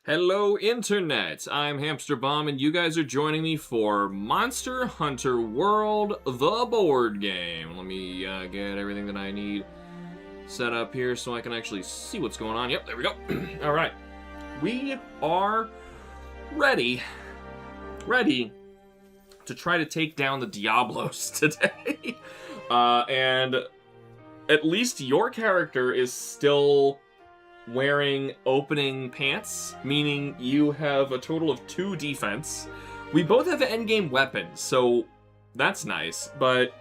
Hello, Internet! I'm HamsterBomb, and you guys are joining me for Monster Hunter World, the board game. Let me get everything that I need set up here so I can actually see what's going on. Yep, there we go. Alright. We are ready to try to take down the Diablos today. And at least your character is still wearing opening pants, meaning you have a total of 2 defense. We both have an endgame weapon, so that's nice. But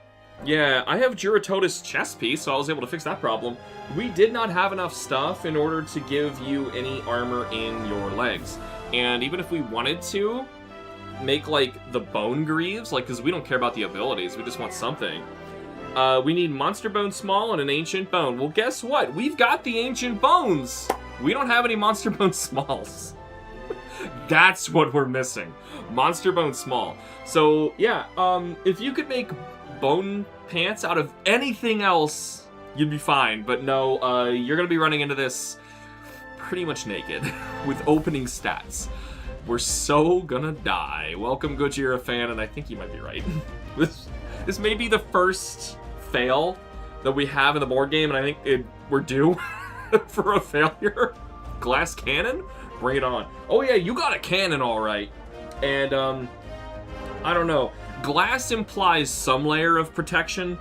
yeah, I have Juratoda's chest piece, so I was able to fix that problem. We did not have enough stuff in order to give you any armor in your legs. And even if we wanted to make like the bone greaves, like, because we don't care about the abilities, we just want something. We need Monster Bone Small and an Ancient Bone. Well, guess what? We've got the Ancient Bones! We don't have any Monster Bone Smalls. That's what we're missing. Monster Bone Small. So, yeah, if you could make bone pants out of anything else, you'd be fine. But no, you're gonna be running into this pretty much naked with opening stats. We're so gonna die. Welcome, Gojira fan, and I think you might be right. This may be the first fail that we have in the board game, and I think we're due for a failure. Glass cannon? Bring it on. Oh yeah, you got a cannon all right. And, I don't know. Glass implies some layer of protection.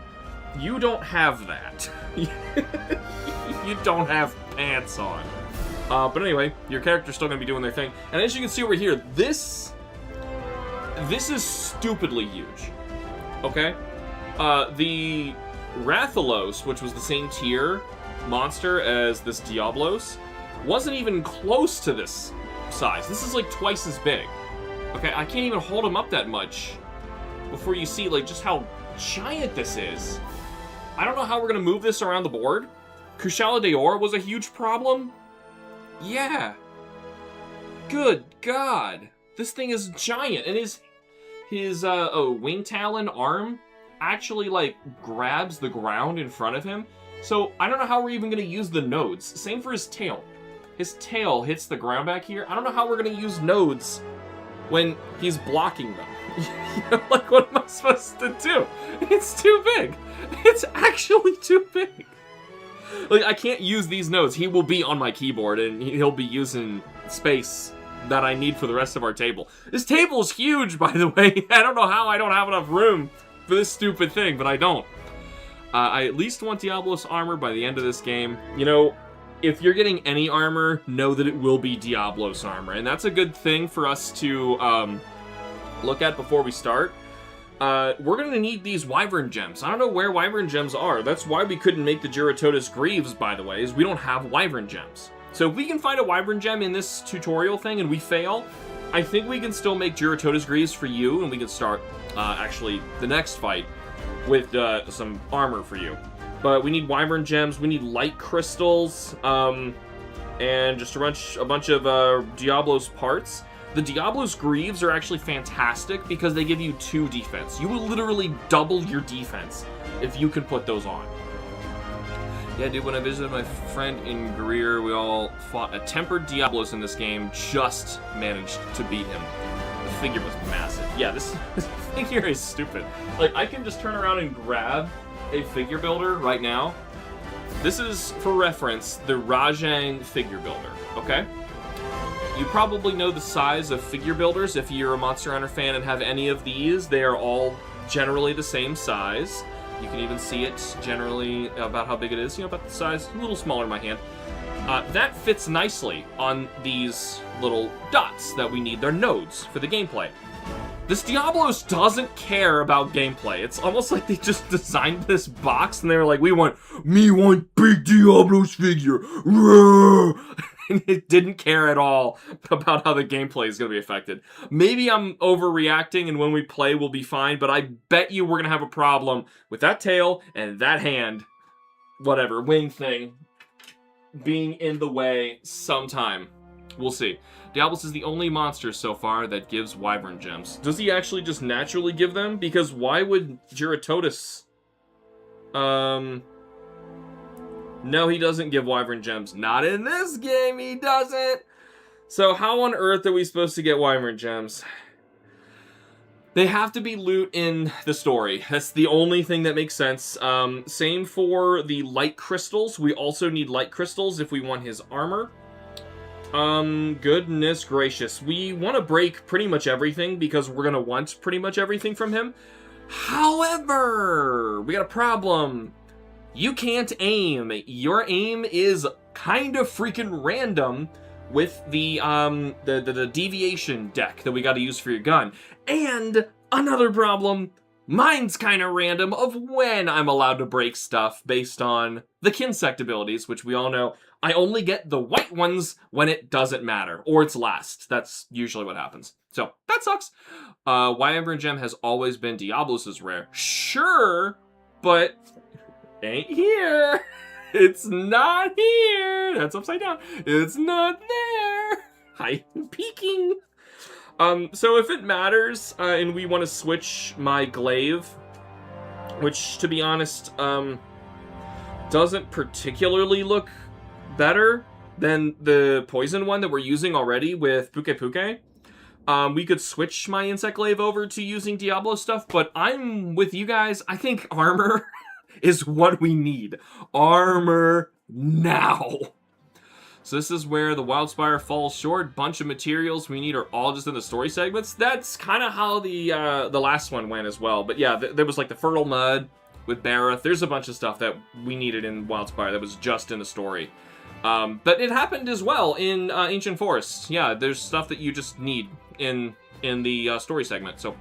You don't have that. You don't have pants on. But anyway, your character's still gonna be doing their thing. And as you can see over here, this is stupidly huge. Okay? The Rathalos, which was the same tier monster as this Diablos, wasn't even close to this size. This is like twice as big. Okay, I can't even hold him up that much before you see like just how giant this is. I don't know how we're gonna move this around the board. Kushala Daor was a huge problem. Yeah. Good God. This thing is giant, and his wing talon arm actually like grabs the ground in front of him. So I don't know how we're even going to use the nodes. Same for his tail. His tail hits the ground back here. I don't know how we're going to use nodes when he's blocking them. Like, what am I supposed to do? It's too big. It's actually too big. Like, I can't use these nodes. He will be on my keyboard, and he'll be using space that I need for the rest of our table. This table is huge, by the way. I don't know how I don't have enough room for this stupid thing, but I don't. I at least want Diablos armor by the end of this game. You know, if you're getting any armor, know that it will be Diablos armor. And that's a good thing for us to look at before we start. We're going to need these Wyvern Gems. I don't know where Wyvern Gems are. That's why we couldn't make the Juratoda's Greaves, by the way, is we don't have Wyvern Gems. So if we can find a Wyvern Gem in this tutorial thing and we fail, I think we can still make Juratoda's Greaves for you, and we can start, actually, the next fight with some armor for you. But we need Wyvern Gems, we need Light Crystals, and just a bunch of Diablos parts. The Diablos Greaves are actually fantastic because they give you 2 defense. You will literally double your defense if you can put those on. Yeah, dude, when I visited my friend in Greer, we all fought a tempered Diablos in this game, just managed to beat him. The figure was massive. Yeah, this figure is stupid. Like, I can just turn around and grab a figure builder right now. This is, for reference, the Rajang figure builder, okay? You probably know the size of figure builders if you're a Monster Hunter fan and have any of these. They are all generally the same size. You can even see it generally about how big it is, you know, about the size, a little smaller in my hand. That fits nicely on these little dots that we need. They're nodes for the gameplay. This Diablos doesn't care about gameplay. It's almost like they just designed this box and they were like, we want big Diablos figure. And it didn't care at all about how the gameplay is going to be affected. Maybe I'm overreacting and when we play we'll be fine, but I bet you we're going to have a problem with that tail and that hand, whatever, wing thing, being in the way sometime. We'll see. Diablos is the only monster so far that gives Wyvern Gems. Does he actually just naturally give them? Because why would Juratoda's... No, he doesn't give Wyvern Gems. Not in this game, he doesn't! So how on earth are we supposed to get Wyvern gems? They have to be loot in the story. That's the only thing that makes sense. Same for the light crystals. We also need light crystals if we want his armor. Goodness gracious. We want to break pretty much everything because we're going to want pretty much everything from him. However, we got a problem. You can't aim. Your aim is kind of freaking random with the deviation deck that we got to use for your gun. And another problem, mine's kind of random of when I'm allowed to break stuff based on the Kinsect abilities, which we all know I only get the white ones when it doesn't matter, or it's last. That's usually what happens. So, that sucks. Wyvern Gem has always been Diablos' rare. Sure, but ain't here. It's not here. That's upside down. It's not there. I'm peeking. So if it matters, and we want to switch my glaive, which, to be honest, doesn't particularly look better than the poison one that we're using already with Puke Puke, we could switch my insect glaive over to using Diablo stuff, but I'm with you guys. I think armor is what we need. Armor now. So this is where the Wildspire falls short. Bunch of materials we need are all just in the story segments. That's kind of how the last one went as well. But yeah, there was like the Fertile Mud with Barroth. There's a bunch of stuff that we needed in Wildspire that was just in the story. But it happened as well in Ancient Forests. Yeah, there's stuff that you just need in the story segment. So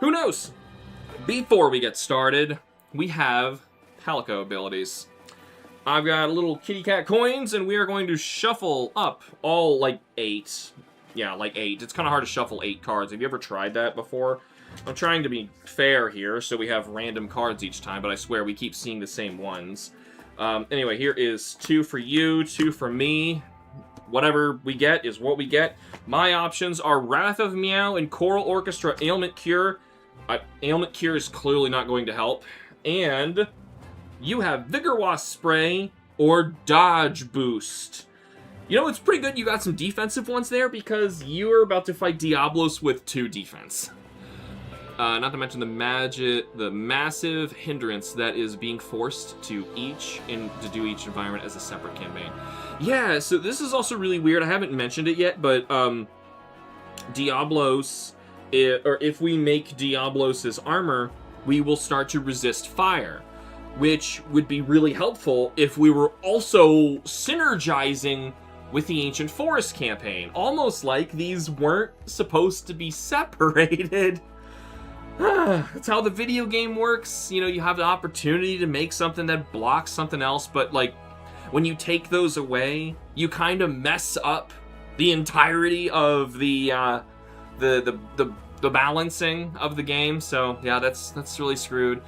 who knows? Before we get started, we have Calico abilities. I've got little kitty cat coins, and we are going to shuffle up all, like, 8. Yeah, like 8. It's kind of hard to shuffle 8 cards. Have you ever tried that before? I'm trying to be fair here, so we have random cards each time, but I swear we keep seeing the same ones. Anyway, here is 2 for you, 2 for me. Whatever we get is what we get. My options are Wrath of Meow and Choral Orchestra Ailment Cure. Ailment Cure is clearly not going to help. And you have Vigor Wasp Spray or Dodge Boost. You know, it's pretty good you got some defensive ones there because you are about to fight Diablos with 2 defense. Not to mention the massive hindrance that is being forced to do each environment as a separate campaign. Yeah, so this is also really weird. I haven't mentioned it yet, but Diablos, or if we make Diablos' armor, we will start to resist fire, which would be really helpful if we were also synergizing with the Ancient Forest campaign. Almost like these weren't supposed to be separated. That's how the video game works. You know, you have the opportunity to make something that blocks something else, but like when you take those away, you kind of mess up the entirety of the balancing of the game. So yeah, that's really screwed.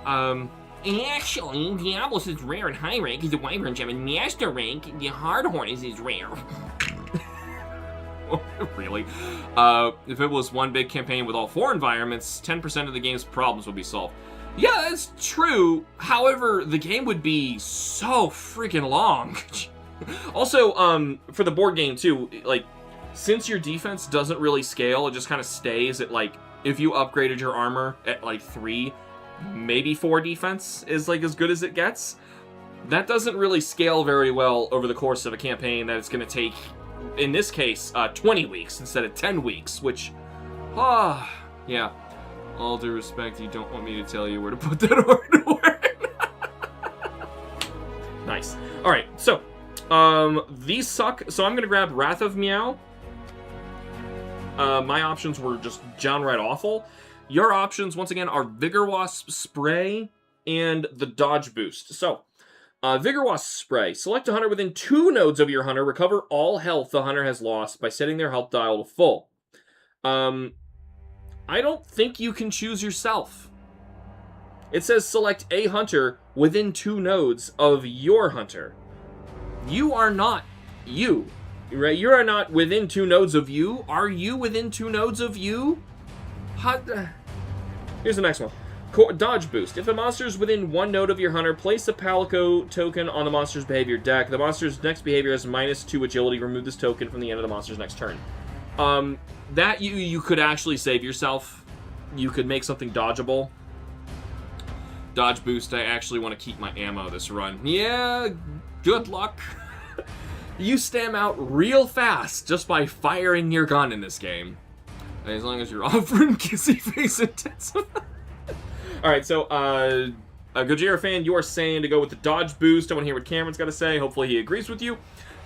Actually, Diablos is rare in high rank is the Wyvern Gem, and Master rank, the Hardhorn is rare. Really? If it was one big campaign with all 4 environments, 10% of the game's problems would be solved. Yeah, that's true. However, the game would be so freaking long. Also, for the board game too, like, since your defense doesn't really scale, it just kind of stays at, like, if you upgraded your armor at, like, 3, maybe 4 defense is, like, as good as it gets. That doesn't really scale very well over the course of a campaign that it's going to take, in this case, 20 weeks instead of 10 weeks, which, yeah. All due respect, you don't want me to tell you where to put that hardware. Nice. Alright, so, these suck, so I'm going to grab Wrath of Meow. My options were just downright awful. Your options, once again, are Vigor Wasp Spray and the Dodge Boost. So, Vigor Wasp Spray. Select a hunter within 2 nodes of your hunter. Recover all health the hunter has lost by setting their health dial to full. I don't think you can choose yourself. It says select a hunter within 2 nodes of your hunter. You are not you, right? You are not within 2 nodes of you. Are you within 2 nodes of you? Here's the next one. Dodge boost. If a monster is within 1 node of your hunter, place a Palico token on the monster's behavior deck. The monster's next behavior has -2 agility. Remove this token from the end of the monster's next turn. That you could actually save yourself. You could make something dodgeable. Dodge boost, I actually want to keep my ammo this run. Yeah, good luck. You stam out real fast just by firing your gun in this game. As long as you're offering kissy face intensive. Alright, so, a Gojira fan, you are saying to go with the dodge boost. I want to hear what Cameron's got to say. Hopefully he agrees with you.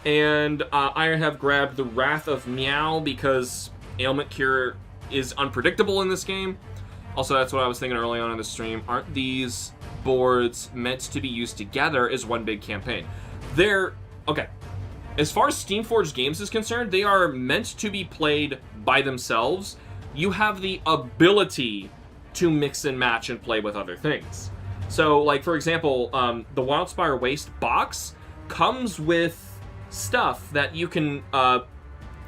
And I have grabbed the Wrath of Meow because Ailment Cure is unpredictable in this game. Also, that's what I was thinking early on in the stream. Aren't these boards meant to be used together as one big campaign? They're... Okay. As far as Steamforged Games is concerned, they are meant to be played by themselves. You have the ability to mix and match and play with other things. So, like, for example, the Wildspire Waste box comes with stuff that you can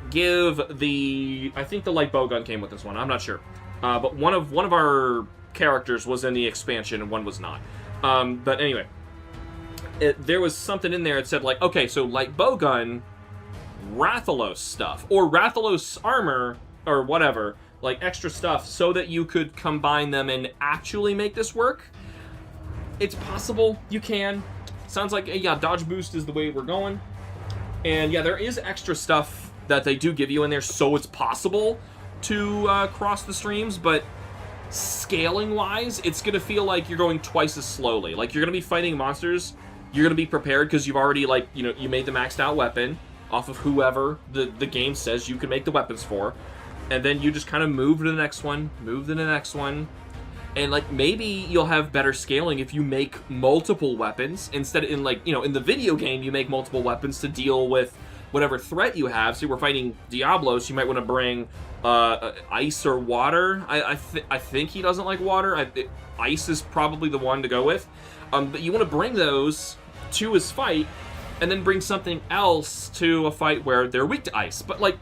give the... I think the light bowgun came with this one. I'm not sure. But one of our characters was in the expansion and one was not. But anyway, there was something in there that said, like, okay, so light bowgun, Rathalos stuff, or Rathalos armor, or whatever, like extra stuff, so that you could combine them and actually make this work. It's possible. You can. Sounds like, yeah, dodge boost is the way we're going. And yeah, there is extra stuff that they do give you in there, so it's possible to cross the streams, but scaling-wise, it's going to feel like you're going twice as slowly. Like, you're going to be fighting monsters, you're going to be prepared because you've already, like, you know, you made the maxed out weapon off of whoever the game says you can make the weapons for, and then you just kind of move to the next one, move to the next one, and, like, maybe you'll have better scaling if you make multiple weapons, instead in, like, you know, in the video game, you make multiple weapons to deal with whatever threat you have. So we're fighting Diablos, you might want to bring ice or water. I think he doesn't like water. Ice is probably the one to go with. But you want to bring those to his fight, and then bring something else to a fight where they're weak to ice. But, like,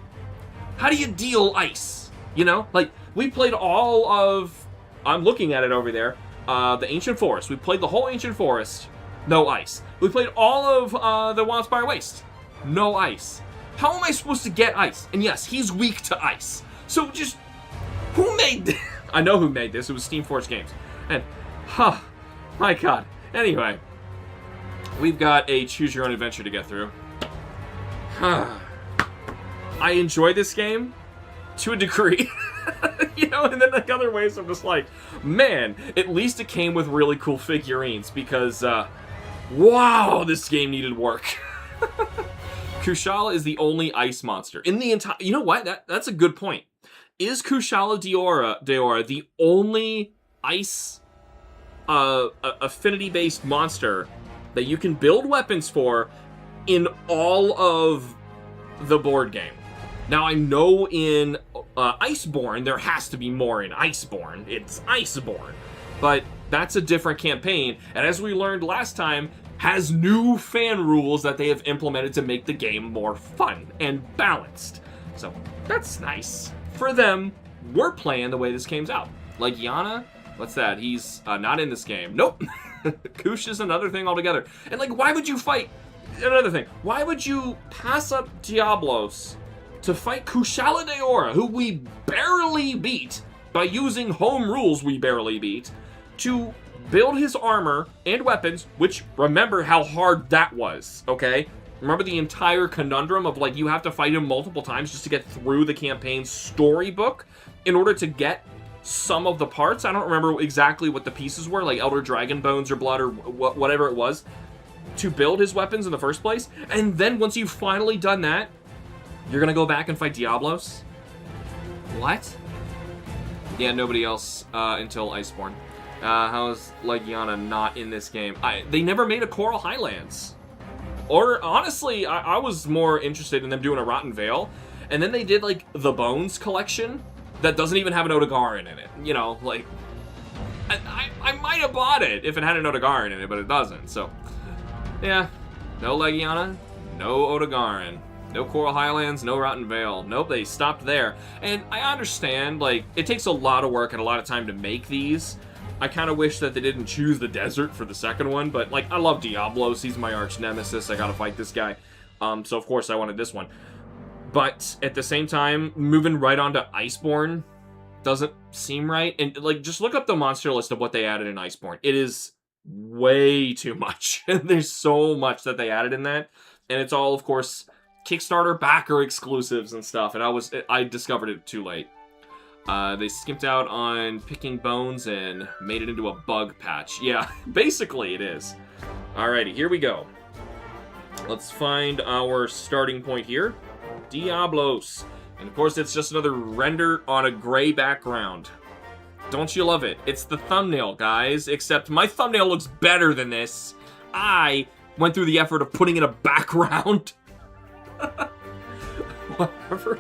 how do you deal ice? You know? Like, we played all of... I'm looking at it over there. The Ancient Forest. We played the whole Ancient Forest. No ice. We played all of the Wildspire Waste. No ice. How am I supposed to get ice? And yes, he's weak to ice. So just... Who made this? I know who made this. It was Steamforged Games. And... Huh. My god. Anyway. We've got a Choose Your Own Adventure to get through. I enjoy this game. To a degree. You know, and then like other ways I'm just like, man, at least it came with really cool figurines because, wow, this game needed work. Kushala is the only ice monster in the entire... You know what? That's a good point. Is Kushala Daora the only ice affinity-based monster that you can build weapons for in all of the board game? Now, I know in Iceborne, there has to be more in Iceborne. It's Iceborne. But that's a different campaign, and as we learned last time, has new fan rules that they have implemented to make the game more fun and balanced. So, that's nice. For them, we're playing the way this game's out. Like Yana, what's that? He's not in this game. Nope. Kush is another thing altogether. And like, why would you fight... Another thing. Why would you pass up Diablos to fight Kushala Daora, who we barely beat by using home rules we barely beat, to build his armor and weapons, which, remember how hard that was, okay? Remember the entire conundrum of, like, you have to fight him multiple times just to get through the campaign's storybook in order to get some of the parts? I don't remember exactly what the pieces were, like Elder Dragon Bones or Blood or whatever it was, to build his weapons in the first place. And then once you've finally done that, you're gonna go back and fight Diablos? What? Yeah, nobody else until Iceborne. How is Legiana not in this game? They never made a Coral Highlands. Or, honestly, I was more interested in them doing a Rotten Vale. And then they did, like, the Bones collection that doesn't even have an Odogaron in it. You know, like... I might have bought it if it had an Odogaron in it, but it doesn't, so... Yeah. No Legiana, no Odogaron. No Coral Highlands, no Rotten Vale. Nope, they stopped there. And I understand, like, it takes a lot of work and a lot of time to make these, I kind of wish that they didn't choose the desert for the second one, but, like, I love Diablos. He's my arch nemesis. I gotta fight this guy. So, of course, I wanted this one. But, at the same time, moving right on to Iceborne doesn't seem right. And, like, just look up the monster list of what they added in Iceborne. It is way too much. There's so much that they added in that. And it's all, of course, Kickstarter backer exclusives and stuff. And I discovered it too late. They skimped out on picking bones and made it into a bug patch. Yeah, basically it is. Alrighty, here we go. Let's find our starting point here. Diablos. And of course it's just another render on a gray background. Don't you love it? It's the thumbnail, guys. Except my thumbnail looks better than this. I went through the effort of putting in a background. Whatever.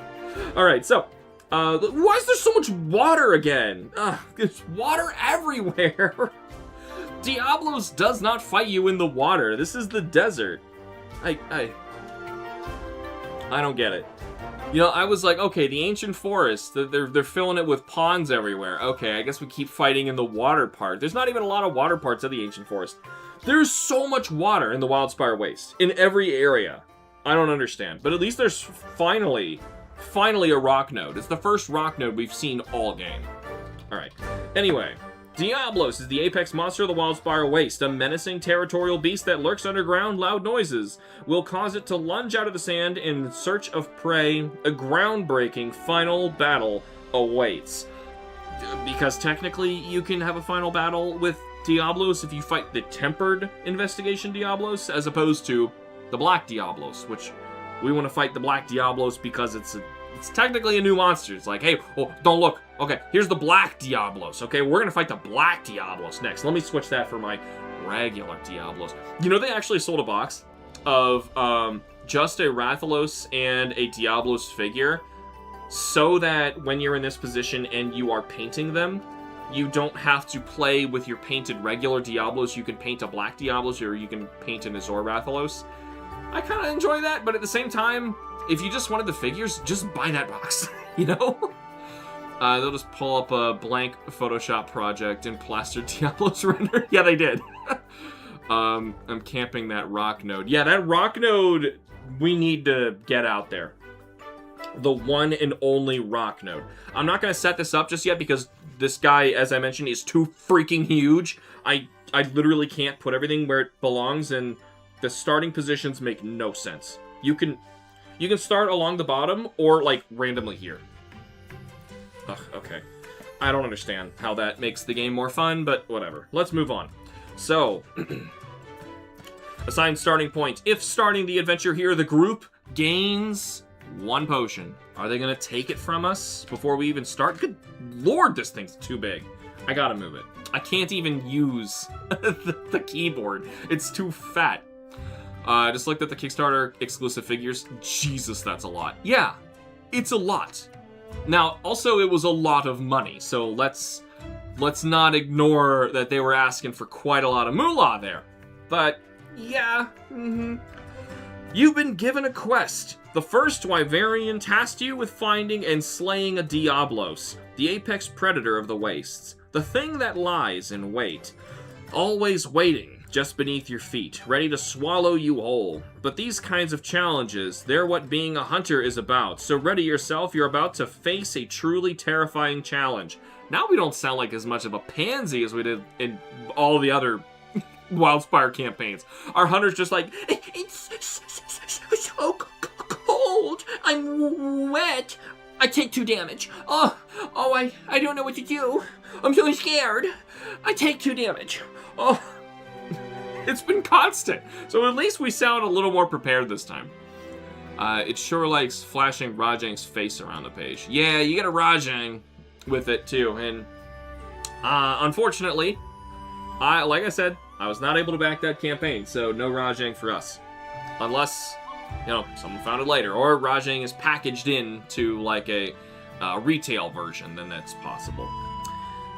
Alright, so... why is there so much water again? There's water everywhere. Diablos does not fight you in the water. This is the desert. I don't get it. You know, I was like, okay, the ancient forest, they're filling it with ponds everywhere. Okay, I guess we keep fighting in the water part. There's not even a lot of water parts of the ancient forest. There's so much water in the Wildspire Waste, in every area. I don't understand. But at least there's finally a rock node. It's the first rock node we've seen all game. Alright. Anyway, Diablos is the apex monster of the Wildspire Waste, a menacing territorial beast that lurks underground. Loud noises will cause it to lunge out of the sand in search of prey. A groundbreaking final battle awaits. Because technically you can have a final battle with Diablos if you fight the Tempered Investigation Diablos, as opposed to the Black Diablos, which we want to fight the Black Diablos because it's technically a new monster. It's like, hey, oh, don't look. Okay, here's the Black Diablos. Okay, we're going to fight the Black Diablos next. Let me switch that for my regular Diablos. You know, they actually sold a box of just a Rathalos and a Diablos figure so that when you're in this position and you are painting them, you don't have to play with your painted regular Diablos. You can paint a Black Diablos or you can paint an Azor Rathalos. I kind of enjoy that, but at the same time, if you just wanted the figures, just buy that box, you know? They'll just pull up a blank Photoshop project and plaster Diablos render. Yeah, they did. I'm camping that rock node. Yeah, that rock node, we need to get out there. The one and only rock node. I'm not going to set this up just yet because this guy, as I mentioned, is too freaking huge. I literally can't put everything where it belongs, and the starting positions make no sense. You can start along the bottom or, like, randomly here. Ugh, okay. I don't understand how that makes the game more fun, but whatever. Let's move on. So, assigned starting point. If starting the adventure here, the group gains 1 potion. Are they going to take it from us before we even start? Good lord, this thing's too big. I gotta move it. I can't even use the keyboard. It's too fat. Just looked at the Kickstarter exclusive figures. Jesus, that's a lot. Yeah, it's a lot. Now, also, it was a lot of money, so let's not ignore that they were asking for quite a lot of moolah there. But, yeah, You've been given a quest. The first Wyverian tasked you with finding and slaying a Diablos, the apex predator of the wastes. The thing that lies in wait. Always waiting, just beneath your feet, ready to swallow you whole. But these kinds of challenges, they're what being a hunter is about. So ready yourself, you're about to face a truly terrifying challenge. Now we don't sound like as much of a pansy as we did in all the other Wildspire campaigns. Our hunter's just like, it's so cold, I'm wet, I take 2 damage. Oh, I don't know what to do. I'm so scared. I take 2 damage. Oh, it's been constant. So at least we sound a little more prepared this time. It sure likes flashing Rajang's face around the page. Yeah, you get a Rajang with it too. And unfortunately, like I said, I was not able to back that campaign, so no Rajang for us. Unless, you know, someone found it later, or Rajang is packaged in to like a retail version, then that's possible.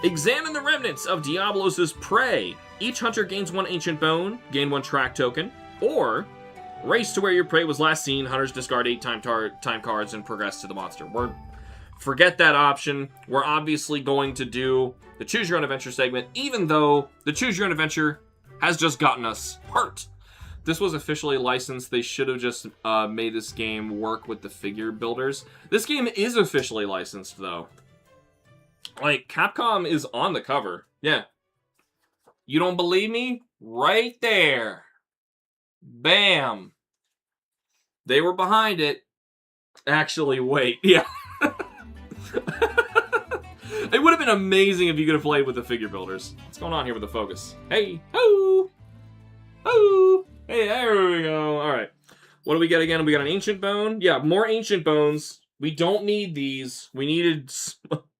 Examine the remnants of Diablos' prey. Each hunter gains 1 ancient bone, gain 1 track token, or race to where your prey was last seen. Hunters discard 8 time cards and progress to the monster. Forget that option. We're obviously going to do the Choose Your Own Adventure segment, even though the Choose Your Own Adventure has just gotten us hurt. This was officially licensed. They should have just made this game work with the figure builders. This game is officially licensed, though. Like, Capcom is on the cover. Yeah. You don't believe me? Right there. Bam. They were behind it. Actually, wait. Yeah. It would have been amazing if you could have played with the figure builders. What's going on here with the focus? Hey. Oh. Oh. Hey, there we go. All right. What do we get again? We got an ancient bone. Yeah, more ancient bones. We don't need these. We needed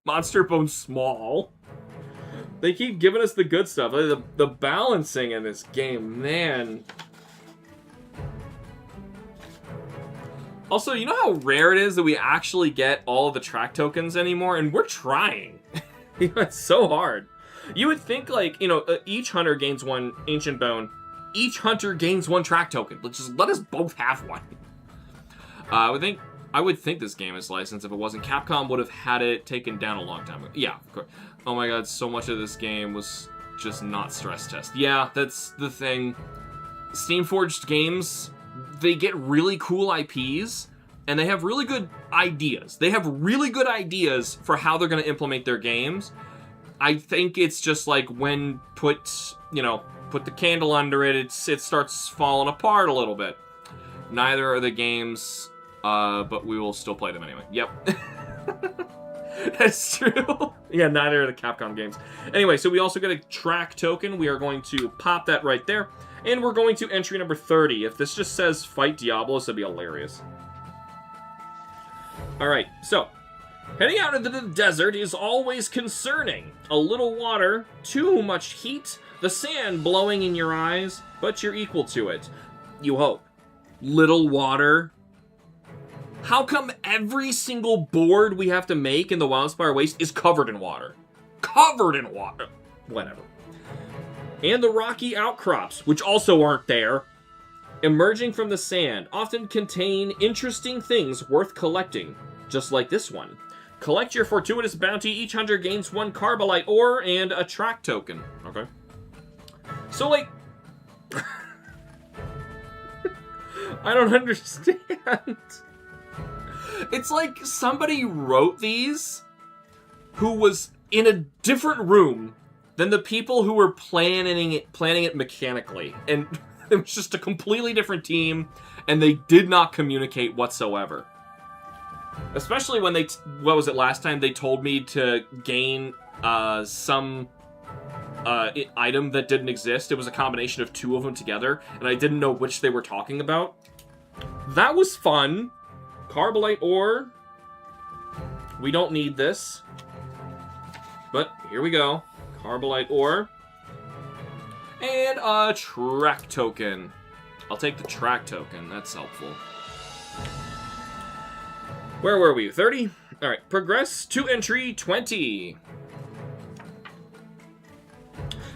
monster bone small. They keep giving us the good stuff. The balancing in this game, man. Also, you know how rare it is that we actually get all of the track tokens anymore? And we're trying. It's so hard. You would think, like, you know, each hunter gains one ancient bone. Each hunter gains one track token. Let us both have one. I would think this game is licensed. If it wasn't, Capcom would have had it taken down a long time ago. Yeah, of course. Oh my god, so much of this game was just not stress test. Yeah, that's the thing. Steam-forged games, they get really cool IPs, and they have really good ideas. They have really good ideas for how they're going to implement their games. I think it's just like when put the candle under it, it starts falling apart a little bit. Neither are the games, but we will still play them anyway. Yep. That's true. Yeah, neither are the Capcom games. Anyway, so we also get a track token. We are going to pop that right there. And we're going to entry number 30. If this just says Fight Diablos, that'd be hilarious. Alright, so heading out into the desert is always concerning. A little water, too much heat, the sand blowing in your eyes, but you're equal to it. You hope. Little water. How come every single board we have to make in the Wildspire Waste is covered in water? Covered in water. Whatever. And the rocky outcrops, which also aren't there, emerging from the sand, often contain interesting things worth collecting, just like this one. Collect your fortuitous bounty. Each hunter gains one Carbolite ore and a track token. Okay. So, like... I don't understand. It's like somebody wrote these who was in a different room than the people who were planning it mechanically. And it was just a completely different team, and they did not communicate whatsoever. Especially when they, what was it last time, they told me to gain some item that didn't exist. It was a combination of two of them together, and I didn't know which they were talking about. That was fun. Carbolite ore. We don't need this. But here we go. Carbolite ore. And a track token. I'll take the track token. That's helpful. Where were we? 30? Alright. Progress to entry 20.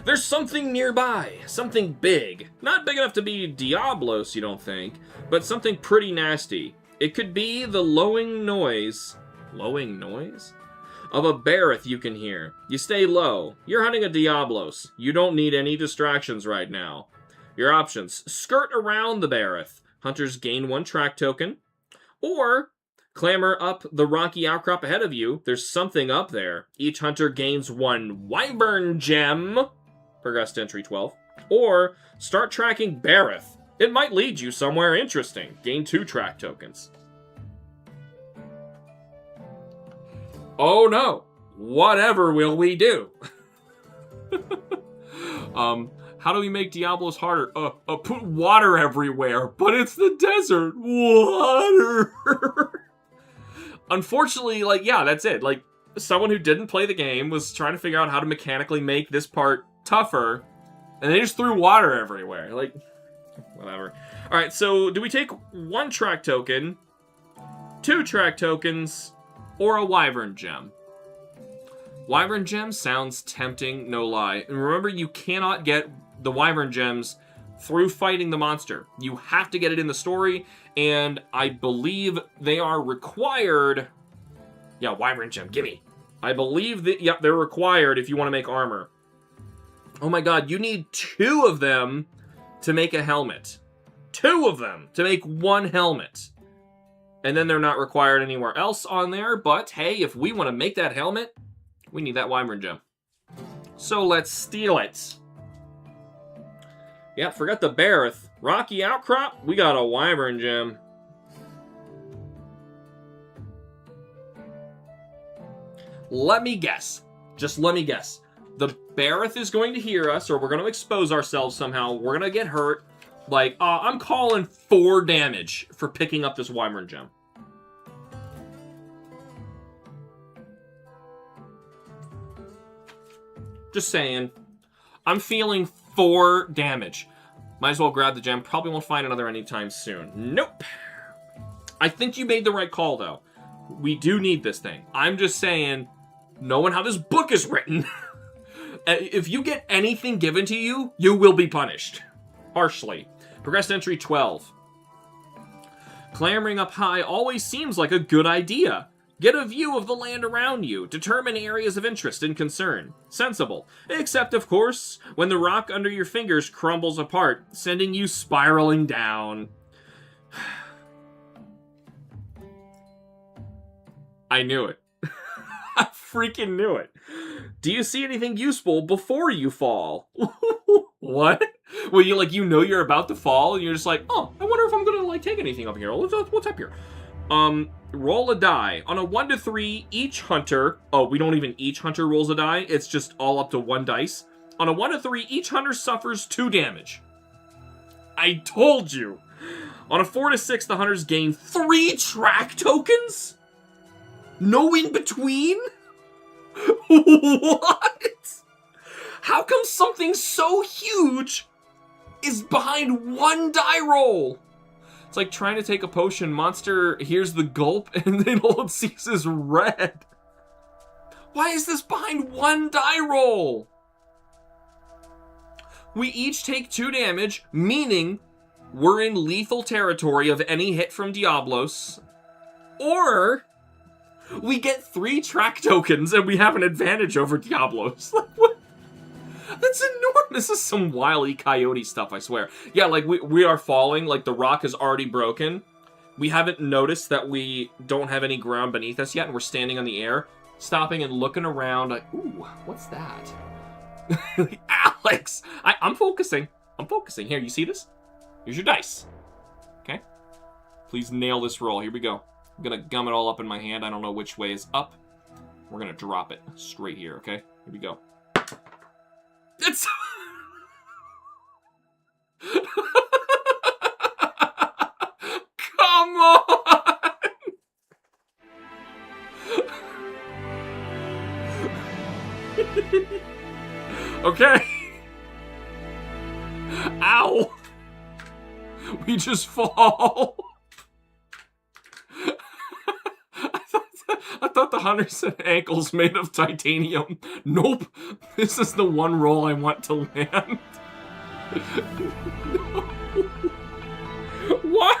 There's something nearby. Something big. Not big enough to be Diablos, you don't think, but something pretty nasty. It could be the lowing noise. Lowing noise? Of a Bareth you can hear. You stay low. You're hunting a Diablos. You don't need any distractions right now. Your options. Skirt around the Bareth. Hunters gain one track token. Or clamber up the rocky outcrop ahead of you. There's something up there. Each hunter gains one Wyvern gem. Progress to entry 12. Or start tracking Bareth. It might lead you somewhere interesting. Gain 2 track tokens. Oh no. Whatever will we do? How do we make Diablos harder? Put water everywhere, but it's the desert. Water. Unfortunately, like, yeah, that's it. Like, someone who didn't play the game was trying to figure out how to mechanically make this part tougher, and they just threw water everywhere. Like, whatever. Alright, so do we take 1 track token, 2 track tokens, or a Wyvern gem? Wyvern gem sounds tempting, no lie. And remember, you cannot get the Wyvern gems through fighting the monster. You have to get it in the story, and I believe they are required Yeah, Wyvern Gem, gimme. I believe that, yep, they're required if you want to make armor. Oh my god, you need 2 of them to make a helmet. 2 of them to make 1 helmet. And then they're not required anywhere else on there, but hey, if we want to make that helmet, we need that Wyvern Gem. So let's steal it. Yeah, forgot the Bareth. Rocky Outcrop, we got a Wyvern Gem. Let me guess. Just let me guess. The Bareth is going to hear us, or we're going to expose ourselves somehow. We're going to get hurt. Like, I'm calling 4 damage for picking up this Wyvern Gem. Just saying. I'm feeling 4 damage. Might as well grab the gem. Probably won't find another anytime soon. Nope. I think you made the right call, though. We do need this thing. I'm just saying, knowing how this book is written, if you get anything given to you, you will be punished. Harshly. Progressed entry 12. Clambering up high always seems like a good idea. Get a view of the land around you. Determine areas of interest and concern. Sensible. Except, of course, when the rock under your fingers crumbles apart, sending you spiraling down. I knew it. I freaking knew it. Do you see anything useful before you fall? What? Well, you know you're about to fall, and you're just like, oh, I wonder if I'm gonna, like, take anything up here. What's up here? Roll a die. On a 1 to 3, each hunter... Oh, we don't even each hunter rolls a die. It's just all up to 1 dice. On a 1 to 3, each hunter suffers 2 damage. I told you. On a 4 to 6, the hunters gain 3 track tokens? No in between? What? How come something so huge is behind 1 die roll? It's like trying to take a potion. Monster hears the gulp, and then all it sees is red. Why is this behind 1 die roll? We each take 2 damage, meaning we're in lethal territory of any hit from Diablos. Or we get 3 track tokens, and we have an advantage over Diablos. Like, what? That's enormous. This is some Wile E. Coyote stuff, I swear. Yeah, like, we are falling. Like, the rock is already broken. We haven't noticed that we don't have any ground beneath us yet, and we're standing on the air, stopping and looking around. Like, ooh, what's that? Alex! I'm focusing. I'm focusing. Here, you see this? Here's your dice. Okay? Please nail this roll. Here we go. I'm gonna gum it all up in my hand. I don't know which way is up. We're gonna drop it straight here, okay? Here we go. It's... Come on! Okay. Ow! We just fall. I thought the hunters had ankles made of titanium. Nope. This is the one roll I want to land. No. Why?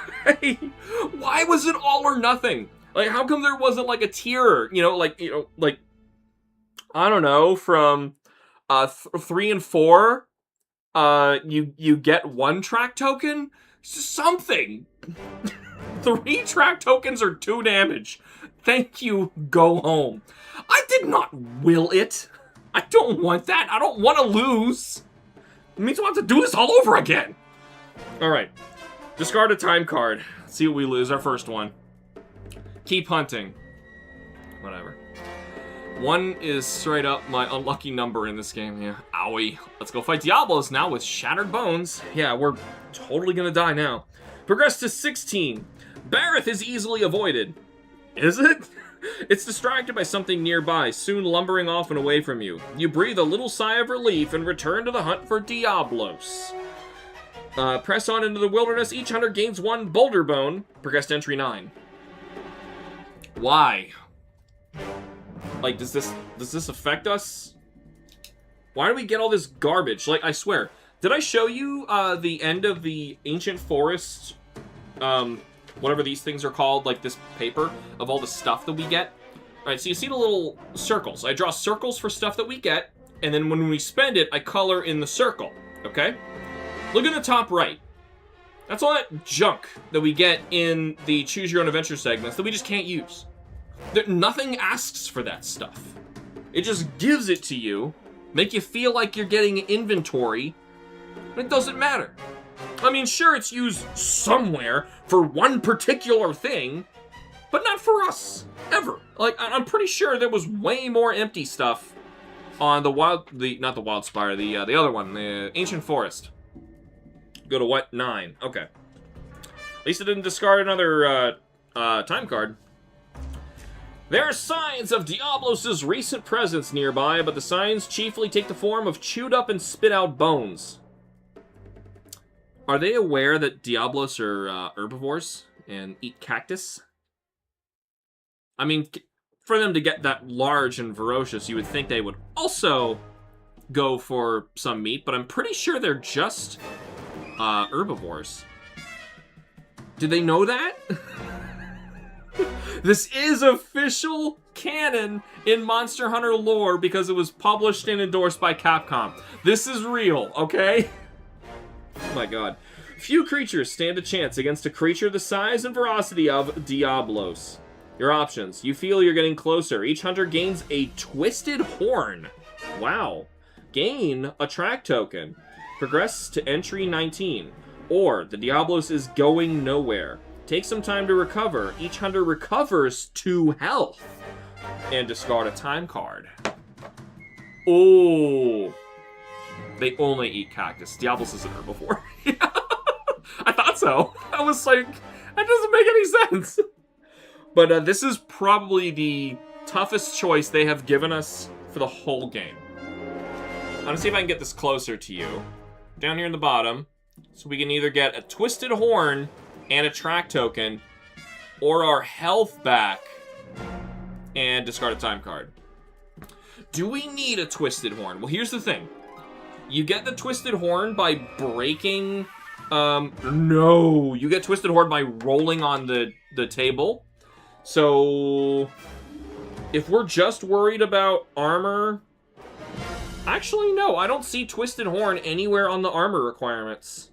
Why was it all or nothing? Like, how come there wasn't, like, a tier? Like, I don't know, from 3 and 4, you get 1 track token? Something. 3 track tokens are 2 damage. Thank you, go home. I did not will it. I don't want that. I don't want to lose. It means I have to do this all over again. Alright. Discard a time card. Let's see what we lose. Our first one. Keep hunting. Whatever. 1 is straight up my unlucky number in this game. Yeah. Owie. Let's go fight Diablos now with shattered bones. Yeah, we're totally gonna die now. Progress to 16. Bareth is easily avoided. Is it? It's distracted by something nearby, soon lumbering off and away from you. You breathe a little sigh of relief and return to the hunt for Diablos. Press on into the wilderness. Each hunter gains 1 boulder bone. Progressed entry 9. Why? Like, does this affect us? Why do we get all this garbage? Like, I swear. Did I show you the end of the Ancient Forest, whatever these things are called, like this paper of all the stuff that we get? Alright, so you see the little circles. I draw circles for stuff that we get, and then when we spend it, I color in the circle, okay? Look at the top right. That's all that junk that we get in the Choose Your Own Adventure segments that we just can't use. Nothing asks for that stuff. It just gives it to you, make you feel like you're getting inventory, and it doesn't matter. I mean, sure, it's used somewhere for one particular thing, but not for us, ever. Like, I'm pretty sure there was way more empty stuff on the not the Wild Spire, the other one, the Ancient Forest. Go to what? 9. Okay. At least I didn't discard another time card. There are signs of Diablos' recent presence nearby, but the signs chiefly take the form of chewed up and spit out bones. Are they aware that Diablos are herbivores and eat cactus? I mean, for them to get that large and ferocious, you would think they would also go for some meat, but I'm pretty sure they're just herbivores. Did they know that? This is official canon in Monster Hunter lore because it was published and endorsed by Capcom. This is real, okay? Oh my god. Few creatures stand a chance against a creature the size and ferocity of Diablos. Your options. You feel you're getting closer. Each hunter gains a twisted horn. Wow. Gain a track token. Progress to entry 19. Or, the Diablos is going nowhere. Take some time to recover. Each hunter recovers 2 health. And discard a time card. Oh. They only eat cactus. Diablos is an herbivore. I thought so. I was like, that doesn't make any sense. But this is probably the toughest choice they have given us for the whole game. I'm gonna see if I can get this closer to you. Down here in the bottom. So we can either get a twisted horn and a track token, or our health back and discard a time card. Do we need a twisted horn? Well, here's the thing. You get the twisted horn by breaking... no. You get twisted horn by rolling on the table. So, if we're just worried about armor... Actually, no. I don't see twisted horn anywhere on the armor requirements.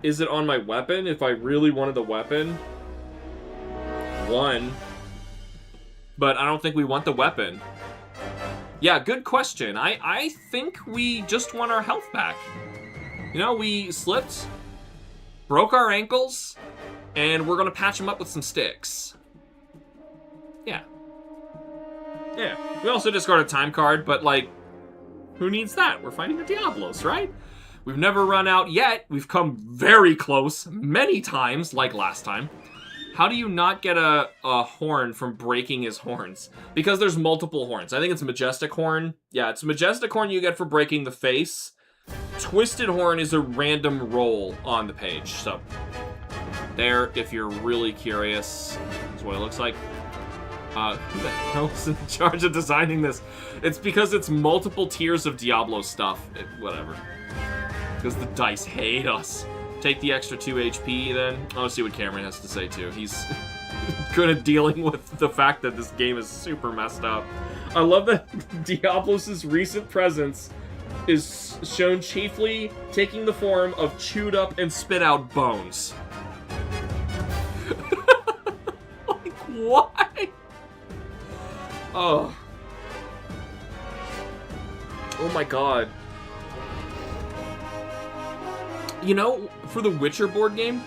Is it on my weapon? If I really wanted the weapon? 1. But I don't think we want the weapon. Yeah, good question. I think we just want our health back. You know, we slipped, broke our ankles, and we're gonna patch them up with some sticks. Yeah. Yeah. We also discard a time card, but, like, who needs that? We're fighting the Diablos, right? We've never run out yet. We've come very close many times, like last time. How do you not get a horn from breaking his horns? Because there's multiple horns. I think it's Majestic Horn. Yeah, it's Majestic Horn you get for breaking the face. Twisted Horn is a random roll on the page. So, there, if you're really curious, is what it looks like. Who the hell's in charge of designing this? It's because it's multiple tiers of Diablo stuff. Whatever. Because the dice hate us. Take the extra 2 HP then. I'll see what Cameron has to say too. He's good at dealing with the fact that this game is super messed up. I love that Diablos' recent presence is shown chiefly taking the form of chewed up and spit out bones. Like, why? Oh. Oh my god. You know, for the Witcher board game,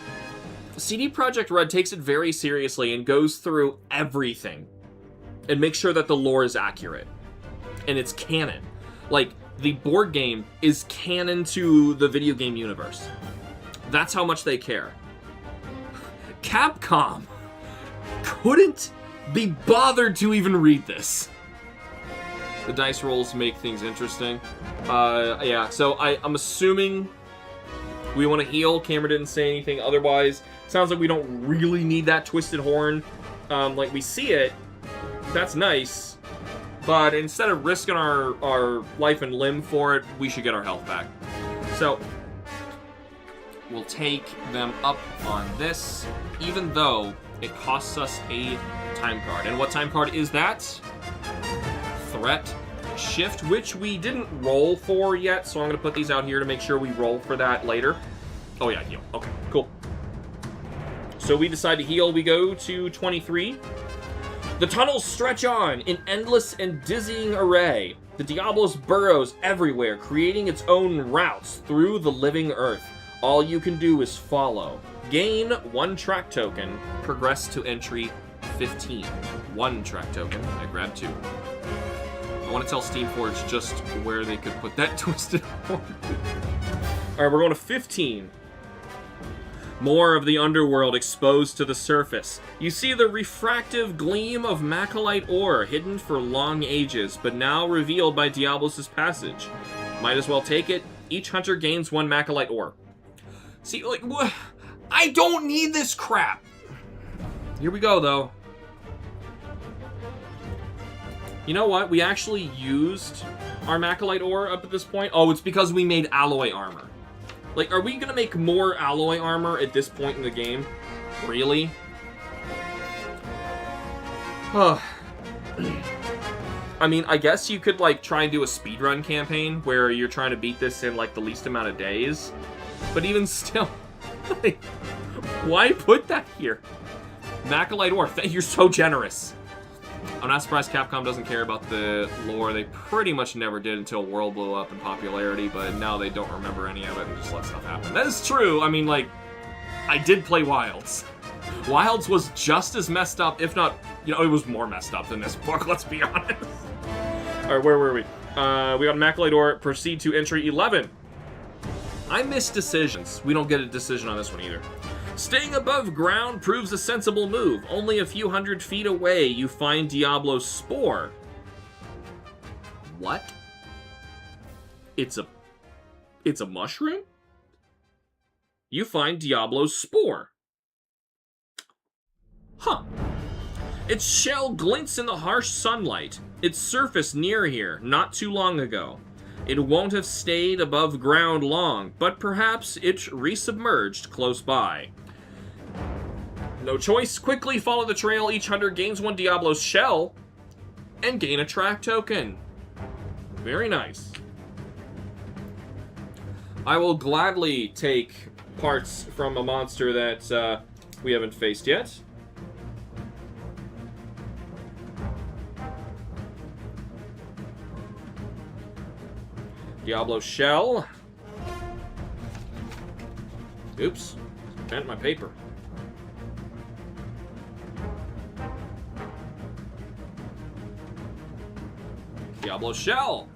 CD Projekt Red takes it very seriously and goes through everything and makes sure that the lore is accurate. And it's canon. Like, the board game is canon to the video game universe. That's how much they care. Capcom couldn't be bothered to even read this. The dice rolls make things interesting. Yeah, so I'm assuming we want to heal. Cameron didn't say anything otherwise. Sounds like we don't really need that twisted horn. Like, we see it. That's nice. But instead of risking our life and limb for it, we should get our health back. So, we'll take them up on this, even though it costs us a time card. And what time card is that? Threat Shift, which we didn't roll for yet, so I'm going to put these out here to make sure we roll for that later. Oh yeah, heal. Okay, cool. So we decide to heal. We go to 23. The tunnels stretch on in endless and dizzying array. The Diablos burrows everywhere, creating its own routes through the living earth. All you can do is follow. Gain 1 track token. Progress to entry 15. 1 track token. I grabbed 2. I want to tell Steamforge just where they could put that twisted horn. Alright, we're going to 15. More of the underworld exposed to the surface. You see the refractive gleam of Macalite ore hidden for long ages, but now revealed by Diablos' passage. Might as well take it. Each hunter gains 1 Macalite ore. See, like, what? I don't need this crap. Here we go, though. You know what? We actually used our Macalite ore up at this point. Oh, it's because we made alloy armor. Like, are we gonna make more alloy armor at this point in the game? Really? I mean, I guess you could, like, try and do a speedrun campaign where you're trying to beat this in, like, the least amount of days. But even still, like, why put that here? Macalite ore, you're so generous. I'm not surprised Capcom doesn't care about the lore. They pretty much never did until World blew up in popularity, but now they don't remember any of it and just let stuff happen. That is true. I mean, like, I did play Wilds. Wilds was just as messed up, if not, you know, it was more messed up than this book, let's be honest. Alright, where were we? We got Macalite ore. Proceed to entry 11. I miss decisions. We don't get a decision on this one either. Staying above ground proves a sensible move. Only a few hundred feet away, you find Diablo's spore. What? It's a mushroom? You find Diablo's spore. Huh. Its shell glints in the harsh sunlight. Its surface near here, not too long ago. It won't have stayed above ground long, but perhaps it resubmerged close by. No choice. Quickly follow the trail. Each hunter gains 1 Diablo's shell and gain a track token. Very nice. I will gladly take parts from a monster that we haven't faced yet. Diablo shell. Oops. Bent my paper. Diablo shell.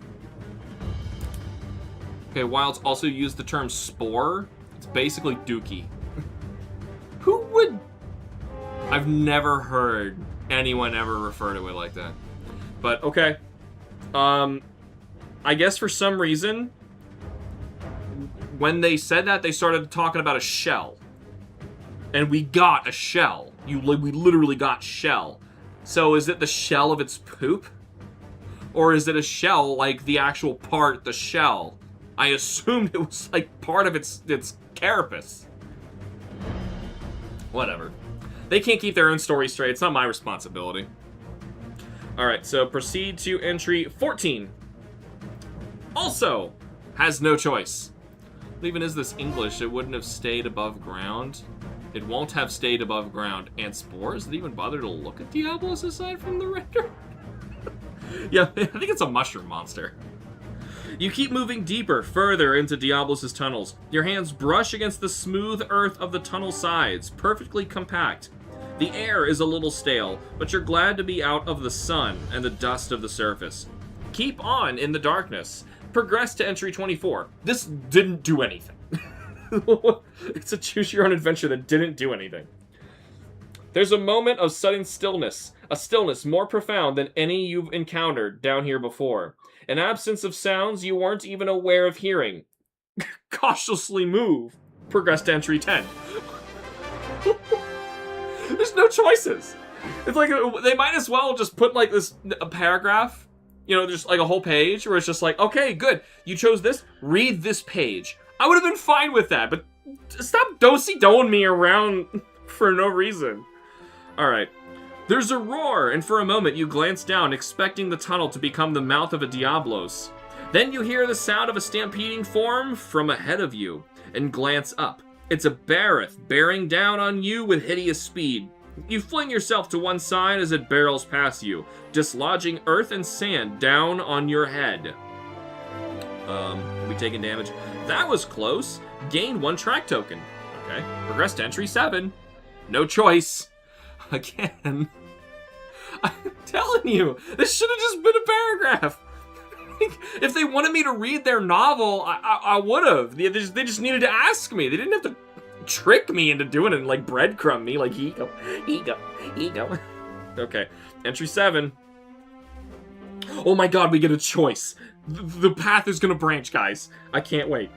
Okay, Wilds also used the term spore. It's basically dookie. Who would... I've never heard anyone ever refer to it like that. But, okay. I guess for some reason, when they said that, they started talking about a shell. And we got a shell. We literally got shell. So is it the shell of its poop? Or is it a shell, like the actual part, the shell? I assumed it was like part of its carapace. Whatever. They can't keep their own story straight. It's not my responsibility. Alright, so proceed to entry 14. Also has no choice. Even is this English, it wouldn't have stayed above ground. It won't have stayed above ground. And spores? Did it even bother to look at Diablos aside from the render? Yeah, I think it's a mushroom monster. You keep moving deeper, further into Diablos' tunnels. Your hands brush against the smooth earth of the tunnel sides, perfectly compact. The air is a little stale, but you're glad to be out of the sun and the dust of the surface. Keep on in the darkness. Progress to entry 24. This didn't do anything. It's a choose-your-own-adventure that didn't do anything. There's a moment of sudden stillness, a stillness more profound than any you've encountered down here before. An absence of sounds you weren't even aware of hearing. Cautiously move. Progress to entry 10. There's no choices. It's like, they might as well just put like a paragraph, you know, just like a whole page where it's just like, okay, good. You chose this, read this page. I would have been fine with that, but stop do-si-doing me around for no reason. Alright. There's a roar, and for a moment you glance down, expecting the tunnel to become the mouth of a Diablos. Then you hear the sound of a stampeding form from ahead of you, and glance up. It's a Barreth bearing down on you with hideous speed. You fling yourself to one side as it barrels past you, dislodging earth and sand down on your head. We taking damage. That was close. Gain 1 track token. Okay. Progress to entry 7. No choice. Again. I'm telling you, this should have just been a paragraph. If they wanted me to read their novel, I would have. They just needed to ask me. They didn't have to trick me into doing it and like breadcrumb me. Like, ego. Okay, entry 7. Oh my god, we get a choice. The path is gonna branch, guys. I can't wait.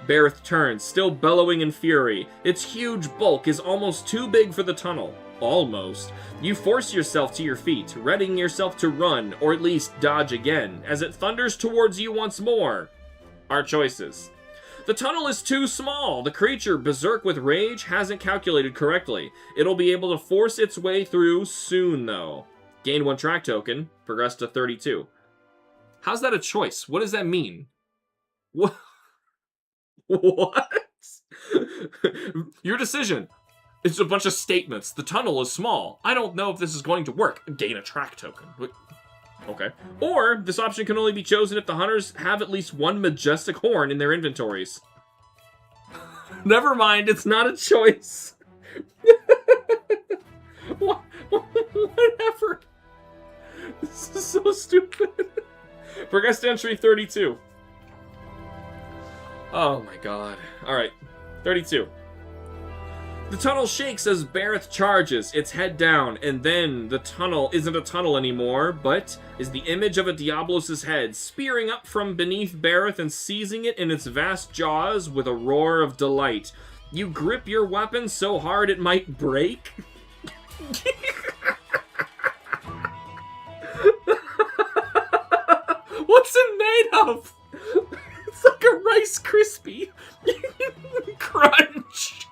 Barreth turns, still bellowing in fury. Its huge bulk is almost too big for the tunnel. Almost. You force yourself to your feet, readying yourself to run, or at least dodge again, as it thunders towards you once more. Our choices. The tunnel is too small. The creature, berserk with rage, hasn't calculated correctly. It'll be able to force its way through soon, though. Gain 1 track token. Progress to 32. How's that a choice? What does that mean? What? What? Your decision. It's a bunch of statements. The tunnel is small. I don't know if this is going to work. Gain a track token. Okay. Or, this option can only be chosen if the hunters have at least 1 majestic horn in their inventories. Never mind, it's not a choice. Whatever. This is so stupid. Progress to entry 32. Oh my god. Alright. 32. The tunnel shakes as Barreth charges, its head down, and then the tunnel isn't a tunnel anymore, but is the image of a Diablos' head, spearing up from beneath Barreth and seizing it in its vast jaws with a roar of delight. You grip your weapon so hard it might break. What's it made of? It's like a Rice Krispie. Crunch.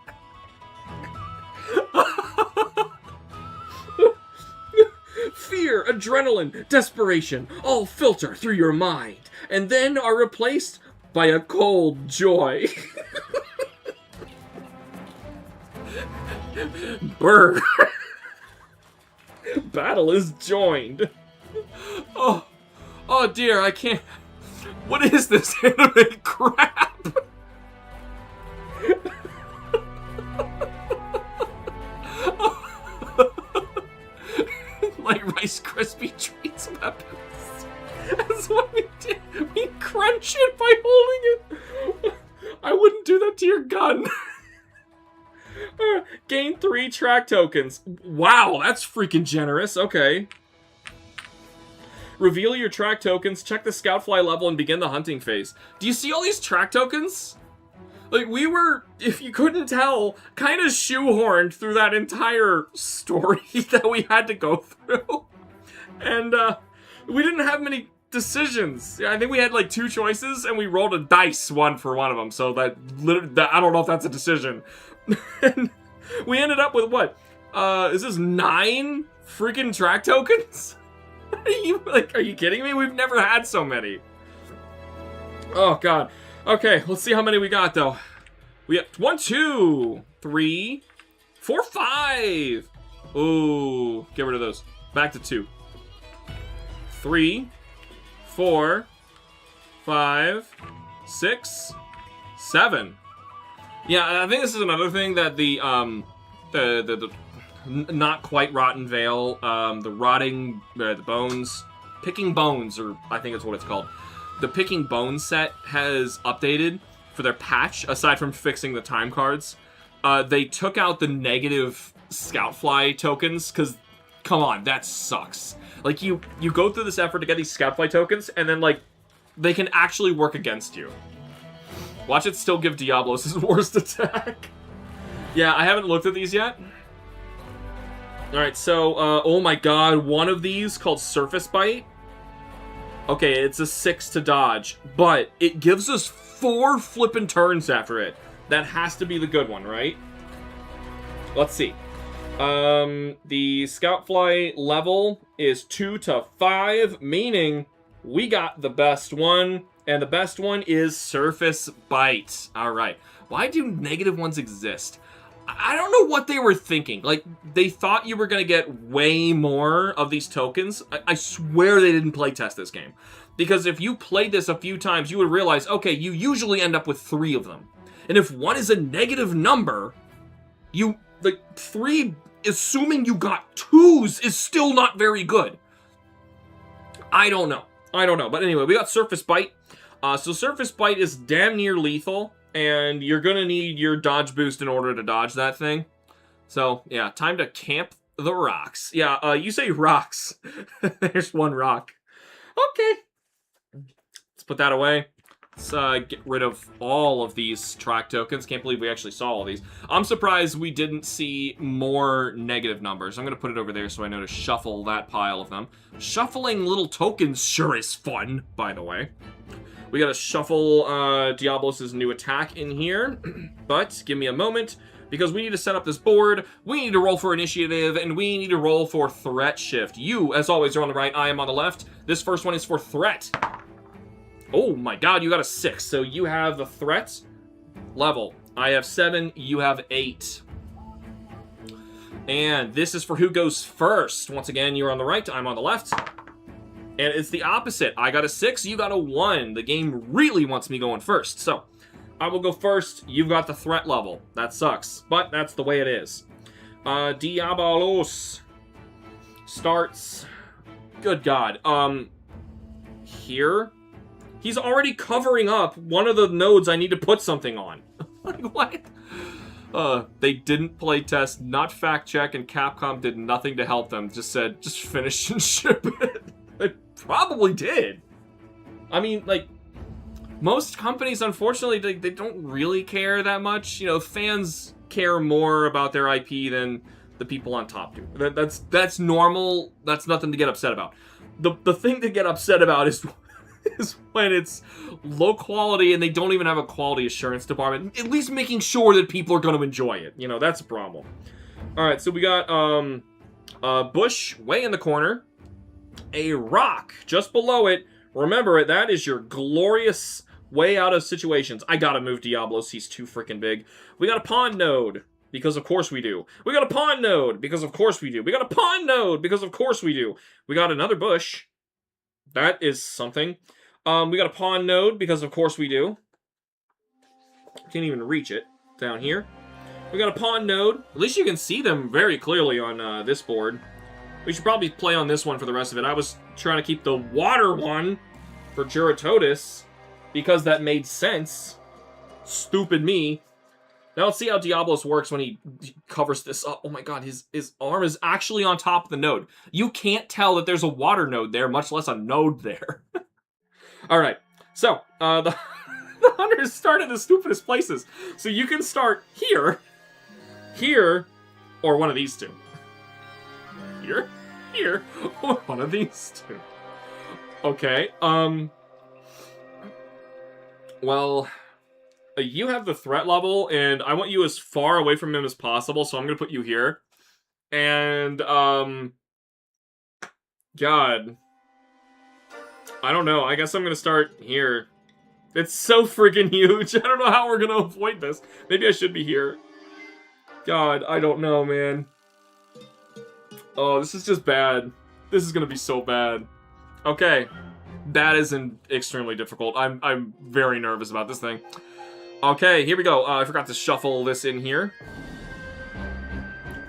Fear, adrenaline, desperation all filter through your mind, and then are replaced by a cold joy. Brr. Battle is joined. Oh dear, I can't. What is this anime crap? Like Rice Krispie treats weapons. That's what we did. We crunch it by holding it. I wouldn't do that to your gun. Gain 3 track tokens. Wow, that's freaking generous. Okay. Reveal your track tokens, check the Scoutfly level, and begin the hunting phase. Do you see all these track tokens? Like, we were, if you couldn't tell, kind of shoehorned through that entire story that we had to go through. And, we didn't have many decisions. I think we had, like, 2 choices, and we rolled a dice one for one of them, so that I don't know if that's a decision. And we ended up with, what? Is this 9 freaking track tokens? Are you kidding me? We've never had so many. Oh, God. Okay, let's see how many we got, though. We have 1, 2, 3, 4, 5. Ooh, get rid of those. Back to 2. 3, 4, 5, 6, 7. Yeah, I think this is another thing that the not quite rotten veil, the rotting, the bones, picking bones, or I think that's what it's called. The Picking Bones set has updated for their patch, aside from fixing the time cards. They took out the negative Scoutfly tokens, because, come on, that sucks. Like, you go through this effort to get these Scoutfly tokens, and then, like, they can actually work against you. Watch it still give Diablos his worst attack. Yeah, I haven't looked at these yet. Alright, so, oh my god, one of these called Surface Bite. Okay, it's a 6 to dodge, but it gives us 4 flippin' turns after it. That has to be the good one, right? Let's see. The scout flight level is 2 to 5, meaning we got the best one, and the best one is Surface Bite. All right. Why do negative ones exist? I don't know what they were thinking. Like, they thought you were going to get way more of these tokens. I swear they didn't playtest this game. Because if you played this a few times, you would realize, okay, you usually end up with 3 of them. And if one is a negative number, like, 3, assuming you got 2s, is still not very good. I don't know. But anyway, we got Surface Bite. So Surface Bite is damn near lethal. And you're going to need your dodge boost in order to dodge that thing. So, yeah, time to camp the rocks. Yeah, you say rocks. There's one rock. Okay. Let's put that away. Let's get rid of all of these track tokens. Can't believe we actually saw all these. I'm surprised we didn't see more negative numbers. I'm going to put it over there so I know to shuffle that pile of them. Shuffling little tokens sure is fun, by the way. We gotta shuffle Diablos' new attack in here, but give me a moment, because we need to set up this board, we need to roll for initiative, and we need to roll for threat shift. You, as always, are on the right, I am on the left. This first one is for threat. Oh my god, you got a 6, so you have the threat level. I have 7, you have 8. And this is for who goes first. Once again, you're on the right, I'm on the left. And it's the opposite. I got a 6, you got a 1. The game really wants me going first. So, I will go first. You've got the threat level. That sucks. But that's the way it is. Diablos starts... Good God. Here? He's already covering up one of the nodes I need to put something on. Like, what? They didn't play test, not fact check, and Capcom did nothing to help them. Just said, just finish and ship it. They probably did. I mean, like, most companies, unfortunately, they don't really care that much. You know, fans care more about their IP than the people on top do. That's normal. That's nothing to get upset about. The thing to get upset about is when it's low quality and they don't even have a quality assurance department. At least making sure that people are going to enjoy it. You know, that's a problem. All right, so we got a bush way in the corner. A rock just below it. Remember, that is your glorious way out of situations. I gotta move Diablos. He's too freaking big. We got a pond node, because of course we do. We got a pond node, because of course we do. We got a pond node, because of course we do. We got another bush. That is something. We got a pond node, because of course we do. Can't even reach it down here. We got a pond node. At least you can see them very clearly on this board. We should probably play on this one for the rest of it. I was trying to keep the water one for Juratotis because that made sense. Stupid me. Now let's see how Diablos works when he covers this up. Oh my god, his arm is actually on top of the node. You can't tell that there's a water node there, much less a node there. Alright, so, the hunters start in the stupidest places. So you can start here, or one of these two. Here, or one of these two. Okay, well, you have the threat level, and I want you as far away from him as possible, so I'm gonna put you here. And, God. I don't know, I guess I'm gonna start here. It's so freaking huge, I don't know how we're gonna avoid this. Maybe I should be here. God, I don't know, man. Oh, this is just bad. This is gonna be so bad. Okay. That isn't extremely difficult. I'm very nervous about this thing. Okay, here we go. I forgot to shuffle this in here.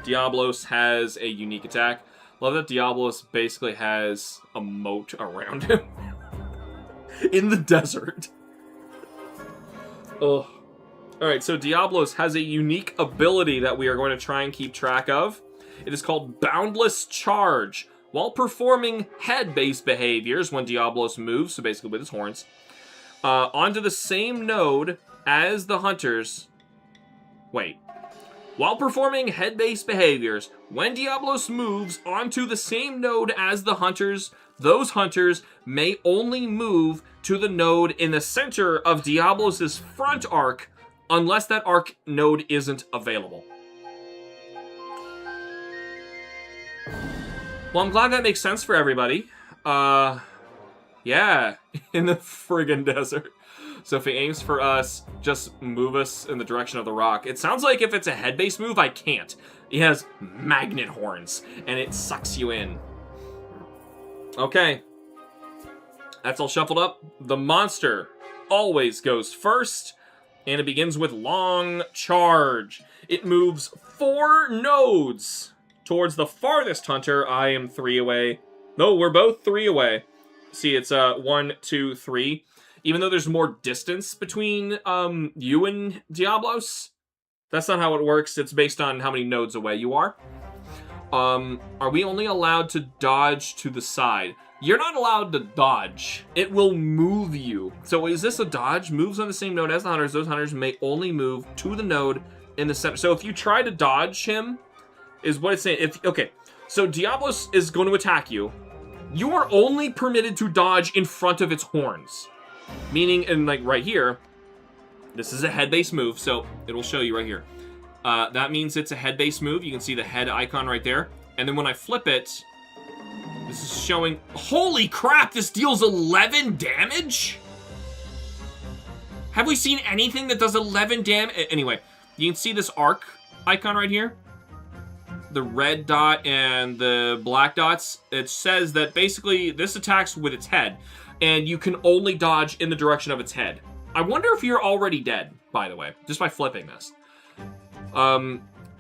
Diablos has a unique attack. Love that Diablos basically has a moat around him. In the desert. Ugh. Alright, so Diablos has a unique ability that we are going to try and keep track of. It is called Boundless Charge. While performing head-based behaviors when Diablos moves, so basically with his horns, onto the same node as the hunters... Wait. While performing head-based behaviors, when Diablos moves onto the same node as the hunters, those hunters may only move to the node in the center of Diablos' front arc, unless that arc node isn't available. Well, I'm glad that makes sense for everybody. Yeah, in the friggin' desert. So if he aims for us, just move us in the direction of the rock. It sounds like if it's a head-based move, I can't. He has magnet horns, and it sucks you in. Okay. That's all shuffled up. The monster always goes first, and it begins with long charge. It moves 4 nodes towards the farthest hunter. I am 3 away. No, we're both 3 away. See, it's 1, 2, 3. Even though there's more distance between you and Diablos, that's not how it works. It's based on how many nodes away you are. Are we only allowed to dodge to the side? You're not allowed to dodge. It will move you. So is this a dodge? Moves on the same node as the hunters. Those hunters may only move to the node in the center. So if you try to dodge him, is what it's saying. Okay, so Diablos is going to attack you. You are only permitted to dodge in front of its horns. Meaning, and like right here, this is a head-based move, so it will show you right here. That means it's a head-based move. You can see the head icon right there. And then when I flip it, this is showing... Holy crap, this deals 11 damage? Have we seen anything that does 11 damage? Anyway, you can see this arc icon right here. The red dot and the black dots. It says that basically this attacks with its head, and you can only dodge in the direction of its head. I wonder if you're already dead, by the way, just by flipping this.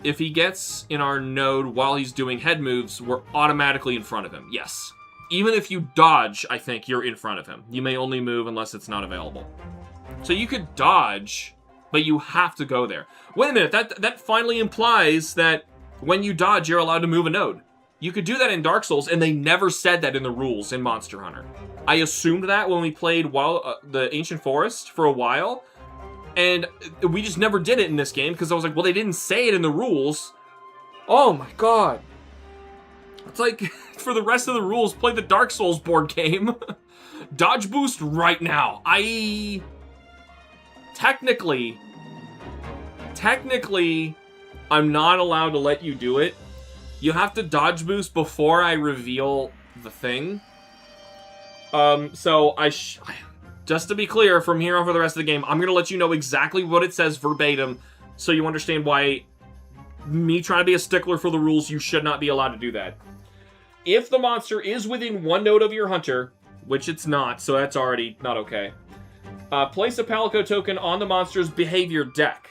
If he gets in our node while he's doing head moves, we're automatically in front of him. Yes. Even if you dodge, I think you're in front of him. You may only move unless it's not available. So you could dodge, but you have to go there. Wait a minute, that finally implies that when you dodge, you're allowed to move a node. You could do that in Dark Souls, and they never said that in the rules in Monster Hunter. I assumed that when we played the Ancient Forest for a while, and we just never did it in this game, because I was like, well, they didn't say it in the rules. Oh my god. It's like, for the rest of the rules, play the Dark Souls board game. Dodge boost right now. Technically, I'm not allowed to let you do it. You have to dodge boost before I reveal the thing. So just to be clear, from here on for the rest of the game, I'm going to let you know exactly what it says verbatim, so you understand why me trying to be a stickler for the rules, you should not be allowed to do that. If the monster is within 1 node of your hunter, which it's not, so that's already not okay, place a Palico token on the monster's behavior deck.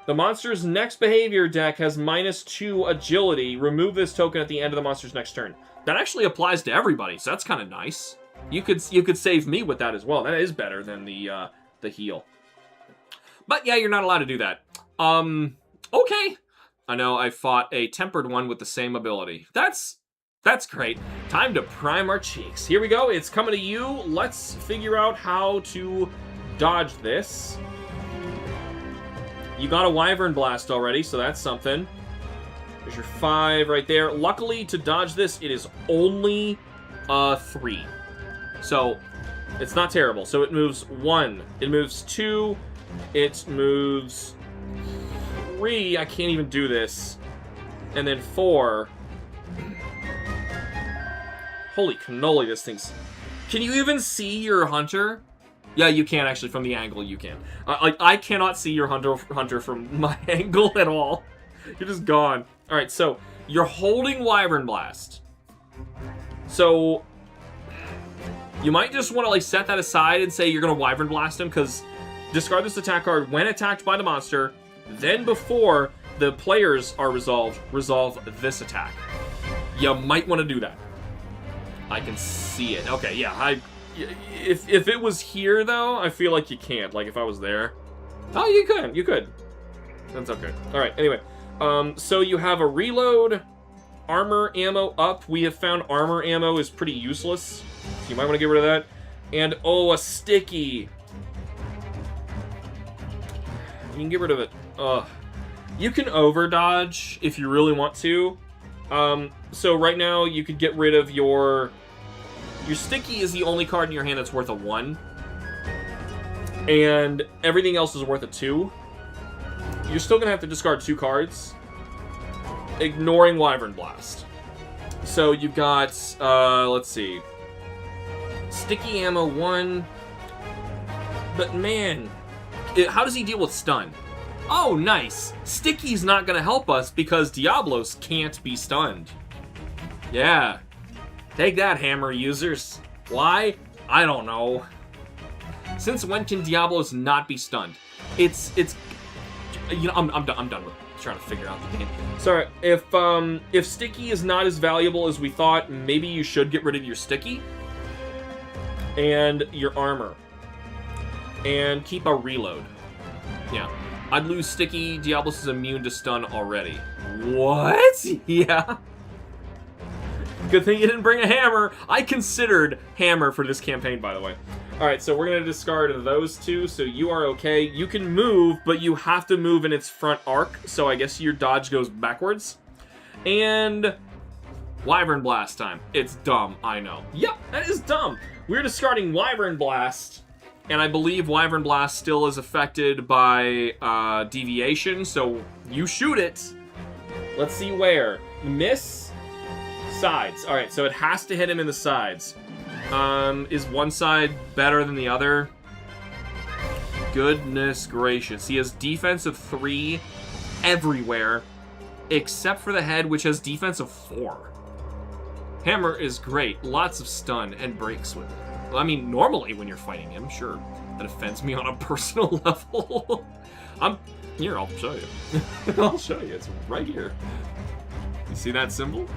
The monster's next behavior deck has -2 agility. Remove this token at the end of the monster's next turn. That actually applies to everybody, so that's kind of nice. You could save me with that as well. That is better than the heal. But yeah, you're not allowed to do that. Okay. I know I fought a tempered one with the same ability. That's great. Time to prime our cheeks. Here we go. It's coming to you. Let's figure out how to dodge this. You got a Wyvern Blast already, so that's something. There's your 5 right there. Luckily, to dodge this, it is only 3. So, it's not terrible. So it moves 1. It moves 2. It moves 3. I can't even do this. And then 4. Holy cannoli, this thing's... Can you even see your hunter? Yeah, you can actually. From the angle, you can. I cannot see your hunter from my angle at all. You're just gone. All right, so you're holding Wyvern Blast. So you might just want to like set that aside and say you're gonna Wyvern Blast him, because discard this attack card when attacked by the monster. Then before the players are resolve this attack. You might want to do that. I can see it. Okay, yeah. If it was here, though, I feel like you can't. Like, if I was there. Oh, you could. You could. That's okay. Alright, anyway. So you have a reload. Armor ammo up. We have found armor ammo is pretty useless. So you might want to get rid of that. And, oh, a sticky. You can get rid of it. You can overdodge if you really want to. So right now, you could get rid of your sticky is the only card in your hand that's worth a 1. And everything else is worth a 2. You're still going to have to discard 2 cards, ignoring Wyvern Blast. So you've got, let's see. Sticky ammo 1. But man, how does he deal with stun? Oh, nice. Sticky's not gonna help us because Diablos can't be stunned. Yeah. Take that, hammer users. Why? I don't know. Since when can Diablos not be stunned? It's you know, I'm done with trying to figure out the game. Sorry, if Sticky is not as valuable as we thought, maybe you should get rid of your Sticky and your armor and keep a reload. Yeah, I'd lose Sticky. Diablos is immune to stun already. What? Yeah. Good thing you didn't bring a hammer. I considered hammer for this campaign, by the way. Alright, so we're going to discard those two, so you are okay. You can move, but you have to move in its front arc, so I guess your dodge goes backwards. And Wyvern Blast time. It's dumb, I know. Yep, that is dumb. We're discarding Wyvern Blast, and I believe Wyvern Blast still is affected by deviation, so you shoot it. Let's see where. Miss. Sides. Alright, so it has to hit him in the sides. Is one side better than the other? Goodness gracious. He has defense of 3 everywhere, except for the head, which has defense of 4. Hammer is great. Lots of stun and breaks with it. Well, I mean, normally when you're fighting him, sure. That offends me on a personal level. Here, I'll show you. I'll show you. It's right here. You see that symbol?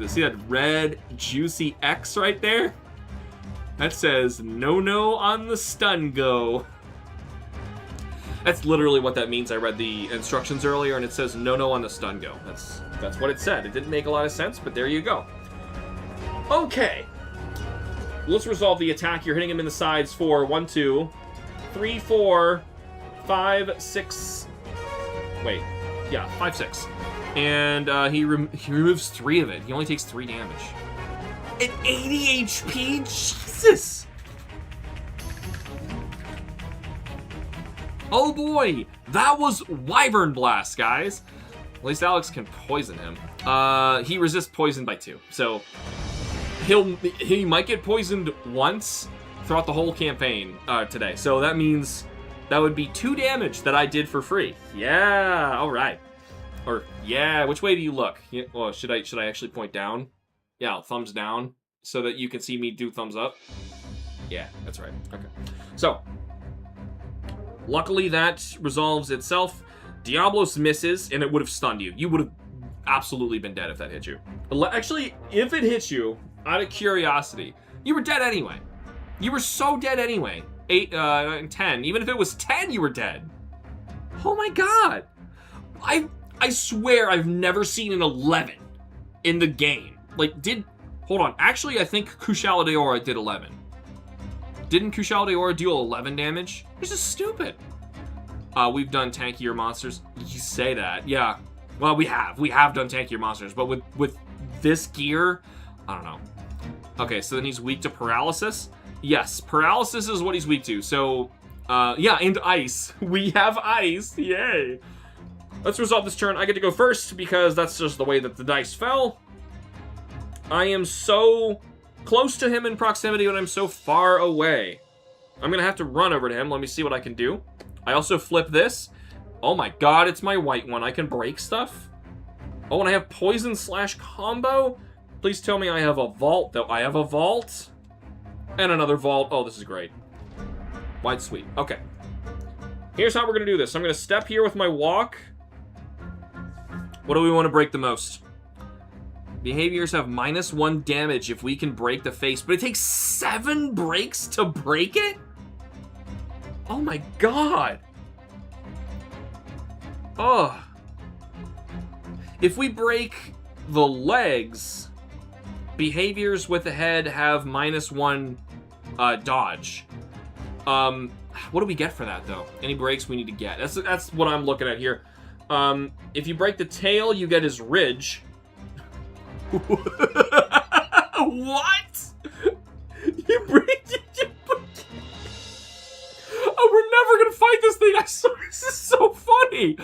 See that red, juicy X right there? That says, no on the stun go. That's literally what that means. I read the instructions earlier, and it says, no on the stun go. That's what it said. It didn't make a lot of sense, but there you go. Okay. Let's resolve the attack. You're hitting him in the sides for 1, 2, 3, 4, 5, 6... Wait. Yeah, 5, 6. And he removes 3 of it. He only takes 3 damage. At 80 HP? Jesus! Oh boy! That was Wyvern Blast, guys. At least Alex can poison him. He resists poison by 2. So he might get poisoned once throughout the whole campaign today. So that means that would be 2 damage that I did for free. Yeah, alright. Or, yeah, which way do you look? Well, should I actually point down? Yeah, thumbs down, so that you can see me do thumbs up. Yeah, that's right. Okay. So, luckily that resolves itself. Diablos misses, and it would have stunned you. You would have absolutely been dead if that hit you. Actually, if it hit you, out of curiosity, you were dead anyway. You were so dead anyway. 8, 10. Even if it was 10, you were dead. Oh my god. I swear I've never seen an 11 in the game. Like, hold on. Actually, I think Kushala Daora did 11. Didn't Kushala Daora do 11 damage? This is stupid. We've done tankier monsters. You say that. Yeah. Well, we have done tankier monsters, but with this gear, I don't know. Okay, so then he's weak to paralysis. Yes, paralysis is what he's weak to. So, yeah, and ice. We have ice. Yay. Let's resolve this turn. I get to go first because that's just the way that the dice fell. I am so close to him in proximity, but I'm so far away. I'm going to have to run over to him. Let me see what I can do. I also flip this. Oh my god, it's my white one. I can break stuff. Oh, and I have poison / combo. Please tell me I have a vault, though. I have a vault. And another vault. Oh, this is great. Wide sweep. Okay. Here's how we're going to do this. I'm going to step here with my walk. What do we want to break the most? Behaviors have -1 damage if we can break the face, but it takes 7 breaks to break it? Oh my god. Oh. If we break the legs, behaviors with the head have -1 dodge. What do we get for that, though? Any breaks we need to get? That's what I'm looking at here. If you break the tail, you get his ridge. What? You break... Oh, we're never gonna fight this thing. I swear, this is so funny.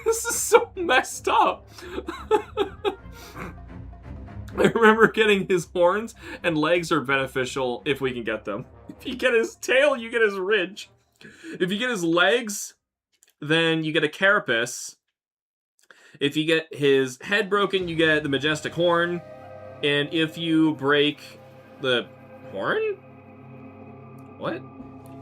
This is so messed up. I remember getting his horns, and legs are beneficial if we can get them. If you get his tail, you get his ridge. If you get his legs, then you get a carapace. If you get his head broken, you get the majestic horn. And if you break the horn? What?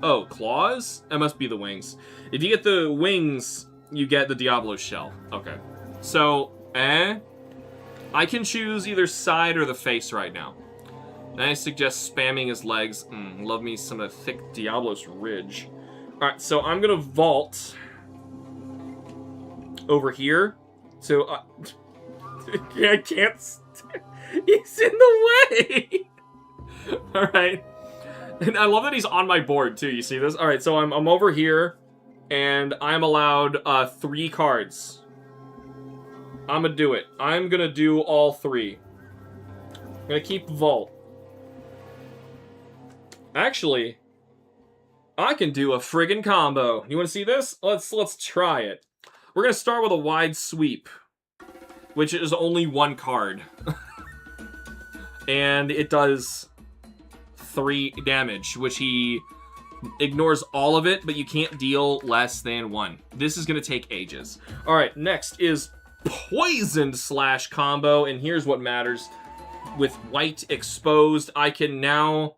Oh, claws? That must be the wings. If you get the wings, you get the Diablo shell. Okay. So, I can choose either side or the face right now. And I suggest spamming his legs. Love me some of the thick Diablos ridge. Alright, so I'm gonna vault over here. So, I can't... He's in the way! Alright. And I love that he's on my board, too. You see this? Alright, so I'm over here, and I'm allowed 3 cards. I'm gonna do it. I'm gonna do all 3. I'm gonna keep vault. Actually, I can do a friggin' combo. You wanna see this? Let's try it. We're gonna start with a wide sweep, which is only 1 card. And it does 3 damage, which he ignores all of it, but you can't deal less than 1. This is gonna take ages. Alright, next is poisoned slash combo, and here's what matters. With white exposed, I can now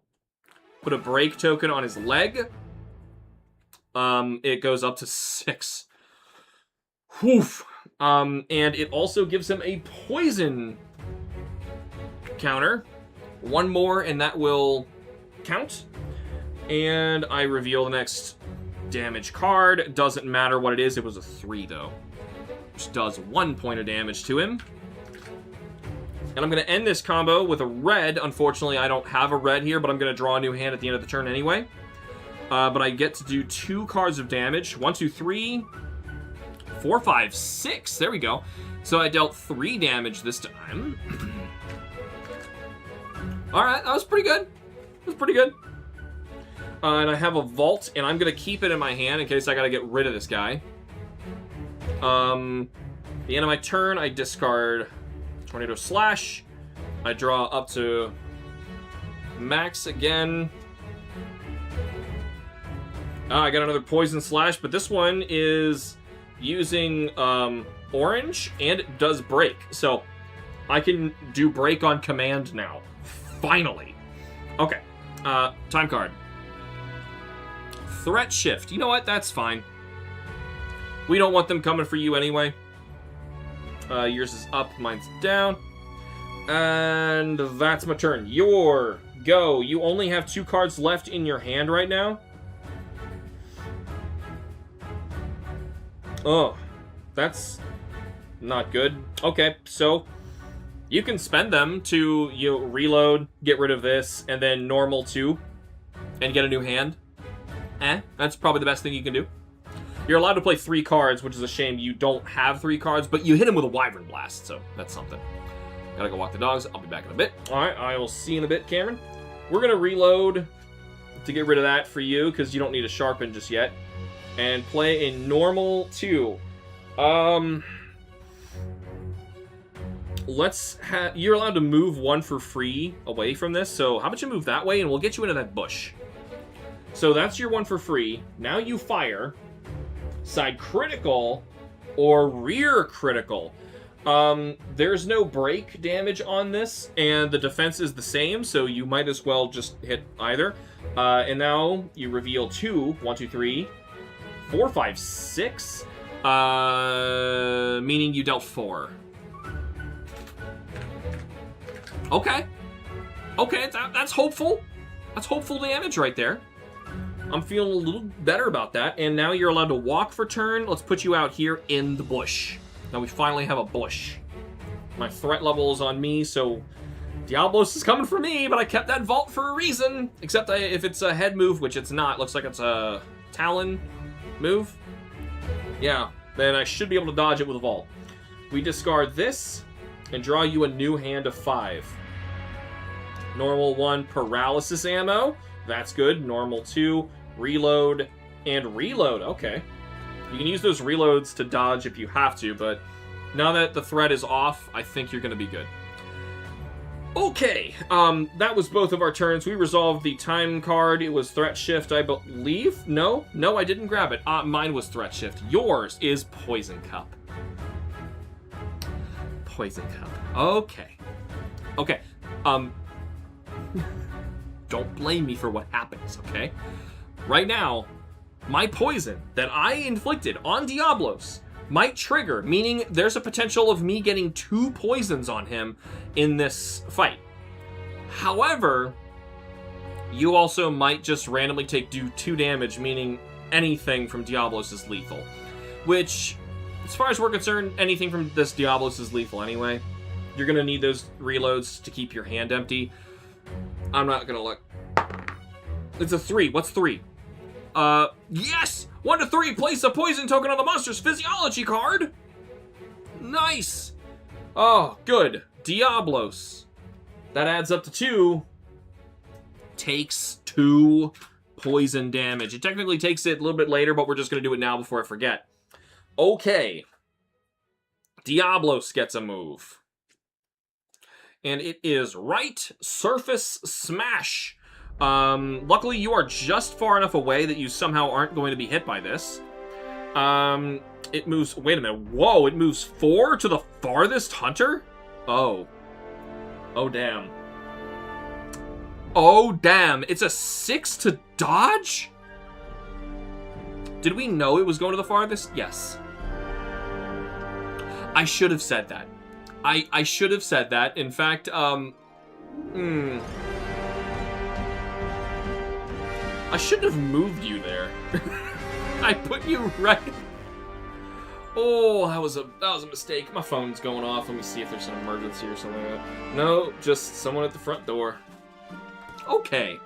put a break token on his leg. It goes up to 6. Woof. And it also gives him a poison counter. 1 more, and that will count. And I reveal the next damage card. Doesn't matter what it is. It was a 3, though. Which does 1 point of damage to him. And I'm going to end this combo with a red. Unfortunately, I don't have a red here, but I'm going to draw a new hand at the end of the turn anyway. But I get to do 2 cards of damage. 1, 2, 3, 4, 5, 6. There we go. So I dealt 3 damage this time. Alright, that was pretty good. That was pretty good. And I have a vault, and I'm going to keep it in my hand in case I got to get rid of this guy. The end of my turn, I discard Tornado Slash. I draw up to max again. I got another Poison Slash, but this one is using orange, and it does break. So I can do break on command now. Finally. Okay. Time card. Threat Shift. You know what? That's fine. We don't want them coming for you anyway. Yours is up, mine's down. And that's my turn. Your go. You only have 2 cards left in your hand right now. Oh, that's not good. Okay, so you can spend them to reload, get rid of this, and then normal 2, and get a new hand. That's probably the best thing you can do. You're allowed to play 3 cards, which is a shame you don't have 3 cards, but you hit him with a Wyvern Blast, so that's something. Gotta go walk the dogs. I'll be back in a bit. Alright, I will see you in a bit, Cameron. We're gonna reload to get rid of that for you, because you don't need a Sharpen just yet. And play a normal 2. You're allowed to move 1 for free away from this, so how about you move that way, and we'll get you into that bush. So that's your 1 for free. Now you fire. Side critical or rear critical. There's no break damage on this, and the defense is the same, so you might as well just hit either. And now you reveal 2, 1, 2, 3, 4, 5, 6, meaning you dealt 4. Okay. Okay, that's hopeful. That's hopeful damage right there. I'm feeling a little better about that. And now you're allowed to walk for turn. Let's put you out here in the bush. Now we finally have a bush. My threat level is on me, so Diablos is coming for me, but I kept that vault for a reason. Except if it's a head move, which it's not. Looks like it's a talon move. Yeah, then I should be able to dodge it with a vault. We discard this and draw you a new hand of 5. Normal 1, paralysis ammo. That's good. Normal 2, reload, and reload. Okay. You can use those reloads to dodge if you have to, but now that the threat is off, I think you're going to be good. Okay, that was both of our turns. We resolved the time card. It was Threat Shift, I believe. No, I didn't grab it. Mine was Threat Shift. Yours is Poison Cup. Poison Cup. Okay. Don't blame me for what happens, okay? Right now, my poison that I inflicted on Diablos might trigger, meaning there's a potential of me getting 2 poisons on him in this fight. However, you also might just randomly do 2 damage, meaning anything from Diablos is lethal. Which, as far as we're concerned, anything from this Diablos is lethal anyway. You're going to need those reloads to keep your hand empty. I'm not going to look. It's a 3. What's 3? Yes! 1 to 3, place a poison token on the monster's physiology card! Nice! Oh, good. Diablos. That adds up to 2. Takes 2 poison damage. It technically takes it a little bit later, but we're just going to do it now before I forget. Okay. Diablos gets a move. And it is Right Surface Smash. Luckily you are just far enough away that you somehow aren't going to be hit by this. It moves, wait a minute, whoa, it moves 4 to the farthest hunter? Oh. Oh, damn. Oh, damn, it's a 6 to dodge? Did we know it was going to the farthest? Yes. I should have said that. I should have said that. In fact, I shouldn't have moved you there. I put you right. Oh, that was a mistake. My phone's going off. Let me see if there's an emergency or something like that. No, just someone at the front door. Okay.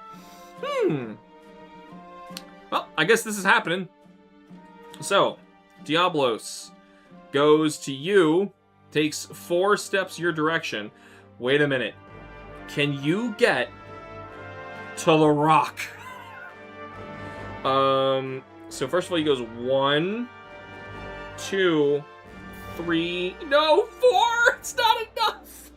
Well, I guess this is happening. So, Diablos goes to you, takes 4 steps your direction. Wait a minute. Can you get to the rock? So first of all, he goes 1, 2, 3, no, 4! It's not enough!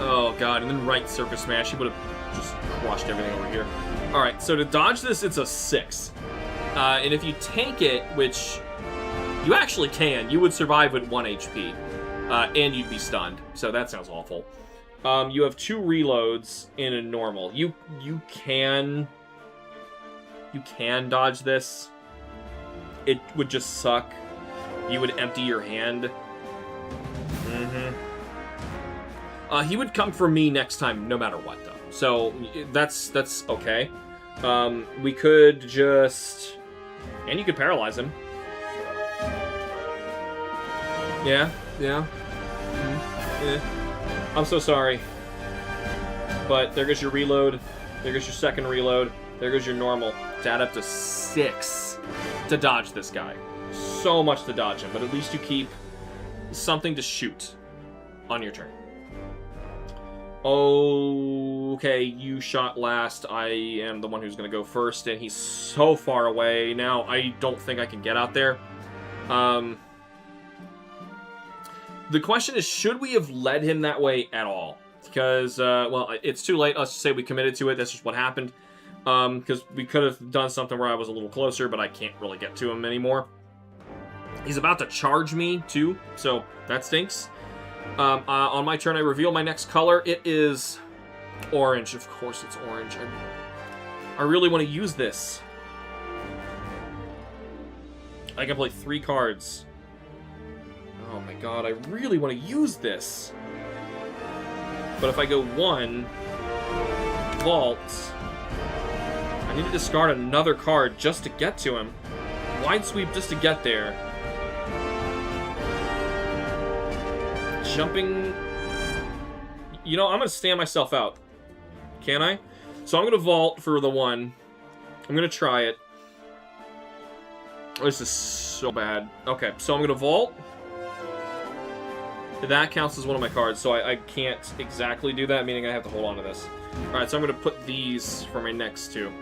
Oh god, and then Right Surface Smash, he would have just crushed everything over here. Alright, so to dodge this, it's a 6. And if you tank it, which you actually can, you would survive with 1 HP. And you'd be stunned, so that sounds awful. You have 2 reloads in a normal. You can dodge this. It would just suck. You would empty your hand. He would come for me next time, no matter what, though. So that's okay. We could just, and you could paralyze him. Yeah. Yeah. I'm so sorry. But there goes your reload. There goes your second reload. There goes your normal. To add up to 6 to dodge this guy. So much to dodge him, but at least you keep something to shoot on your turn. Okay, you shot last. I am the one who's going to go first, and he's so far away now. I don't think I can get out there. The question is, should we have led him that way at all? Because, well, it's too late. Let's just say we committed to it. That's just what happened. Because we could have done something where I was a little closer, but I can't really get to him anymore. He's about to charge me, too, so that stinks. On my turn, I reveal my next color. It is orange. Of course it's orange. I really want to use this. I can play 3 cards. Oh my god, I really want to use this. But if I go 1, vault, I need to discard another card just to get to him. Wide sweep just to get there. Jumping. You know, I'm going to stand myself out. Can I? So I'm going to vault for the 1. I'm going to try it. This is so bad. Okay, so I'm going to vault. That counts as one of my cards, so I can't exactly do that, meaning I have to hold on to this. Alright, so I'm going to put these for my next 2.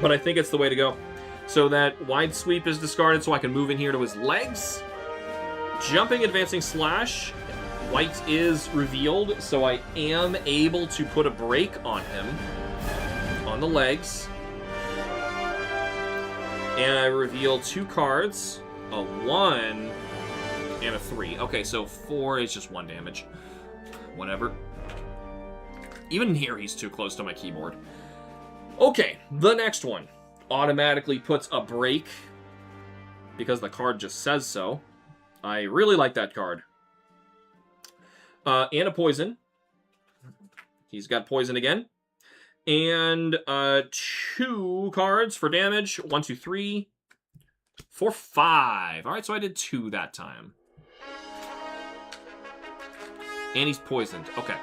But I think it's the way to go. So that wide sweep is discarded so I can move in here to his legs. Jumping, advancing slash. White is revealed, so I am able to put a break on him. On the legs. And I reveal 2 cards. A 1 and a 3. Okay, so 4 is just 1 damage. Whatever. Even here, he's too close to my keyboard. Okay, the next one automatically puts a break because the card just says so. I really like that card. And a poison. He's got poison again. And 2 cards for damage. 1, 2, 3, 4, 5. All right, so I did 2 that time. And he's poisoned. Okay.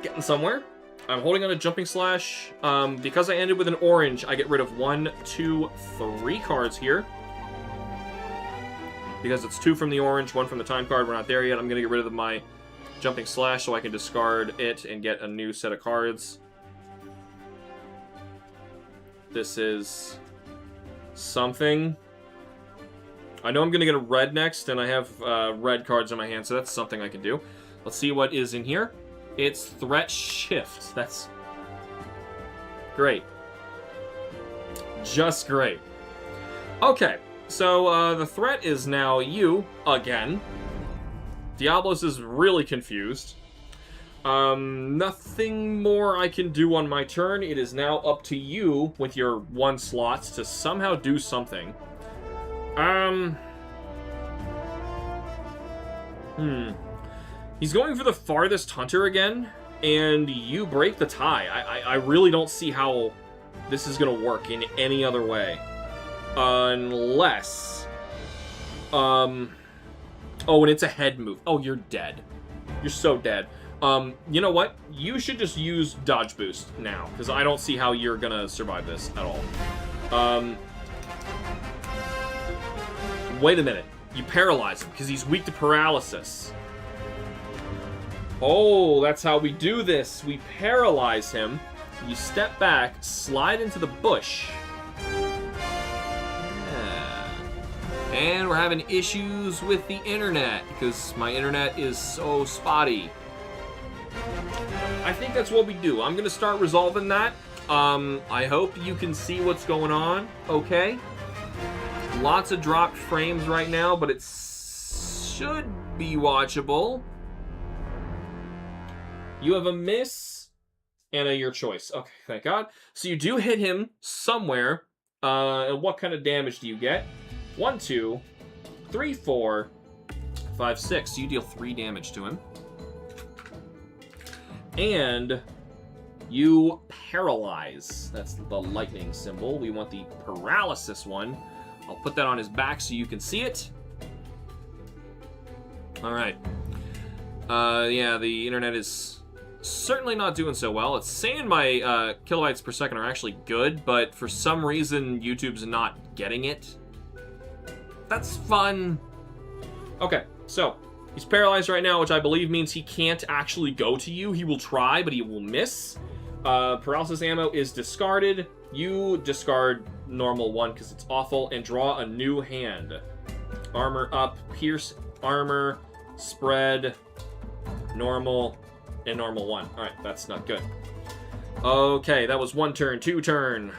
Getting somewhere. I'm holding on a jumping slash. Because I ended with an orange, I get rid of 1, 2, 3 cards here. Because it's 2 from the orange, 1 from the time card. We're not there yet. I'm going to get rid of my jumping slash so I can discard it and get a new set of cards. This is something. I know I'm going to get a red next, and I have red cards in my hand, so that's something I can do. Let's see what is in here. It's Threat Shift. That's great. Just great. Okay, so the threat is now you, again. Diablos is really confused. Nothing more I can do on my turn. It is now up to you with your 1 slots to somehow do something. He's going for the farthest hunter again, and you break the tie. I really don't see how this is going to work in any other way. Unless... Oh, and it's a head move. Oh, you're dead. You're so dead. You know what? You should just use dodge boost now, because I don't see how you're gonna survive this at all. Wait a minute. You paralyze him, because he's weak to paralysis. Oh, that's how we do this. We paralyze him. You step back, slide into the bush. And we're having issues with the internet, because my internet is so spotty. I think that's what we do. I'm going to start resolving that. I hope you can see what's going on, okay? Lots of dropped frames right now, but it should be watchable. You have a miss and a your choice. Okay, thank God. So you do hit him somewhere. And what kind of damage do you get? 1, 2, 3, 4, 5, 6. So you deal 3 damage to him. And you paralyze. That's the lightning symbol. We want the paralysis one. I'll put that on his back so you can see it. All right. Yeah, the internet is certainly not doing so well. It's saying my kilobytes per second are actually good, but for some reason, YouTube's not getting it. That's fun. Okay, so he's paralyzed right now, which I believe means he can't actually go to you. He will try, but he will miss. Paralysis ammo is discarded. You discard normal 1 because it's awful, and draw a new hand. Armor up, pierce, armor, spread, normal, and normal 1. All right, that's not good. Okay, that was 1 turn, 2 turn.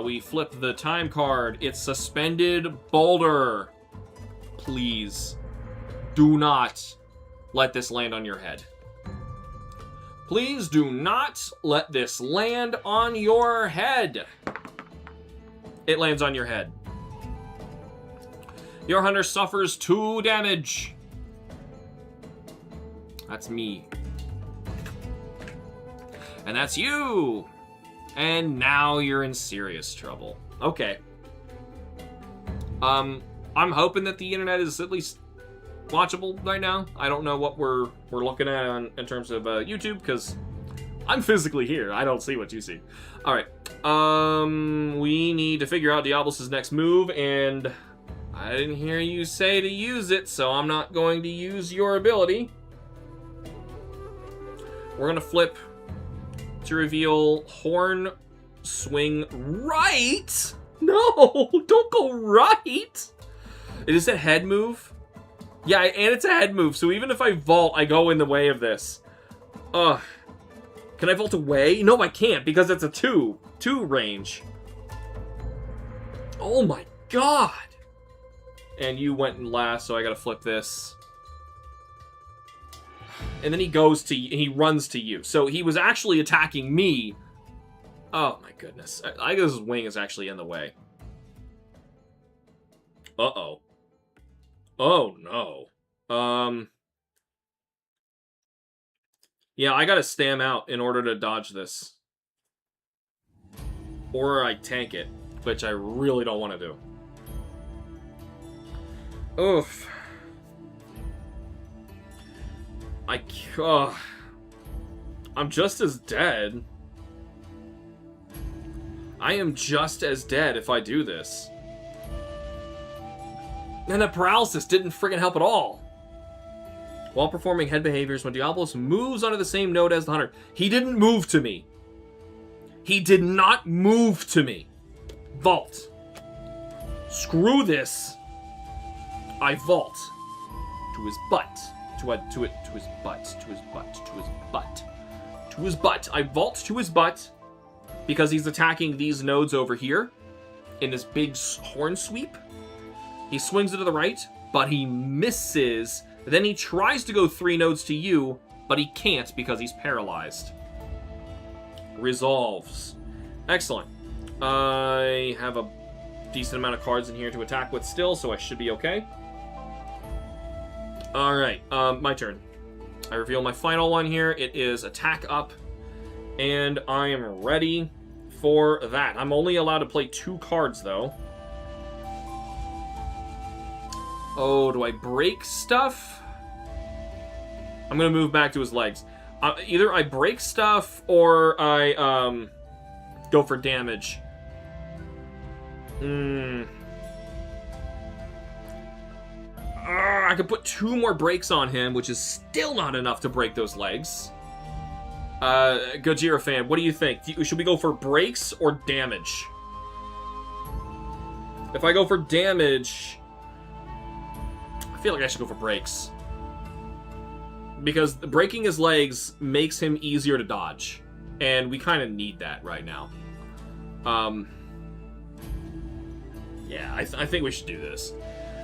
We flip the time card. It's Suspended Boulder. Please, do not let this land on your head. Please do not let this land on your head. It lands on your head. Your hunter suffers 2 damage. That's me. And that's you. And now you're in serious trouble. Okay. I'm hoping that the internet is at least watchable right now. I don't know what we're looking at in terms of YouTube, because I'm physically here. I don't see what you see. All right. We need to figure out Diablos' next move, and I didn't hear you say to use it, so I'm not going to use your ability. We're going to flip to reveal Horn Swing Right. No, don't go right. It is a head move. Yeah, and it's a head move, so even if I vault, I go in the way of this. Ugh. Can I vault away? No, I can't, because it's a 2 range. Oh my god. And you went in last, so I gotta flip this. And then he runs to you. So he was actually attacking me. Oh my goodness. I guess his wing is actually in the way. Uh-oh. Oh no. Yeah, I gotta stam out in order to dodge this. Or I tank it, which I really don't want to do. Oof. I'm just as dead. I am just as dead if I do this. And the paralysis didn't friggin' help at all. While performing head behaviors, when Diablos moves onto the same node as the hunter. He didn't move to me. He did not move to me. Vault. Screw this. I vault. To his butt. To his butt. I vault to his butt because he's attacking these nodes over here in this big horn sweep. He swings it to the right, but he misses. Then he tries to go 3 nodes to you, but he can't because he's paralyzed. Resolves. Excellent. I have a decent amount of cards in here to attack with still, so I should be okay. Alright, my turn. I reveal my final one here. It is attack up, and I am ready for that. I'm only allowed to play 2 cards, though. Oh, do I break stuff? I'm gonna move back to his legs. Either I break stuff, or I, go for damage. I could put 2 more breaks on him, which is still not enough to break those legs. Gojira fan, what do you think? Should we go for breaks or damage? If I go for damage, I feel like I should go for breaks. Because breaking his legs makes him easier to dodge. And we kind of need that right now. Yeah, I think we should do this.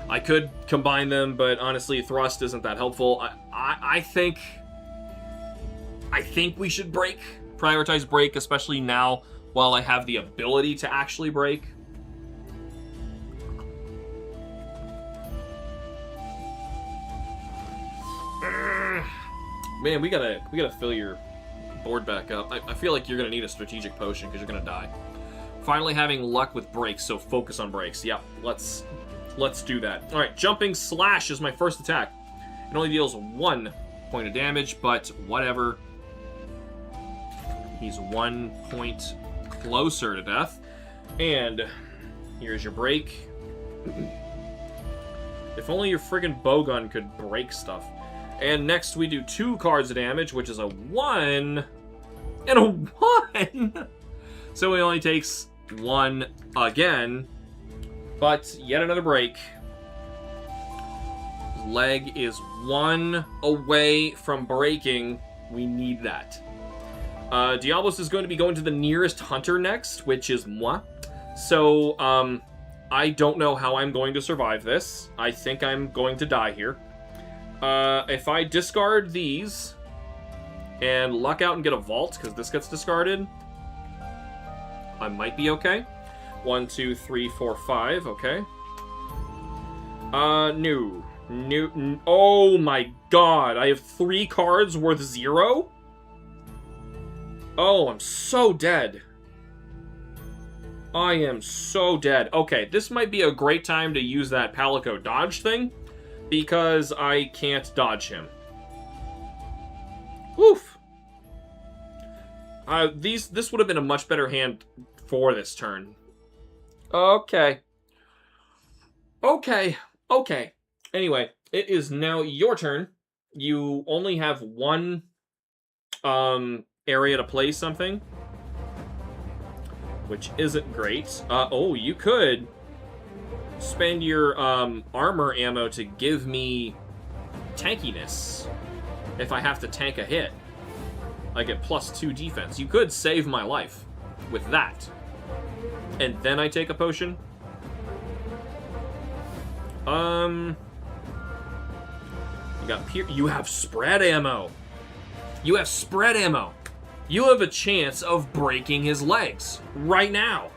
I could combine them, but honestly, thrust isn't that helpful. I think we should prioritize break, especially now while I have the ability to actually break. Man, we gotta fill your board back up. I feel like you're gonna need a strategic potion because you're gonna die. Finally having luck with breaks, so focus on breaks. Yep, let's do that. All right, jumping slash is my first attack. It only deals 1 point of damage, but whatever. He's 1 point closer to death. And here's your break. If only your friggin' bowgun could break stuff. And next we do 2 cards of damage, which is a 1 and a 1. So he only takes 1 again. But yet another break. His leg is 1 away from breaking. We need that. Diablos is going to be going to the nearest hunter next, which is moi. So, I don't know how I'm going to survive this. I think I'm going to die here. If I discard these and luck out and get a vault, because this gets discarded, I might be okay. 1, 2, 3, 4, 5. Okay. No. Oh my god. I have 3 cards worth 0? Oh, I'm so dead. I am so dead. Okay, this might be a great time to use that Palico dodge thing, because I can't dodge him. Oof. This would have been a much better hand for this turn. Okay. Anyway, it is now your turn. You only have 1 area to play something. which isn't great. Oh, you could spend your armor ammo to give me tankiness if I have to tank a hit. I get +2 defense. You could save my life with that. And then I take a potion. You have spread ammo. You have spread ammo. You have a chance of breaking his legs right now.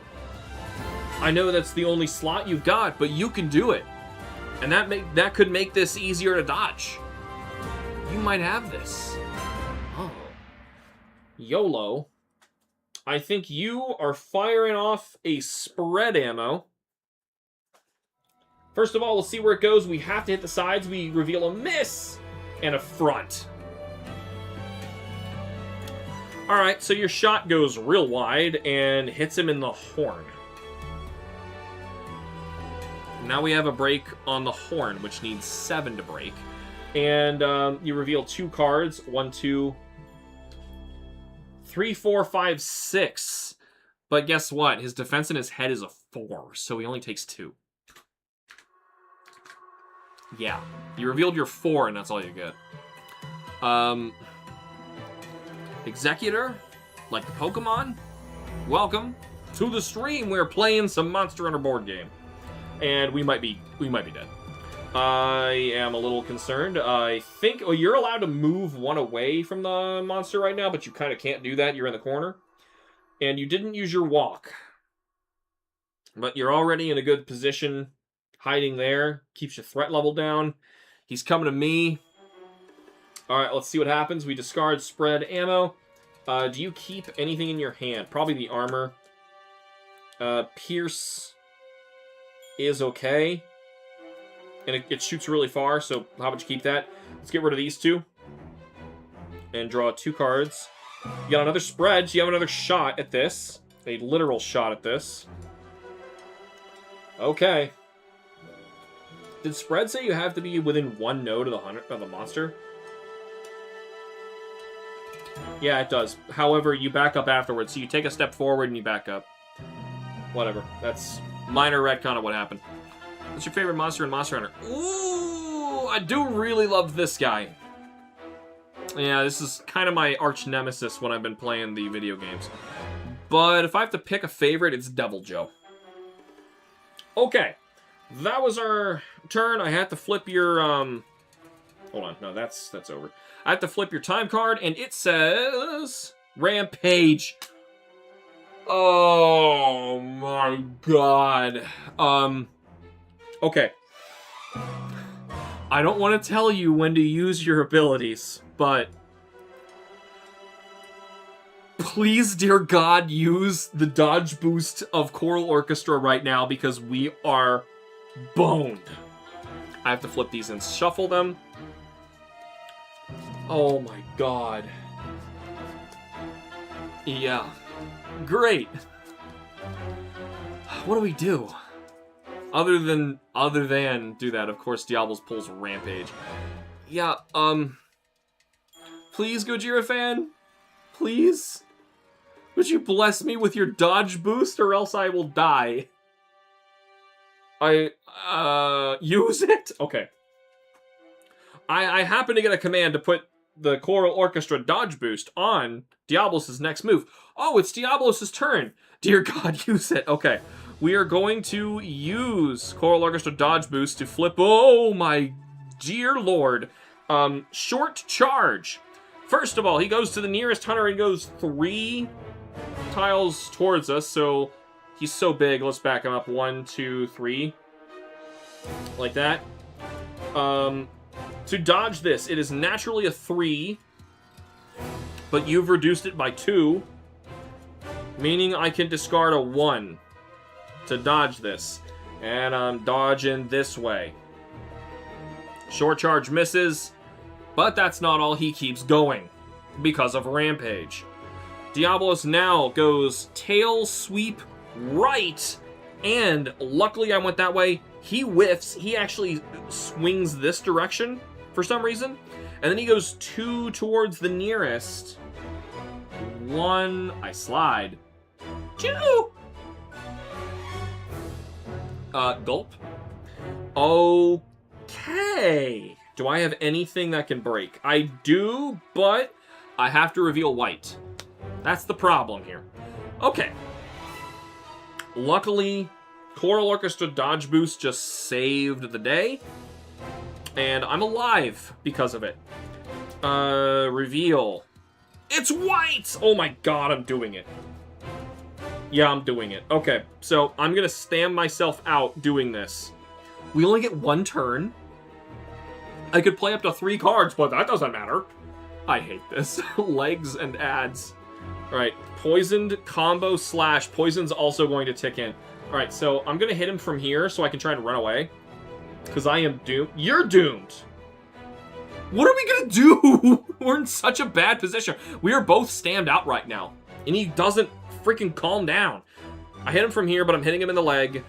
I know that's the only slot you've got, but you can do it. And that could make this easier to dodge. You might have this. Oh. YOLO. I think you are firing off a spread ammo. First of all, we'll see where it goes. We have to hit the sides. We reveal a miss and a front. Alright, so your shot goes real wide and hits him in the horn. Now we have a break on the horn, which needs 7 to break. And you reveal 2 cards. 1, 2, 3, 4, 5, 6. But guess what? His defense in his head is a 4, so he only takes 2. Yeah. You revealed your 4, and that's all you get. Executor? Like the Pokemon? Welcome to the stream. We're playing some Monster Hunter board game. And we might be dead. I am a little concerned. I think you're allowed to move 1 away from the monster right now, but you kind of can't do that. You're in the corner. And you didn't use your walk. But you're already in a good position. Hiding there. Keeps your threat level down. He's coming to me. Alright, let's see what happens. We discard spread ammo. Do you keep anything in your hand? Probably the armor. Pierce is okay. And it shoots really far, so how about you keep that? Let's get rid of these 2. And draw 2 cards. You got another spread, so you have another shot at this. A literal shot at this. Okay. Did spread say you have to be within 1 node of the monster? Yeah, it does. However, you back up afterwards, so you take a step forward and you back up. Whatever. That's minor retcon of what happened. What's your favorite monster in Monster Hunter? Ooh, I do really love this guy. Yeah, this is kind of my arch nemesis when I've been playing the video games. But if I have to pick a favorite, it's Devil Joe. Okay. That was our turn. I had to flip your, Hold on. No, that's over. I have to flip your time card, and it says... Rampage. Oh, my God. Okay. I don't want to tell you when to use your abilities, but... Please, dear God, use the dodge boost of Choral Orchestra right now, because we are boned. I have to flip these and shuffle them. Oh my God. Yeah. Great. What do we do? Other than do that, of course, Diablos pulls Rampage. Yeah, please, Gojira fan? Please? Would you bless me with your dodge boost, or else I will die? Use it? Okay. I happen to get a command to put the Choral Orchestra dodge boost on Diablos' next move. Oh, it's Diablos' turn. Dear God, use it. Okay. We are going to use Choral Orchestra dodge boost to flip. Oh, my dear Lord. Short charge. First of all, he goes to the nearest hunter and goes 3 tiles towards us. So he's so big. Let's back him up. 1, 2, 3. Like that. To dodge this, it is naturally a 3, but you've reduced it by 2, meaning I can discard a 1 to dodge this. And I'm dodging this way. Short charge misses, but that's not all. He keeps going because of Rampage. Diablos now goes tail sweep right, and luckily I went that way. He whiffs. He actually swings this direction for some reason. And then he goes 2 towards the nearest. 1, I slide. 2, Gulp. Okay. Do I have anything that can break? I do, but I have to reveal white. That's the problem here. Okay. Luckily, Choral Orchestra Dodge Boost just saved the day. And I'm alive because of it. Reveal. It's white! Oh my god, I'm doing it. Yeah, I'm doing it. Okay, so I'm gonna stand myself out doing this. We only get one turn. I could play up to 3 cards, but that doesn't matter. I hate this. Legs and ads. Alright, poisoned combo slash. Poison's also going to tick in. Alright, so I'm gonna hit him from here so I can try to run away. Because I am doomed. You're doomed! What are we gonna do? We're in such a bad position. We are both stammed out right now. And he doesn't freaking calm down. I hit him from here, but I'm hitting him in the leg.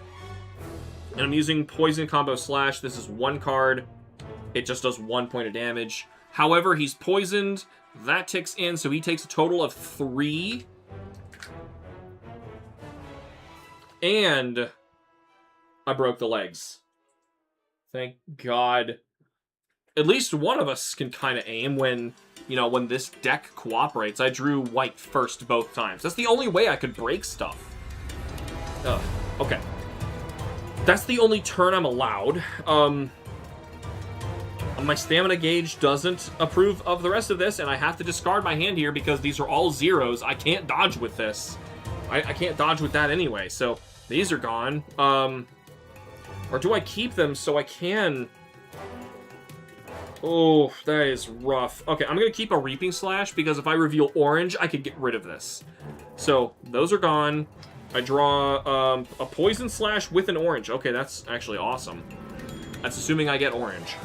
And I'm using Poison Combo Slash. This is 1 card. It just does 1 point of damage. However, he's poisoned. That ticks in, so he takes a total of 3. And I broke the legs. Thank God. At least one of us can kind of aim when, you know, when this deck cooperates. I drew white first both times. That's the only way I could break stuff. Ugh. Okay. That's the only turn I'm allowed. My stamina gauge doesn't approve of the rest of this, and I have to discard my hand here because these are all zeros. I can't dodge with this. I can't dodge with that anyway, so these are gone. Or do I keep them so I can... Oh, that is rough. Okay, I'm going to keep a Reaping Slash because if I reveal orange, I could get rid of this. So, those are gone. I draw a Poison Slash with an orange. Okay, that's actually awesome. That's assuming I get orange.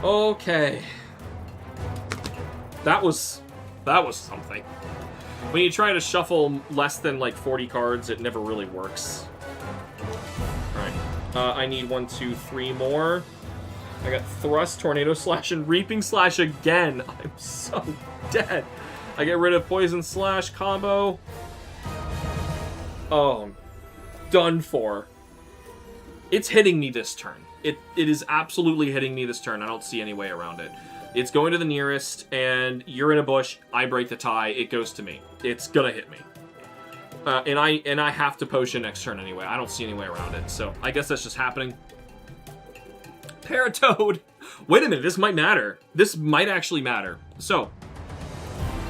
Okay. That was something. When you try to shuffle less than like 40 cards, it never really works. Alright. I need 1, 2, 3 more. I got Thrust, Tornado Slash, and Reaping Slash again. I'm so dead. I get rid of Poison Slash combo. Oh, I'm done for. It's hitting me this turn. It is absolutely hitting me this turn. I don't see any way around it. It's going to the nearest, and you're in a bush. I break the tie. It goes to me. It's gonna hit me. And I have to potion next turn anyway. I don't see any way around it. So I guess that's just happening. Paratoad. Wait a minute. This might matter. This might actually matter. So,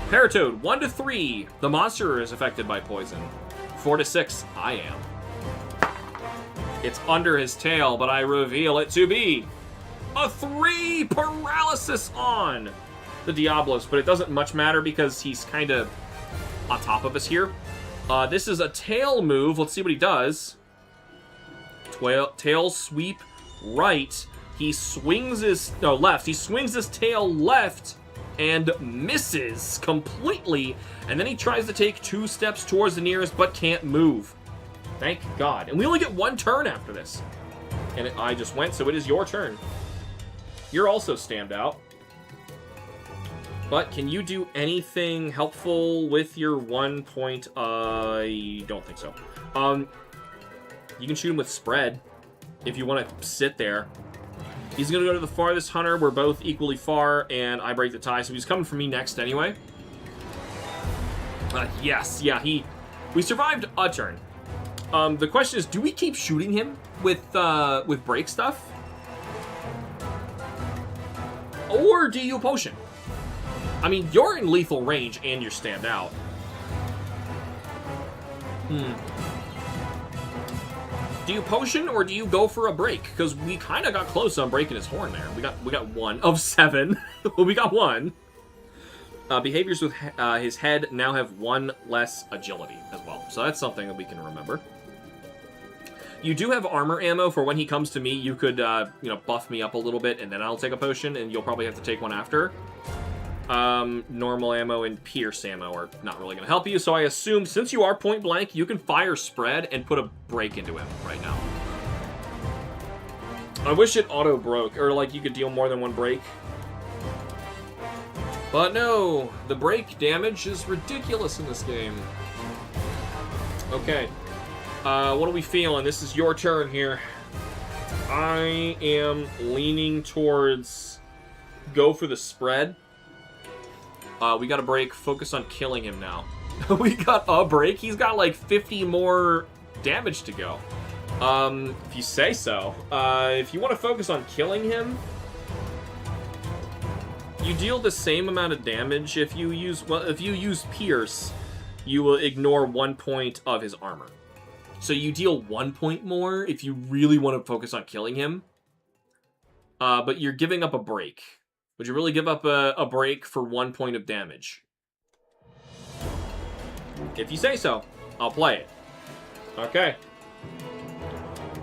Paratoad, 1 to 3. The monster is affected by poison. 4 to 6. I am. It's under his tail, but I reveal it to be a 3 paralysis on the Diablos, but it doesn't much matter because he's kind of on top of us here. This is a tail move. Let's see what he does. Tail sweep right. He swings his... No, left. He swings his tail left and misses completely. And then he tries to take 2 steps towards the nearest, but can't move. Thank God. And we only get 1 turn after this. And I just went, so it is your turn. You're also stammed out. But can you do anything helpful with your 1 point? I don't think so. You can shoot him with spread if you want to sit there. He's going to go to the farthest hunter. We're both equally far, and I break the tie, so he's coming for me next anyway. Yes, yeah, we survived a turn. The question is, do we keep shooting him with break stuff? Or do you potion? I mean, you're in lethal range and you're stammed out. Do you potion or do you go for a break? Because we kind of got close on breaking his horn there. We got 1 of 7. We got 1. Behaviors with his head now have 1 less agility as well. So that's something that we can remember. You do have armor ammo for when he comes to me. You could, buff me up a little bit, and then I'll take a potion, and you'll probably have to take one after. Normal ammo and pierce ammo are not really going to help you, so I assume since you are point blank, you can fire spread and put a break into him right now. I wish it auto broke, or like you could deal more than 1 break. But no, the break damage is ridiculous in this game. Okay. What are we feeling? This is your turn here. I am leaning towards go for the spread. We got a break. Focus on killing him now. We got a break. He's got like 50 more damage to go. If you say so. If you want to focus on killing him, you deal the same amount of damage. If you use Pierce, you will ignore 1 point of his armor. So you deal 1 point more if you really want to focus on killing him. But you're giving up a break. Would you really give up a break for 1 point of damage? If you say so, I'll play it. Okay.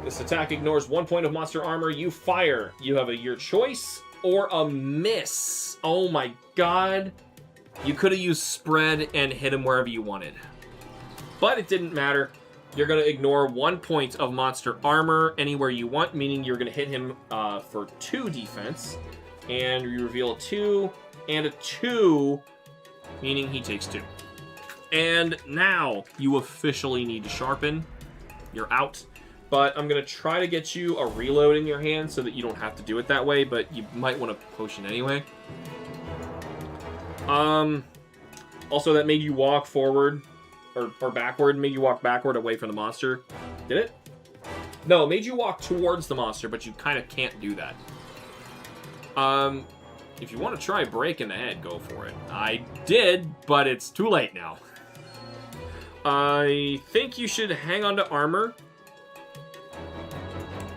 This attack ignores 1 point of monster armor. You fire. You have your choice or a miss. Oh my god. You could have used spread and hit him wherever you wanted. But it didn't matter. You're going to ignore 1 point of monster armor anywhere you want, meaning you're going to hit him for 2 defense. And you reveal a 2 and a 2, meaning he takes 2. And now you officially need to sharpen. You're out. But I'm going to try to get you a reload in your hand so that you don't have to do it that way, but you might want to potion anyway. Also, that made you walk forward, or backward, made you walk backward away from the monster. Did it? No, it made you walk towards the monster, but you kind of can't do that. If you want to try break in the head, go for it. I did, but it's too late now. I think you should hang on to armor.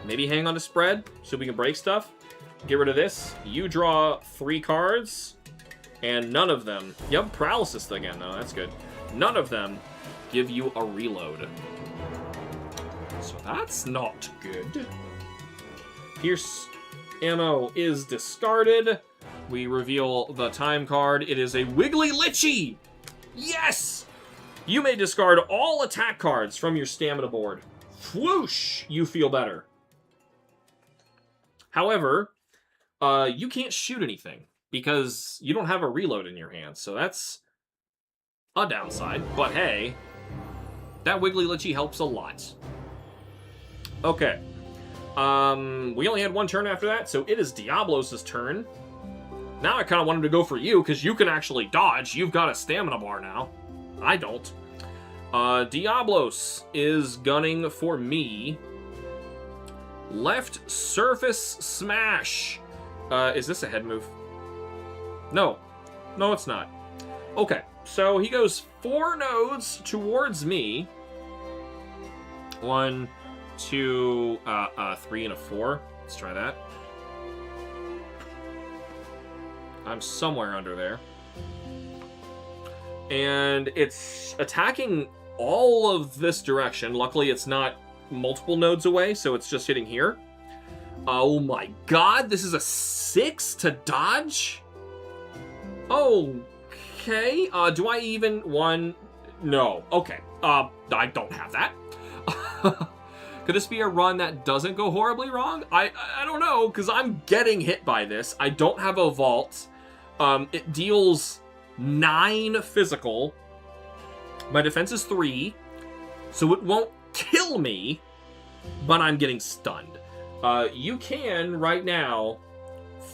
Maybe hang on to spread, so we can break stuff. Get rid of this. You draw 3 cards, and none of them... You have paralysis again, though. That's good. None of them give you a reload. So that's not good. Pierce ammo is discarded. We reveal the time card. It is a Wiggly Litchi! Yes! You may discard all attack cards from your stamina board. Whoosh! You feel better. However, you can't shoot anything because you don't have a reload in your hand, so that's a downside. But hey, that Wiggly Litchi helps a lot. Okay. We only had 1 turn after that, so it is Diablos' turn. Now I kind of wanted to go for you because you can actually dodge. You've got a stamina bar now. I don't. Diablos is gunning for me. Left surface smash. Is this a head move? No. No, it's not. Okay, so he goes 4 nodes towards me. 1, 2, 3, and a 4. Let's try that. I'm somewhere under there. And it's attacking all of this direction. Luckily, it's not multiple nodes away, so it's just hitting here. Oh my god, this is a 6 to dodge? Okay, do I even... 1... No, okay. I don't have that. Could this be a run that doesn't go horribly wrong? I don't know, because I'm getting hit by this. I don't have a vault. It deals 9 physical. My defense is 3, so it won't kill me, but I'm getting stunned. You can, right now,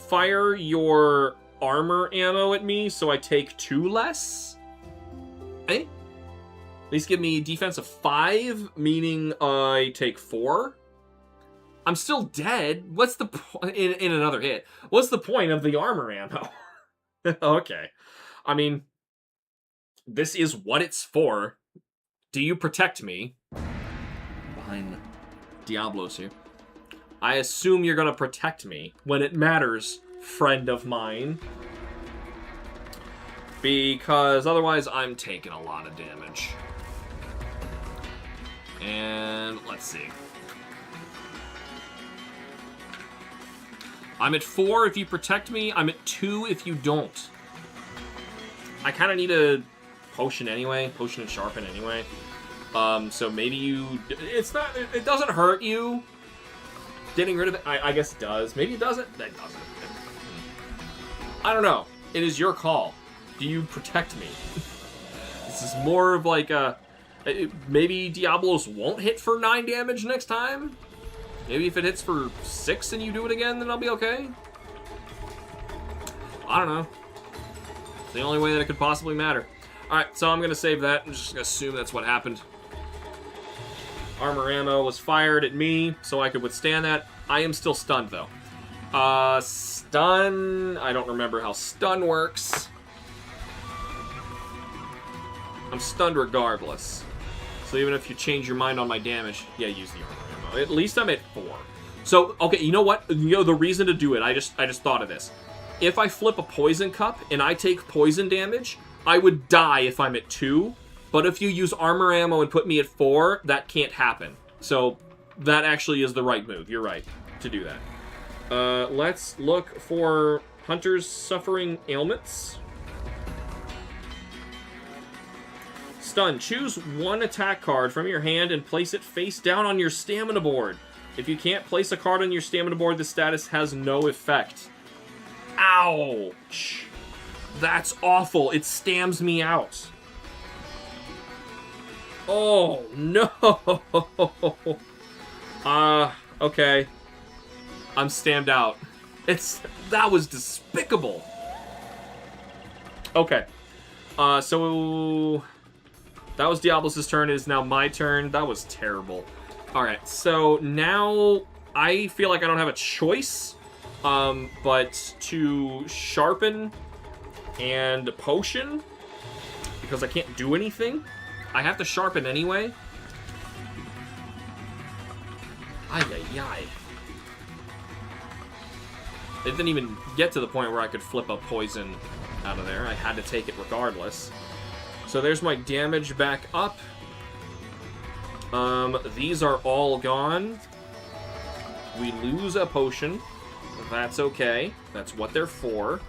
fire your armor ammo at me, so I take 2 less. Okay? At least give me defense of 5, meaning I take 4. I'm still dead. What's the point in another hit? What's the point of the armor ammo? Okay. I mean, this is what it's for. Do you protect me? Behind Diablos here. I assume you're gonna protect me when it matters, friend of mine. Because otherwise I'm taking a lot of damage. And let's see. I'm at 4 if you protect me. I'm at 2 if you don't. I kind of need a potion anyway. Potion and sharpen anyway. So maybe you... It's not... It doesn't hurt you. Getting rid of it, I guess it does. Maybe it doesn't. That doesn't. I don't know. It is your call. Do you protect me? This is more of like a... Maybe Diablos won't hit for 9 damage next time? Maybe if it hits for 6 and you do it again, then I'll be okay? I don't know. It's the only way that it could possibly matter. Alright, so I'm going to save that. I'm just going to assume that's what happened. Armor ammo was fired at me, so I could withstand that. I am still stunned, though. Stun... I don't remember how stun works. I'm stunned regardless. So even if you change your mind on my damage, yeah, use the armor ammo. At least I'm at 4. So, okay, you know what? You know, the reason to do it, I just thought of this. If I flip a poison cup and I take poison damage, I would die if I'm at 2. But if you use armor ammo and put me at 4, that can't happen. So that actually is the right move. You're right to do that. Let's look for hunters suffering ailments. Stun. Choose one attack card from your hand and place it face down on your stamina board. If you can't place a card on your stamina board, the status has no effect. Ouch. That's awful. It stams me out. Oh, no. Okay. I'm stammed out. That was despicable. Okay. So that was Diablos' turn. It is now my turn. That was terrible. Alright, so now I feel like I don't have a choice, but to sharpen and potion, because I can't do anything. I have to sharpen anyway. Ay, ay, ay. It didn't even get to the point where I could flip a poison out of there. I had to take it regardless. So there's my damage back up. These are all gone. We lose a potion. That's okay. That's what they're for.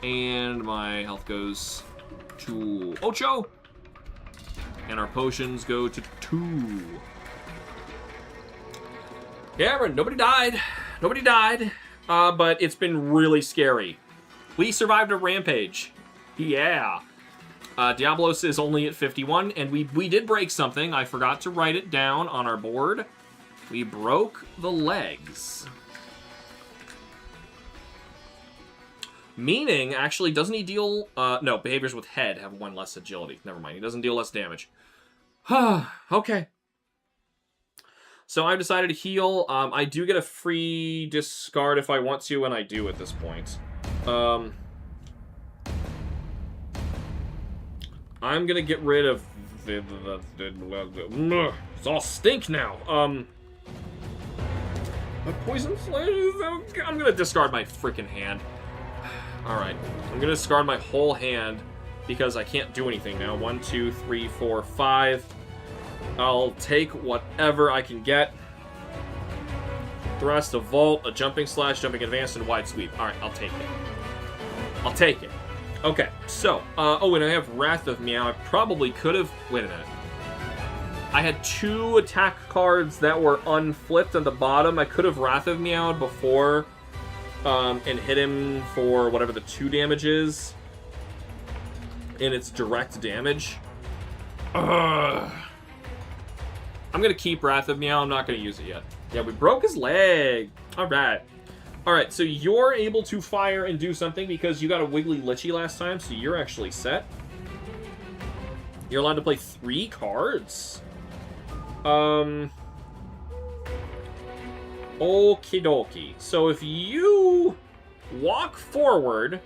And my health goes to Ocho. And our potions go to 2. Yeah, nobody died. Nobody died. But it's been really scary. We survived a rampage. Yeah. Diablos is only at 51, and we did break something. I forgot to write it down on our board. We broke the legs. Meaning, actually, doesn't he deal... no, behaviors with head have 1 less agility. Never mind, he doesn't deal less damage. Okay. So I've decided to heal. I do get a free discard if I want to, and I do at this point. I'm gonna get rid of it's all stink now. My poison flash. I'm gonna discard my freaking hand. All right, I'm gonna discard my whole hand because I can't do anything now. 1, 2, 3, 4, 5. I'll take whatever I can get. Thrust, a vault, a jumping slash, jumping advance, and wide sweep. All right, I'll take it. I'll take it. Okay, so, oh, and I have Wrath of Meow. I probably could have... Wait a minute. I had 2 attack cards that were unflipped on the bottom. I could have Wrath of Meowed before, and hit him for whatever the 2 damage is. And it's direct damage. Ugh. I'm going to keep Wrath of Meow. I'm not going to use it yet. Yeah, we broke his leg. All right. All right, so you're able to fire and do something because you got a Wiggly Litchi last time, so you're actually set. You're allowed to play 3 cards. Okie dokie. So if you walk forward...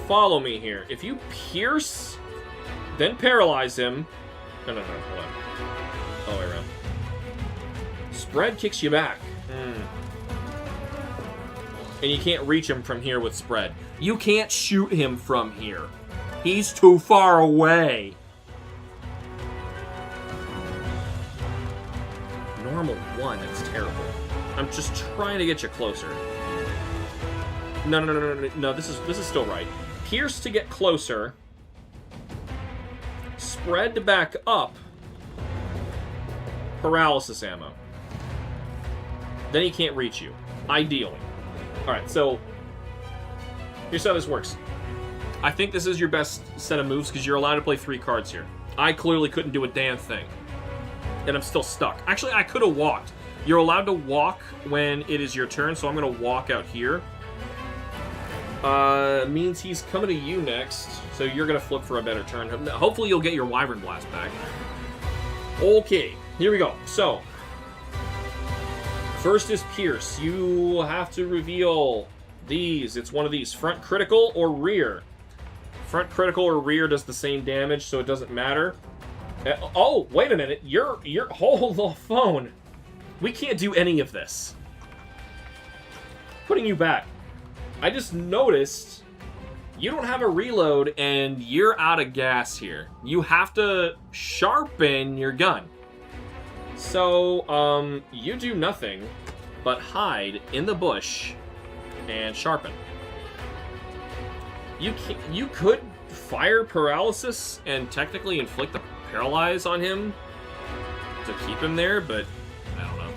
Follow me here. If you pierce, then paralyze him... No, hold on. All the way around. Spread kicks you back. And you can't reach him from here with spread. You can't shoot him from here. He's too far away. Normal 1, that's terrible. I'm just trying to get you closer. No, this is still right. Pierce to get closer. Spread to back up. Paralysis ammo. Then he can't reach you. Ideally. Alright, so... Here's how this works. I think this is your best set of moves because you're allowed to play 3 cards here. I clearly couldn't do a damn thing. And I'm still stuck. Actually, I could have walked. You're allowed to walk when it is your turn, so I'm going to walk out here. Means he's coming to you next, so you're going to flip for a better turn. Hopefully you'll get your Wyvern Blast back. Okay, here we go. So, first is Pierce. You have to reveal these. It's one of these. Front critical or rear. Front critical or rear does the same damage, so it doesn't matter. Oh, wait a minute. You're hold the phone. We can't do any of this. Putting you back. I just noticed you don't have a reload and you're out of gas here. You have to sharpen your gun. So, you do nothing but hide in the bush and sharpen. You could fire paralysis and technically inflict a paralyze on him to keep him there, but I don't know.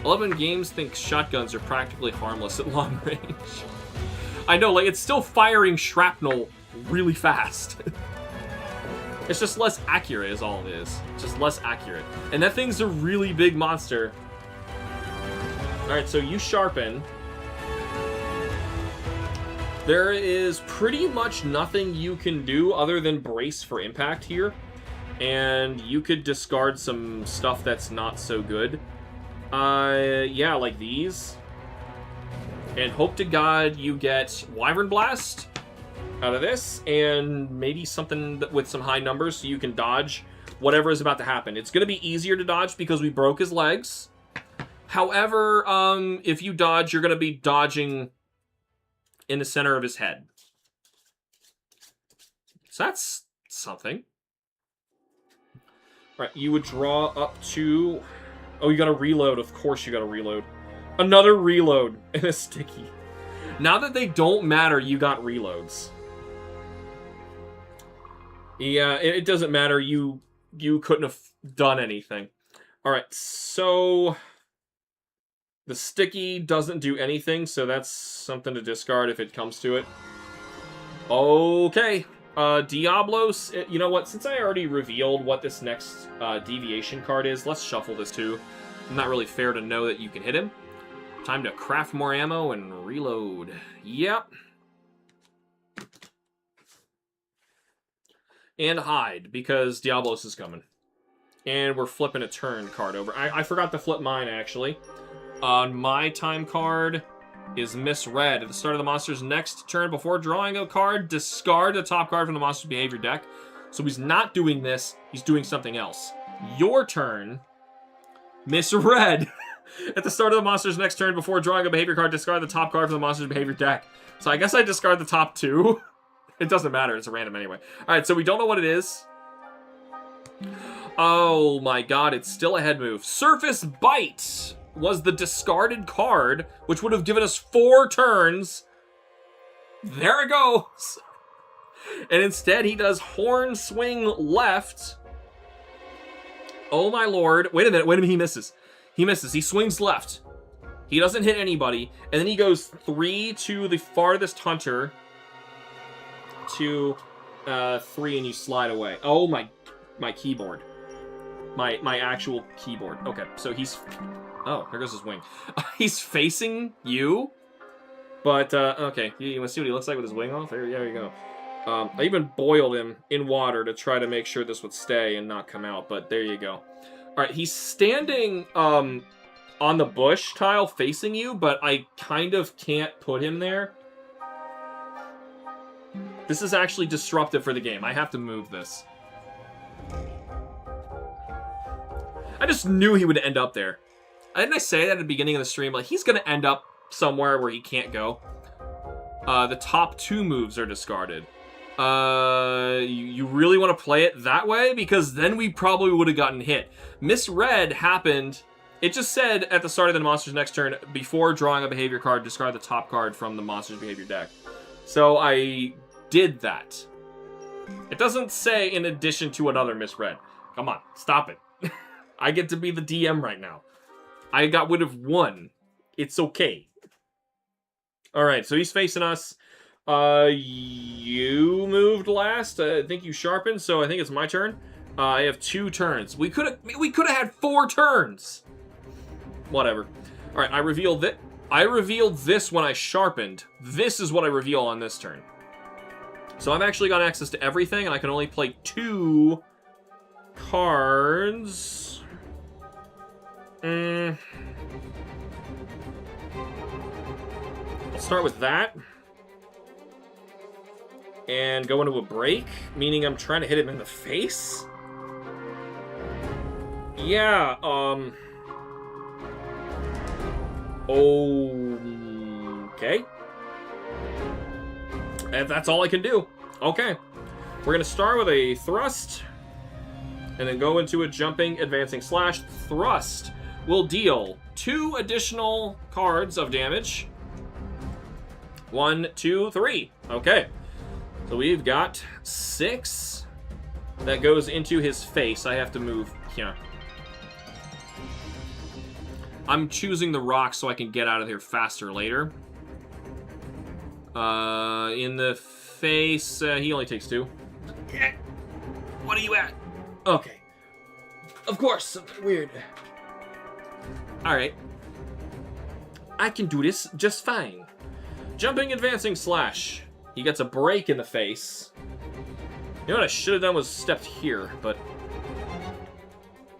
11 Games thinks shotguns are practically harmless at long range. I know, like, it's still firing shrapnel really fast. It's just less accurate is all it is. Just less accurate. And that thing's a really big monster. Alright, so you sharpen. There is pretty much nothing you can do other than brace for impact here. And you could discard some stuff that's not so good. Yeah, like these. And hope to God you get Wyvern Blast out of this, and maybe something with some high numbers so you can dodge whatever is about to happen. It's going to be easier to dodge because we broke his legs. However, if you dodge, you're going to be dodging in the center of his head. So that's something. Right, you would draw up to... Oh, you got to reload. Of course you got to reload. Another reload and a sticky. Now that they don't matter, you got reloads. Yeah, it doesn't matter. You couldn't have done anything. All right, so the sticky doesn't do anything, so that's something to discard if it comes to it. Okay, Diablos. You know what? Since I already revealed what this next deviation card is, let's shuffle this too. Not really fair to know that you can hit him. Time to craft more ammo and reload. Yep. And hide, because Diablos is coming. And we're flipping a turn card over. I forgot to flip mine, actually. On my time card is Misread. At the start of the monster's next turn, before drawing a card, discard the top card from the monster's behavior deck. So he's not doing this, he's doing something else. Your turn, Misread. At the start of the monster's next turn, before drawing a behavior card, discard the top card from the monster's behavior deck. So I guess I discard the top 2. It doesn't matter, it's a random anyway. Alright, so we don't know what it is. Oh my god, it's still a head move. Surface Bite was the discarded card, which would have given us 4 turns. There it goes. And instead, he does Horn Swing Left. Oh my lord. Wait a minute, he misses. He misses. He swings left. He doesn't hit anybody. And then he goes 3 to the farthest hunter. To 3 and you slide away. Oh my keyboard. My actual keyboard. Okay, so he's... Oh, there goes his wing. He's facing you. But, okay. You want to see what he looks like with his wing off? There you go. I even boiled him in water to try to make sure this would stay and not come out. But there you go. Alright, he's standing on the bush tile facing you, but I kind of can't put him there. This is actually disruptive for the game. I have to move this. I just knew he would end up there. Didn't I say that at the beginning of the stream? Like, he's going to end up somewhere where he can't go. The top 2 moves are discarded. You really want to play it that way? Because then we probably would have gotten hit. Misread happened... It just said at the start of the monster's next turn, before drawing a behavior card, discard the top card from the monster's behavior deck. So I did that. It doesn't say in addition to another misread. Come on, stop it. I get to be the DM right now. I got rid of 1. It's okay. Alright, so he's facing us. You moved last. I think you sharpened, so I think it's my turn. I have 2 turns. We could have had 4 turns. Whatever. All right, I revealed that. I revealed this when I sharpened. This is what I reveal on this turn. So I've actually got access to everything, and I can only play 2 cards. I'll start with that. And go into a break, meaning I'm trying to hit him in the face? Yeah, okay. And that's all I can do. Okay. We're going to start with a thrust, and then go into a jumping, advancing slash. Thrust will deal 2 additional cards of damage. 1, 2, 3. Okay. So we've got 6 that goes into his face. I have to move here. I'm choosing the rock so I can get out of here faster later. In the face, he only takes 2. What are you at? Okay. Of course, something weird. Alright. I can do this just fine. Jumping, advancing, slash. He gets a break in the face. You know what I should have done was stepped here, but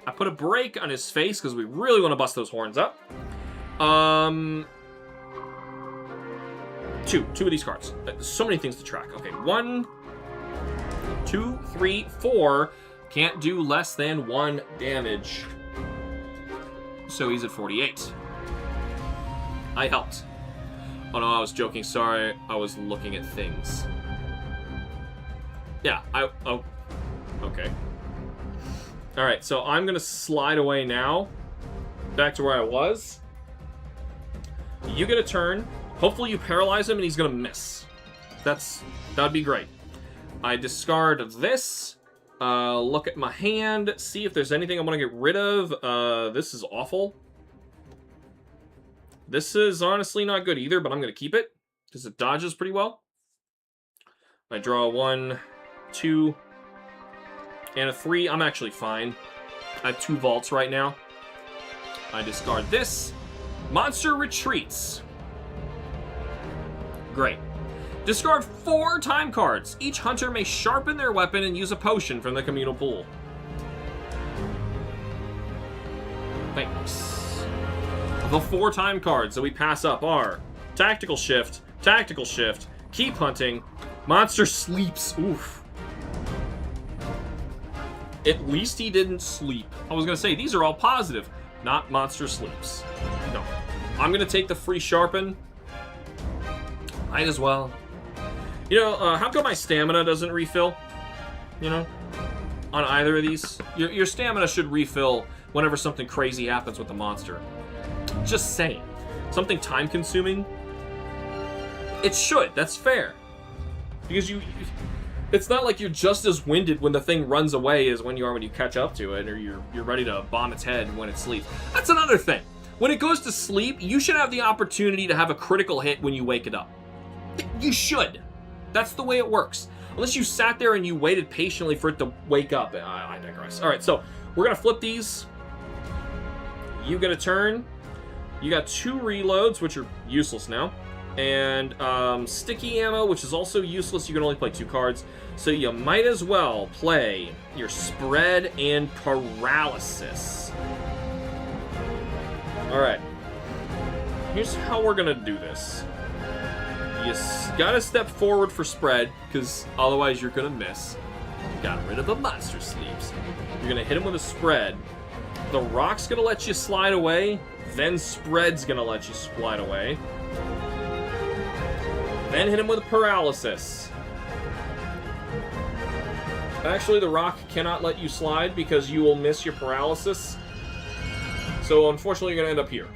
I put a break on his face because we really want to bust those horns up. 2 of these cards. So many things to track. Okay, 1, 2, 3, 4. Can't do less than 1 damage. So he's at 48. I helped. Oh no, I was joking. Sorry, I was looking at things. Yeah, oh, okay. Alright, so I'm gonna slide away now. Back to where I was. You get a turn. Hopefully you paralyze him and he's gonna miss. That'd be great. I discard this. Look at my hand. See if there's anything I want to get rid of. This is awful. This is honestly not good either, but I'm going to keep it because it dodges pretty well. I draw 1, 2, and a 3. I'm actually fine. I have 2 vaults right now. I discard this. Monster retreats. Great. Discard 4 time cards. Each hunter may sharpen their weapon and use a potion from the communal pool. Thanks. The 4 time cards that we pass up are Tactical Shift, Keep Hunting, Monster Sleeps. Oof. At least he didn't sleep. I was going to say, these are all positive. Not Monster Sleeps. No. I'm going to take the free Sharpen. Might as well. You know, how come my stamina doesn't refill? You know? On either of these? Your stamina should refill whenever something crazy happens with the monster. Just saying. Something time-consuming? It should. That's fair. Because it's not like you're just as winded when the thing runs away as when you are when you catch up to it, or you're ready to bomb its head when it sleeps. That's another thing. When it goes to sleep, you should have the opportunity to have a critical hit when you wake it up. You should. That's the way it works. Unless you sat there and you waited patiently for it to wake up. I digress. Alright, so we're going to flip these. You get a turn. You got 2 reloads, which are useless now. And sticky ammo, which is also useless. You can only play 2 cards. So you might as well play your spread and paralysis. Alright. Here's how we're going to do this. You gotta step forward for spread, because otherwise you're gonna miss. Got rid of the monster sleeps. You're gonna hit him with a spread. The rock's gonna let you slide away, then spread's gonna let you slide away. Then hit him with a paralysis. Actually, the rock cannot let you slide because you will miss your paralysis. So unfortunately, you're gonna end up here.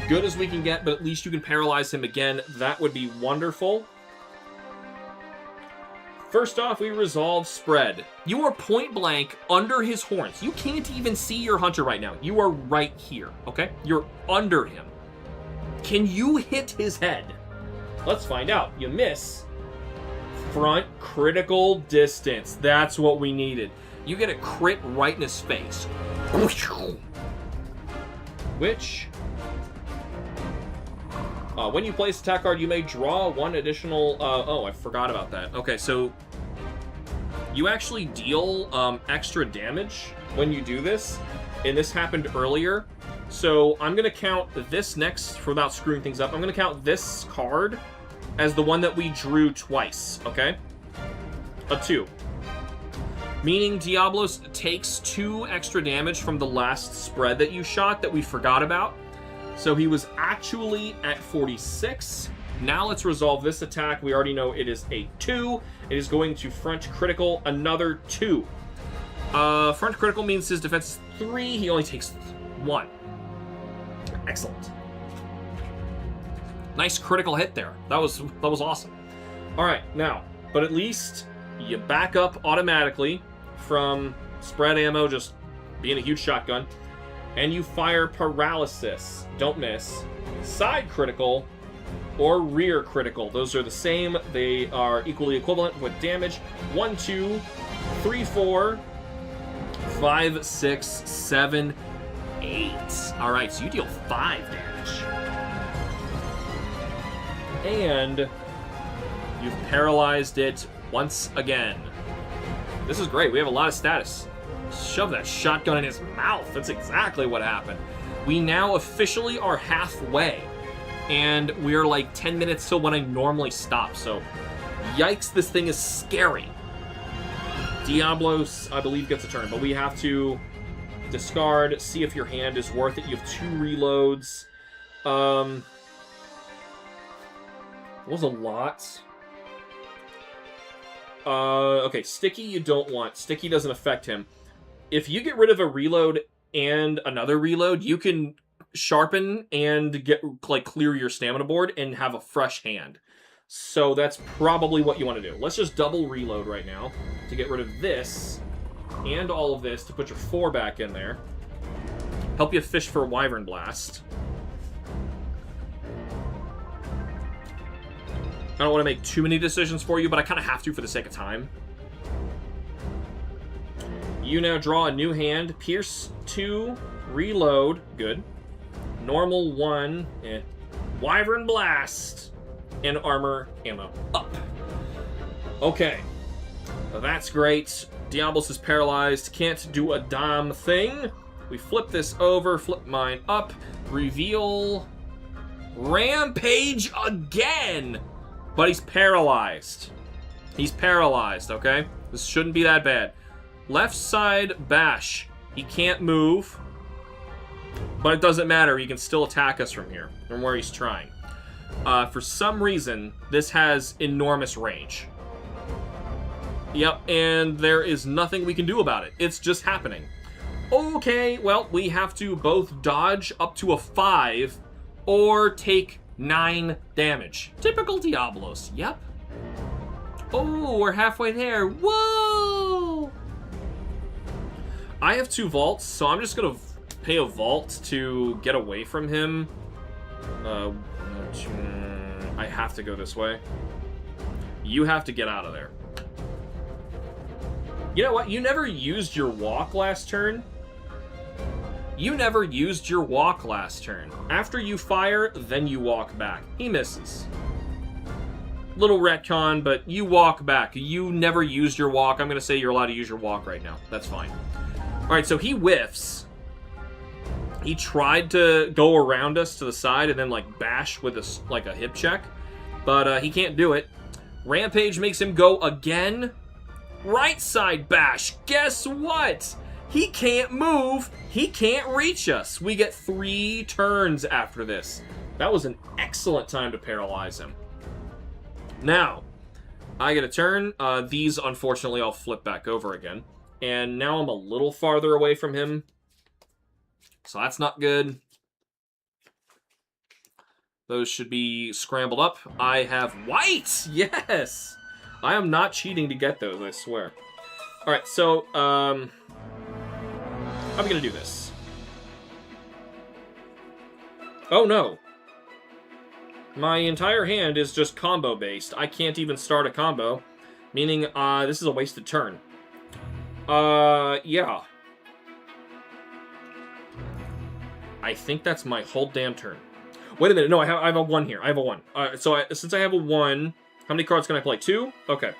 Good as we can get, but at least you can paralyze him again. That would be wonderful. First off, we resolve spread. You are point blank under his horns. You can't even see your hunter right now. You are right here, okay? You're under him. Can you hit his head? Let's find out. You miss. Front critical distance. That's what we needed. You get a crit right in his face. Which... when you place attack card, you may draw one additional... oh, I forgot about that. Okay, so... You actually deal extra damage when you do this. And this happened earlier. So I'm going to count this next, without screwing things up, I'm going to count this card as the one that we drew twice, okay? A 2. Meaning Diablos takes 2 extra damage from the last spread that you shot that we forgot about. So he was actually at 46. Now let's resolve this attack. We already know it is a 2. It is going to front critical another 2. Front critical means his defense is 3. He only takes 1. Excellent. Nice critical hit there. That was awesome. All right, now, but at least you back up automatically from spread ammo just being a huge shotgun, and you fire paralysis. Don't miss. Side critical or rear critical. Those are the same. They are equally equivalent with damage. 1, 2, 3, 4, 5, 6, 7, 8. All right, so you deal 5 damage. And you've paralyzed it once again. This is great. We have a lot of status. Shove that shotgun in his mouth. That's exactly what happened. We now officially are halfway. And we're like 10 minutes till when I normally stop. So, yikes, this thing is scary. Diablos, I believe, gets a turn. But we have to discard, see if your hand is worth it. You have 2 reloads. It was a lot. Okay, Sticky you don't want. Sticky doesn't affect him. If you get rid of a reload and another reload, you can sharpen and get clear your stamina board and have a fresh hand. So that's probably what you want to do. Let's just double reload right now to get rid of this and all of this to put your 4 back in there. Help you fish for Wyvern Blast. I don't want to make too many decisions for you, but I kind of have to for the sake of time. You now draw a new hand. Pierce 2, reload, good. Normal 1, Wyvern Blast, and armor ammo up. Okay, well, that's great. Diablos is paralyzed, can't do a damn thing. We flip this over, flip mine up, reveal Rampage again! But he's paralyzed. He's paralyzed, okay? This shouldn't be that bad. Left side bash. He can't move. But it doesn't matter. He can still attack us from here, from where he's trying. For some reason, this has enormous range. Yep, and there is nothing we can do about it. It's just happening. Okay, well, we have to both dodge up to a 5 or take 9 damage. Typical Diablos, yep. Oh, we're halfway there. Whoa! I have 2 vaults, so I'm just going to pay a vault to get away from him. I have to go this way. You have to get out of there. You know what? You never used your walk last turn. You never used your walk last turn. After you fire, then you walk back. He misses. Little retcon, but you walk back. You never used your walk. I'm going to say you're allowed to use your walk right now. That's fine. All right, so he whiffs. He tried to go around us to the side and then, bash with a hip check. But he can't do it. Rampage makes him go again. Right side bash. Guess what? He can't move. He can't reach us. We get 3 turns after this. That was an excellent time to paralyze him. Now, I get a turn. These, unfortunately, I'll flip back over again. And now I'm a little farther away from him. So that's not good. Those should be scrambled up. I have white! Yes! I am not cheating to get those, I swear. Alright, so, I'm gonna do this. Oh, no. My entire hand is just combo-based. I can't even start a combo, meaning this is a wasted turn. Yeah. I think that's my whole damn turn. Wait a minute. No, I have a 1 here. I have a 1. Since I have a 1, how many cards can I play? 2? Okay.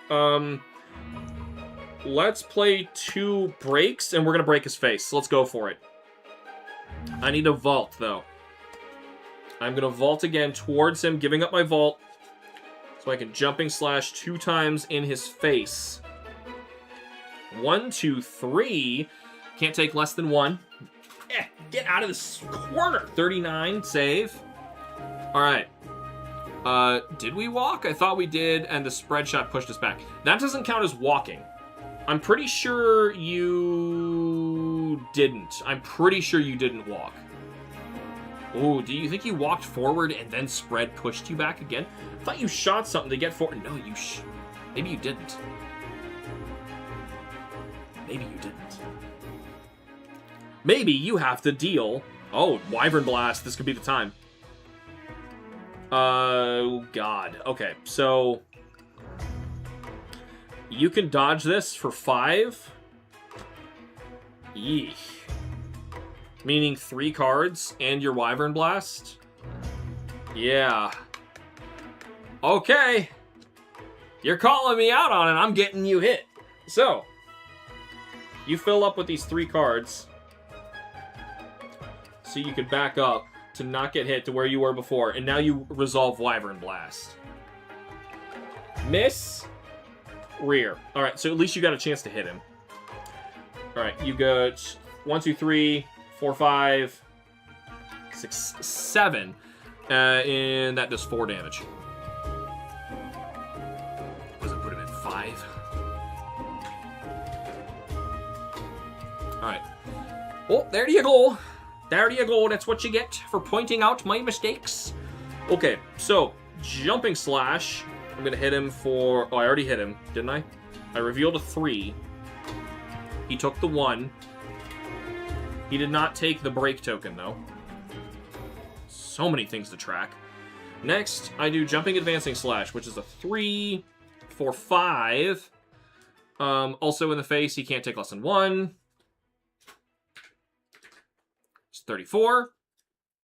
Let's play 2 breaks, and we're gonna break his face. So let's go for it. I need a vault, though. I'm gonna vault again towards him, giving up my vault, so I can jumping slash 2 times in his face. 1, 2, 3. Can't take less than 1. Get out of this corner. 39, save. Alright. Did we walk? I thought we did, and the spread shot pushed us back. That doesn't count as walking. I'm pretty sure you didn't. I'm pretty sure you didn't walk. Oh, do you think you walked forward and then spread pushed you back again? I thought you shot something to get forward. No, maybe you didn't. Maybe you didn't. Maybe you have to deal... Oh, Wyvern Blast. This could be the time. Oh, God. Okay, so... You can dodge this for 5. Eesh. Meaning 3 cards and your Wyvern Blast? Yeah. Okay. You're calling me out on it. I'm getting you hit. So, you fill up with these 3 cards so you can back up to not get hit to where you were before. And now you resolve Wyvern Blast. Miss. Rear. Alright, so at least you got a chance to hit him. Alright, you got 1, 2, 3, 4, 5, 6, 7. And that does 4 damage. Does it put it at 5? Alright. Oh, there you go. There you go. That's what you get for pointing out my mistakes. Okay, so, jumping slash. I'm going to hit him for... Oh, I already hit him, didn't I? I revealed a 3. He took the 1. He did not take the break token, though. So many things to track. Next, I do jumping advancing slash, which is a 3 for 5. Also in the face, he can't take less than 1. It's 34.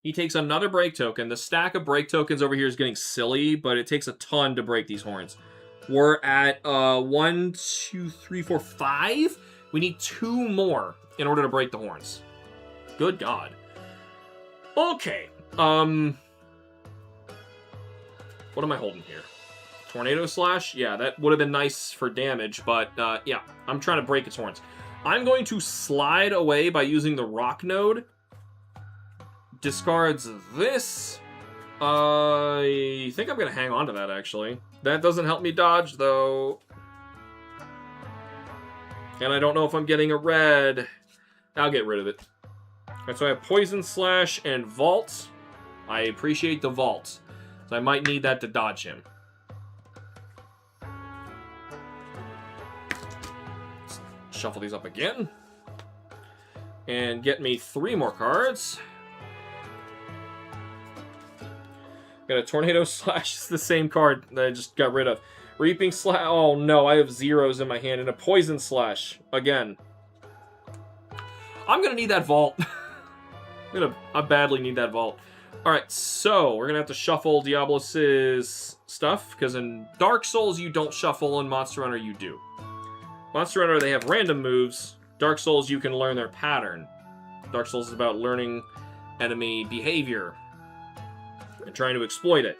He takes another break token. The stack of break tokens over here is getting silly, but it takes a ton to break these horns. We're at 1, 2, 3, 4, 5. We need 2 more in order to break the horns. Good God. Okay. What am I holding here? Tornado Slash? Yeah, that would have been nice for damage, but yeah, I'm trying to break its horns. I'm going to slide away by using the Rock Node. Discards this. I think I'm going to hang on to that, actually. That doesn't help me dodge, though. And I don't know if I'm getting a red. I'll get rid of it. Alright, so I have Poison Slash and Vault. I appreciate the Vault. So I might need that to dodge him. Let's shuffle these up again. And get me 3 more cards. Got a Tornado Slash. It's the same card that I just got rid of. Reaping Slash. Oh no, I have 0s in my hand. And a Poison Slash. Again. I'm going to need that Vault. I badly need that Vault. Alright, so we're going to have to shuffle Diablos' stuff. Because in Dark Souls, you don't shuffle. In Monster Hunter, you do. Monster Hunter, they have random moves. Dark Souls, you can learn their pattern. Dark Souls is about learning enemy behavior and trying to exploit it.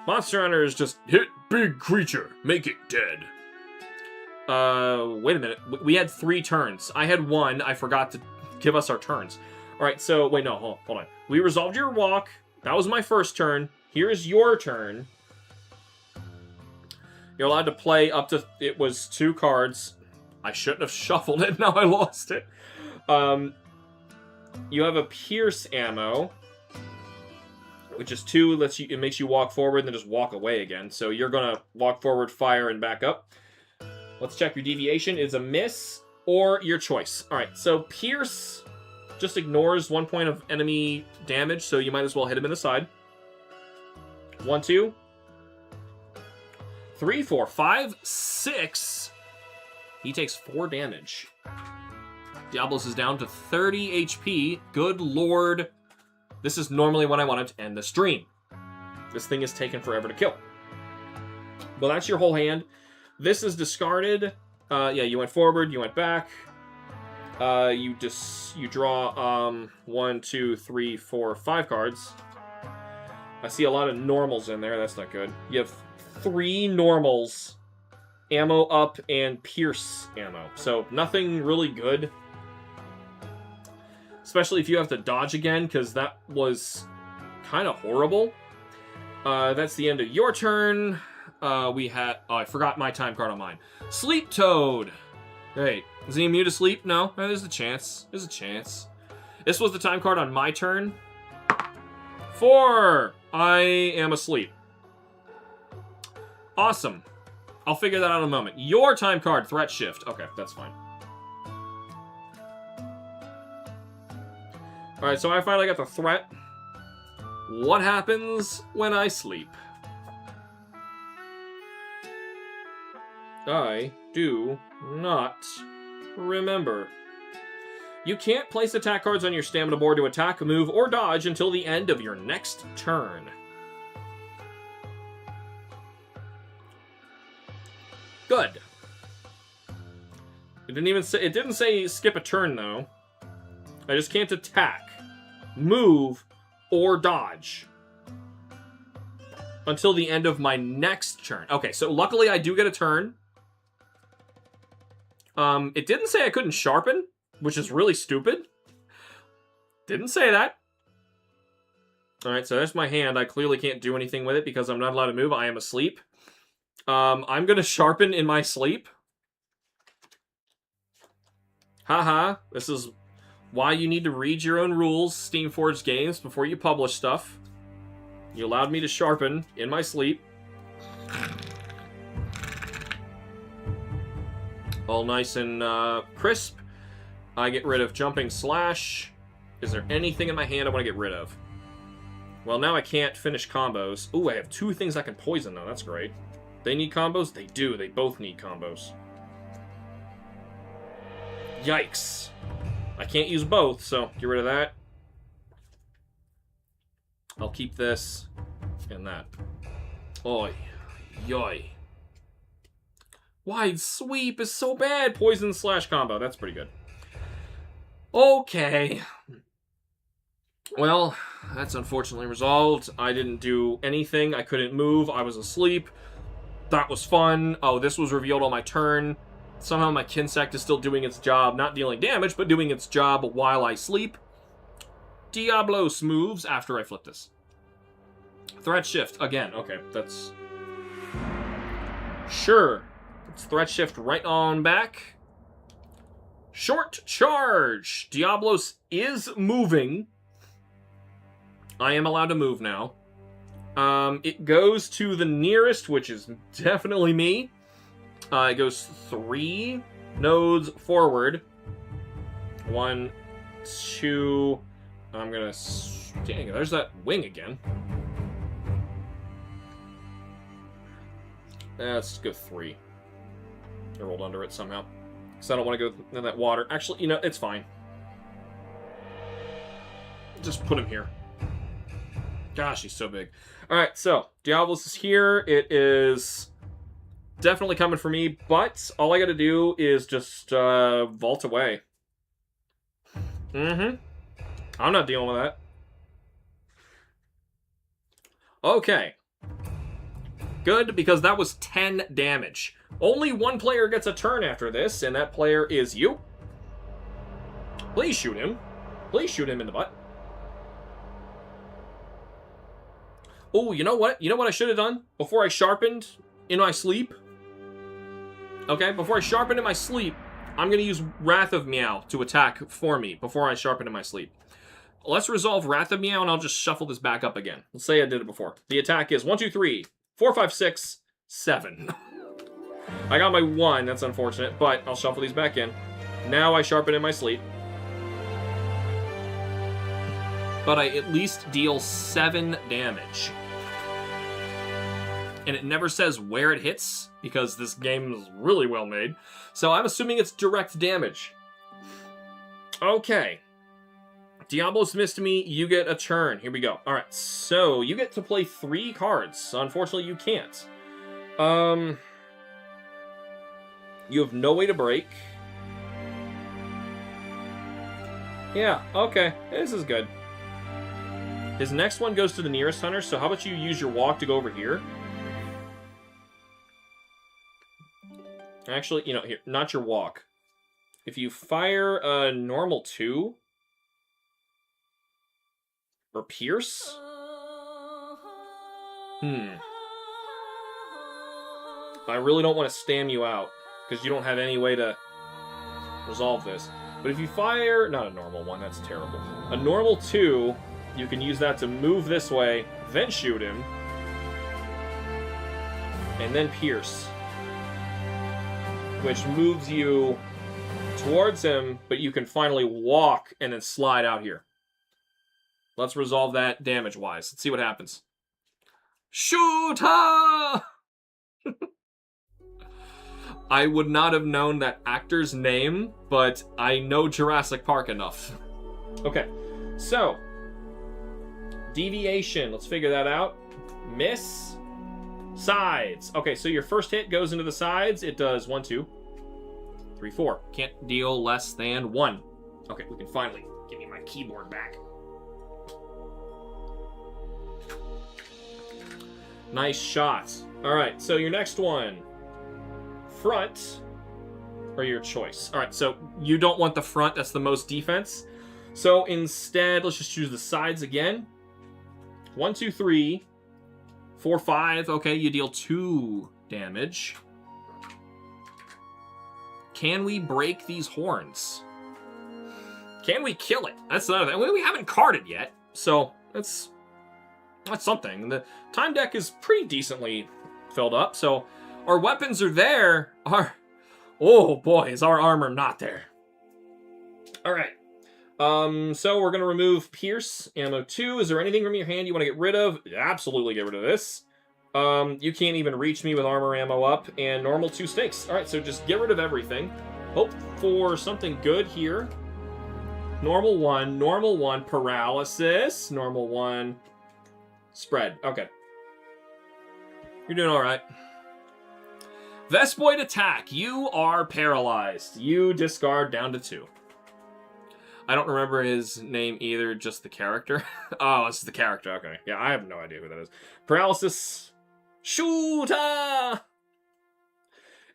Monster Hunter is just hit big creature, make it dead. Wait a minute. We had 3 turns. I had 1. I forgot to give us our turns. Alright, so, wait, no, hold on. We resolved your walk. That was my first turn. Here's your turn. You're allowed to play up to, it was 2 cards. I shouldn't have shuffled it, now I lost it. You have a Pierce ammo, which is 2, it makes you walk forward and then just walk away again. So you're gonna walk forward, fire, and back up. Let's check your deviation. It's a miss or your choice. Alright, so Pierce just ignores 1 point of enemy damage, so you might as well hit him in the side. 1, 2, 3, 4, 5, 6. He takes 4 damage. Diablos is down to 30 HP. Good lord. This is normally when I wanted to end the stream. This thing is taking forever to kill. Well, that's your whole hand. This is discarded. Yeah, you went forward, you went back. You draw 1, 2, 3, 4, 5 cards. I see a lot of normals in there. That's not good. You have 3 normals, ammo up, and pierce ammo. So nothing really good. Especially if you have to dodge again, because that was kind of horrible. That's the end of your turn. We had... Oh, I forgot my time card on mine. Sleep Toad. Great. Is he immune to sleep? No. There's a chance. There's a chance. This was the time card on my turn. 4. I am asleep. Awesome. I'll figure that out in a moment. Your time card, Threat Shift. Okay, that's fine. Alright, so I finally got the threat. What happens when I sleep? I do not remember. You can't place attack cards on your stamina board to attack, move, or dodge until the end of your next turn. Good. It didn't say skip a turn though. I just can't attack, move, or dodge until the end of my next turn. Okay, so luckily I do get a turn. It didn't say I couldn't sharpen, which is really stupid. Didn't say that. Alright, so there's my hand. I clearly can't do anything with it because I'm not allowed to move. I am asleep. I'm gonna sharpen in my sleep. Haha, this is why you need to read your own rules, Steamforged Games, before you publish stuff. You allowed me to sharpen in my sleep. All nice and crisp. I get rid of Jumping Slash. Is there anything in my hand I want to get rid of? Well, now I can't finish combos. Ooh, I have 2 things I can poison, though. That's great. They need combos? They do. They both need combos. Yikes. I can't use both, so get rid of that. I'll keep this and that. Oi. Yoy. Wide Sweep is so bad. Poison slash combo. That's pretty good. Okay. Well, that's unfortunately resolved. I didn't do anything. I couldn't move. I was asleep. That was fun. Oh, this was revealed on my turn. Somehow my Kinsect is still doing its job. Not dealing damage, but doing its job while I sleep. Diablos moves after I flip this. Threat Shift. Again. Okay, that's... Sure. Let's Threat Shift right on back. Short Charge. Diablos is moving. I am allowed to move now. It goes to the nearest, which is definitely me. It goes 3 nodes forward. 1, 2... I'm gonna... Dang, there's that wing again. Let's go 3. I rolled under it somehow. Because I don't want to go in that water. Actually, you know, it's fine. Just put him here. Gosh, he's so big. Alright, so, Diablos is here. It is definitely coming for me, but all I gotta do is just vault away. I'm not dealing with that. Okay. Good, because that was 10 damage. Only one player gets a turn after this, and that player is you. Please shoot him. Please shoot him in the butt. Oh, you know what? You know what I should have done before I sharpened in my sleep? Okay, before I sharpened in my sleep, I'm going to use Wrath of Meow to attack for me before I sharpen in my sleep. Let's resolve Wrath of Meow, and I'll just shuffle this back up again. Let's say I did it before. The attack is 1, 2, 3, 4, 5, 6, 7. I got my 1. That's unfortunate, but I'll shuffle these back in. Now I sharpen in my sleep. But I at least deal 7 damage. and it never says where it hits, because this game is really well made. So I'm assuming it's direct damage. Okay. Diablos missed me, you get a turn. Here we go. Alright, so you get to play 3 cards. Unfortunately, you can't. You have no way to break. Yeah, okay. This is good. His next one goes to the nearest hunter, so how about you use your walk to go over here? Actually, you know, here, not your walk. If you fire a normal 2... or pierce? I really don't want to stam you out, because you don't have any way to resolve this. But if you fire... not a normal one, that's terrible. A normal 2, you can use that to move this way, then shoot him, and then pierce. Which moves you towards him, but you can finally walk and then slide out here. Let's resolve that damage-wise. Let's see what happens. Shoot her! I would not have known that actor's name, but I know Jurassic Park enough. Okay, so deviation. Let's figure that out. Miss. Sides. Okay, so your first hit goes into the sides. It does 1, 2, 3, 4. Can't deal less than 1. Okay, we can finally give me my keyboard back. Nice shot. Alright, so your next one. Front, or your choice. Alright, so you don't want the front, that's the most defense. So instead, let's just choose the sides again. 1, 2, 3, 4, 5. Okay, you deal 2 damage. Can we break these horns? Can we kill it? That's another thing. We haven't carded yet, so that's something. The time deck is pretty decently filled up, so our weapons are there. Oh boy, is our armor not there. Alright. So we're going to remove Pierce, ammo 2. Is there anything from your hand you want to get rid of? Absolutely get rid of this. You can't even reach me with armor ammo up, and normal 2 stakes. Alright, so just get rid of everything. Hope for something good here. Normal 1, paralysis, normal 1, spread. Okay. You're doing alright. Vespoid attack. You are paralyzed. You discard down to 2. I don't remember his name either, just the character. Oh, this is the character. Okay. Yeah, I have no idea who that is. Paralysis. Shooter!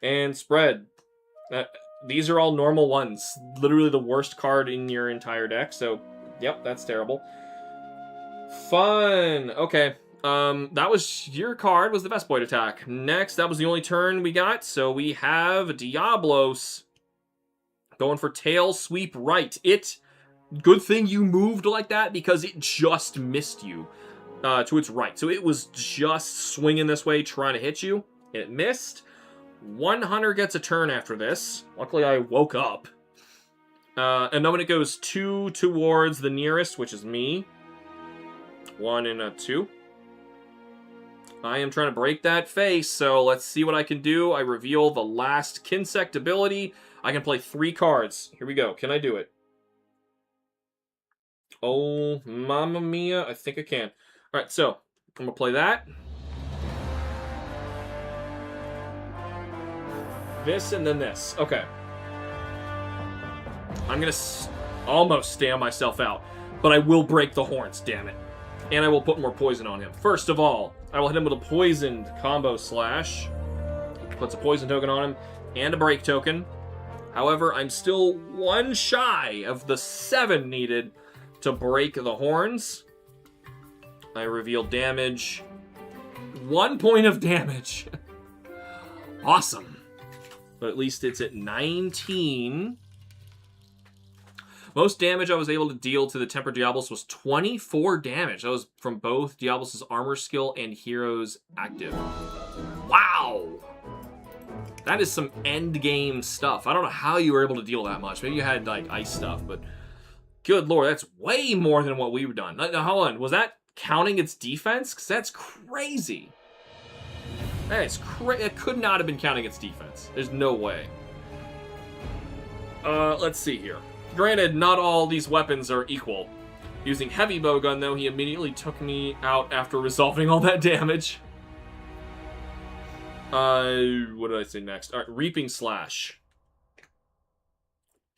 And spread. These are all normal 1s. Literally the worst card in your entire deck, so yep, that's terrible. Fun. Okay. That was your card, was the Vespoid attack. Next, that was the only turn we got, so we have Diablos going for tail sweep right. Good thing you moved like that, because it just missed you to its right. So it was just swinging this way, trying to hit you. It missed. 1 hunter gets a turn after this. Luckily, I woke up. And then when it goes 2 towards the nearest, which is me. 1 and a 2. I am trying to break that face, so let's see what I can do. I reveal the last Kinsect ability. I can play 3 cards. Here we go. Can I do it? Oh, mamma mia. I think I can. Alright, so I'm going to play that. This and then this. Okay. I'm going to almost stam myself out, but I will break the horns, damn it. And I will put more poison on him. First of all, I will hit him with a poisoned combo slash. Puts a poison token on him and a break token. However, I'm still 1 shy of the 7 needed to break the horns. I reveal damage. 1 point of damage. Awesome. But at least it's at 19. Most damage I was able to deal to the Tempered Diablos was 24 damage. That was from both Diablos' armor skill and heroes active. Wow! That is some end game stuff. I don't know how you were able to deal that much. Maybe you had like ice stuff, but good lord, that's way more than what we've done. Now, hold on, was that counting its defense? Because that's crazy. It could not have been counting its defense. There's no way. Let's see here. Granted, not all these weapons are equal. Using heavy bowgun, though, he immediately took me out after resolving all that damage. What did I say next? All right, Reaping Slash.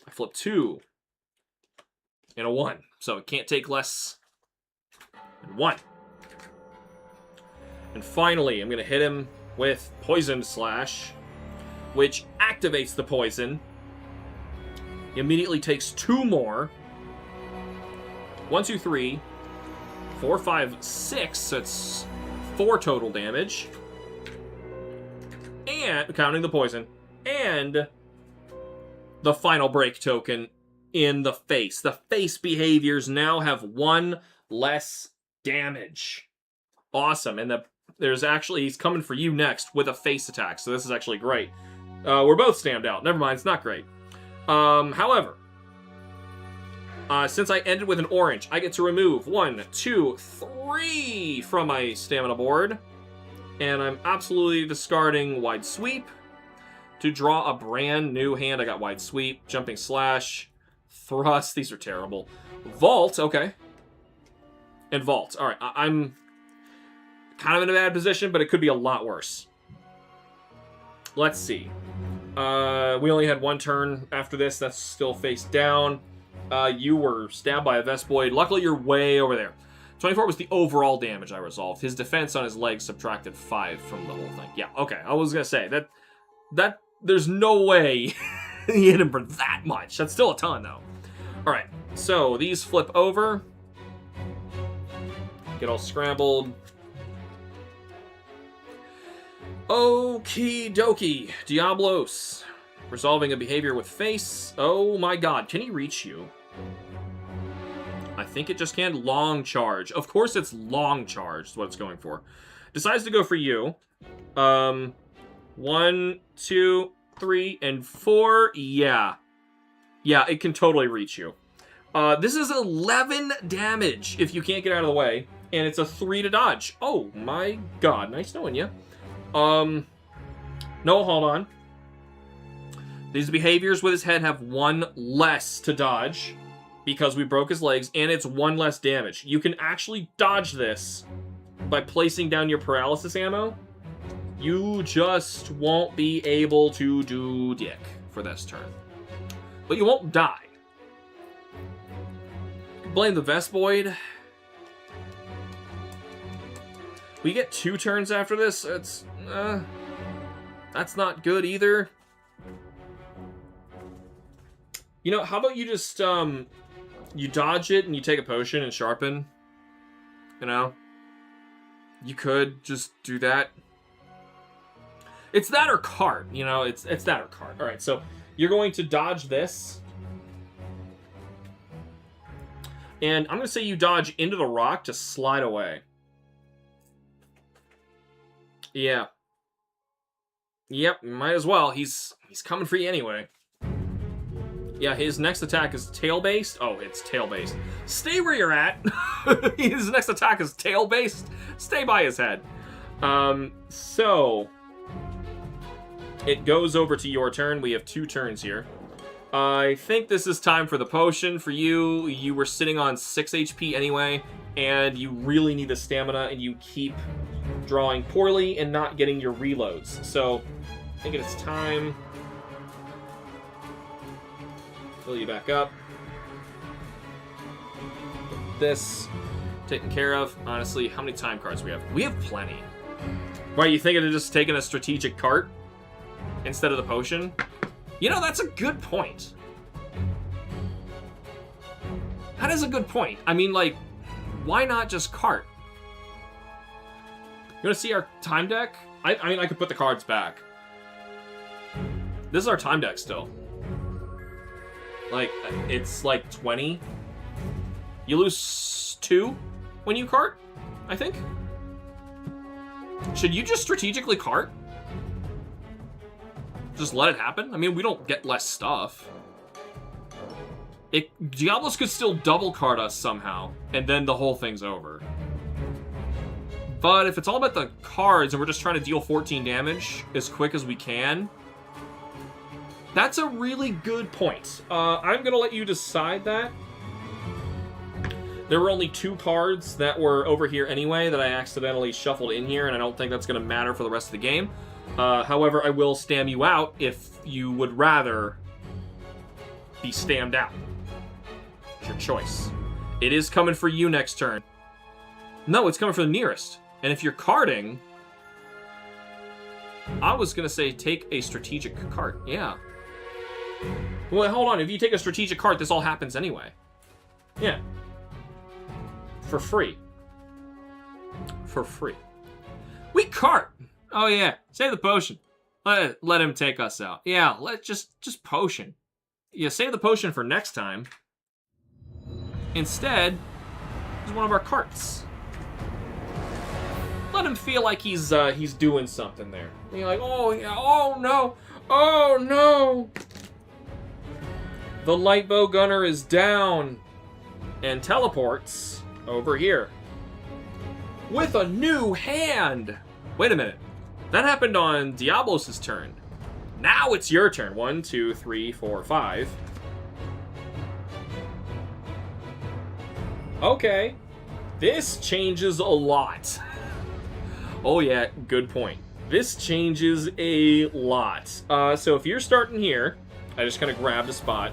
I flip 2 and a 1, so it can't take less than 1. And finally, I'm going to hit him with Poison Slash, which activates the poison. He immediately takes 2 more. 1, 2, 3, 4, 5, 6. So it's 4 total damage. And, counting the poison. And the final break token in the face. The face behaviors now have 1 less damage. Awesome. And he's coming for you next with a face attack. So this is actually great. We're both stamped out. Never mind, it's not great. However, since I ended with an orange, I get to remove 1, 2, 3 from my stamina board. And I'm absolutely discarding Wide Sweep to draw a brand new hand. I got Wide Sweep, Jumping Slash, Thrust. These are terrible. Vault, okay. And Vault. All right, I'm kind of in a bad position, but it could be a lot worse. Let's see. We only had 1 turn after this. That's still face down. You were stabbed by a Vespoid. Luckily, you're way over there. 24 was the overall damage I resolved. His defense on his legs subtracted 5 from the whole thing. Yeah, okay. I was gonna say that there's no way he hit him for that much. That's still a ton, though. All right, so these flip over. Get all scrambled. Okie dokie. Diablos. Resolving a behavior with face. Oh my god, can he reach you? I think it just can. Long charge. Of course it's long charge is what it's going for. Decides to go for you. 1, 2, 3, and 4. Yeah. Yeah, it can totally reach you. This is 11 damage if you can't get out of the way. And it's a 3 to dodge. Oh my god. Nice knowing you. No, hold on. These behaviors with his head have 1 less to dodge because we broke his legs, and it's 1 less damage. You can actually dodge this by placing down your paralysis ammo. You just won't be able to do dick for this turn. But you won't die. Blame the Vespoid. We get 2 turns after this. That's not good either. You know, how about you just, you dodge it and you take a potion and sharpen? You know? You could just do that. It's that or cart, you know? It's that or cart. Alright, so you're going to dodge this. And I'm going to say you dodge into the rock to slide away. Yeah. Yep, might as well. He's coming for you anyway. Yeah, his next attack is tail-based. Oh, it's tail-based. Stay where you're at. His next attack is tail-based. Stay by his head. So it goes over to your turn. We have 2 turns here. I think this is time for the potion. For you, you were sitting on 6 HP anyway, and you really need the stamina, and you keep drawing poorly and not getting your reloads. So I think it's time. Fill you back up. This taken care of. Honestly, how many time cards we have? We have plenty. Why, you thinking of just taking a strategic cart instead of the potion? You know, that's a good point. That is a good point. I mean, like, why not just cart? You want to see our time deck? I mean, I could put the cards back. This is our time deck still. Like, it's like 20. You lose 2 when you cart, I think. Should you just strategically cart? Just let it happen? I mean, we don't get less stuff. Diablos could still double cart us somehow, and then the whole thing's over. But if it's all about the cards and we're just trying to deal 14 damage as quick as we can, that's a really good point. I'm going to let you decide that. There were only 2 cards that were over here anyway that I accidentally shuffled in here, and I don't think that's going to matter for the rest of the game. However, I will stam you out if you would rather be stammed out. It's your choice. It is coming for you next turn. No, it's coming for the nearest. And if you're carding, I was going to say take a strategic card. Yeah. Well, hold on. If you take a strategic card, this all happens anyway. Yeah. For free. For free. We cart. Oh, yeah. Save the potion. Let him take us out. Yeah, just potion. Yeah, save the potion for next time. Instead, he's one of our carts. Let him feel like he's doing something there. And you're like, oh yeah, oh no, oh no. The light bow gunner is down and teleports over here with a new hand. Wait a minute, that happened on Diablos' turn. Now it's your turn. 1, 2, 3, 4, 5. Okay, this changes a lot. Oh yeah, good point. This changes a lot. So if you're starting here, I just kind of grabbed a spot.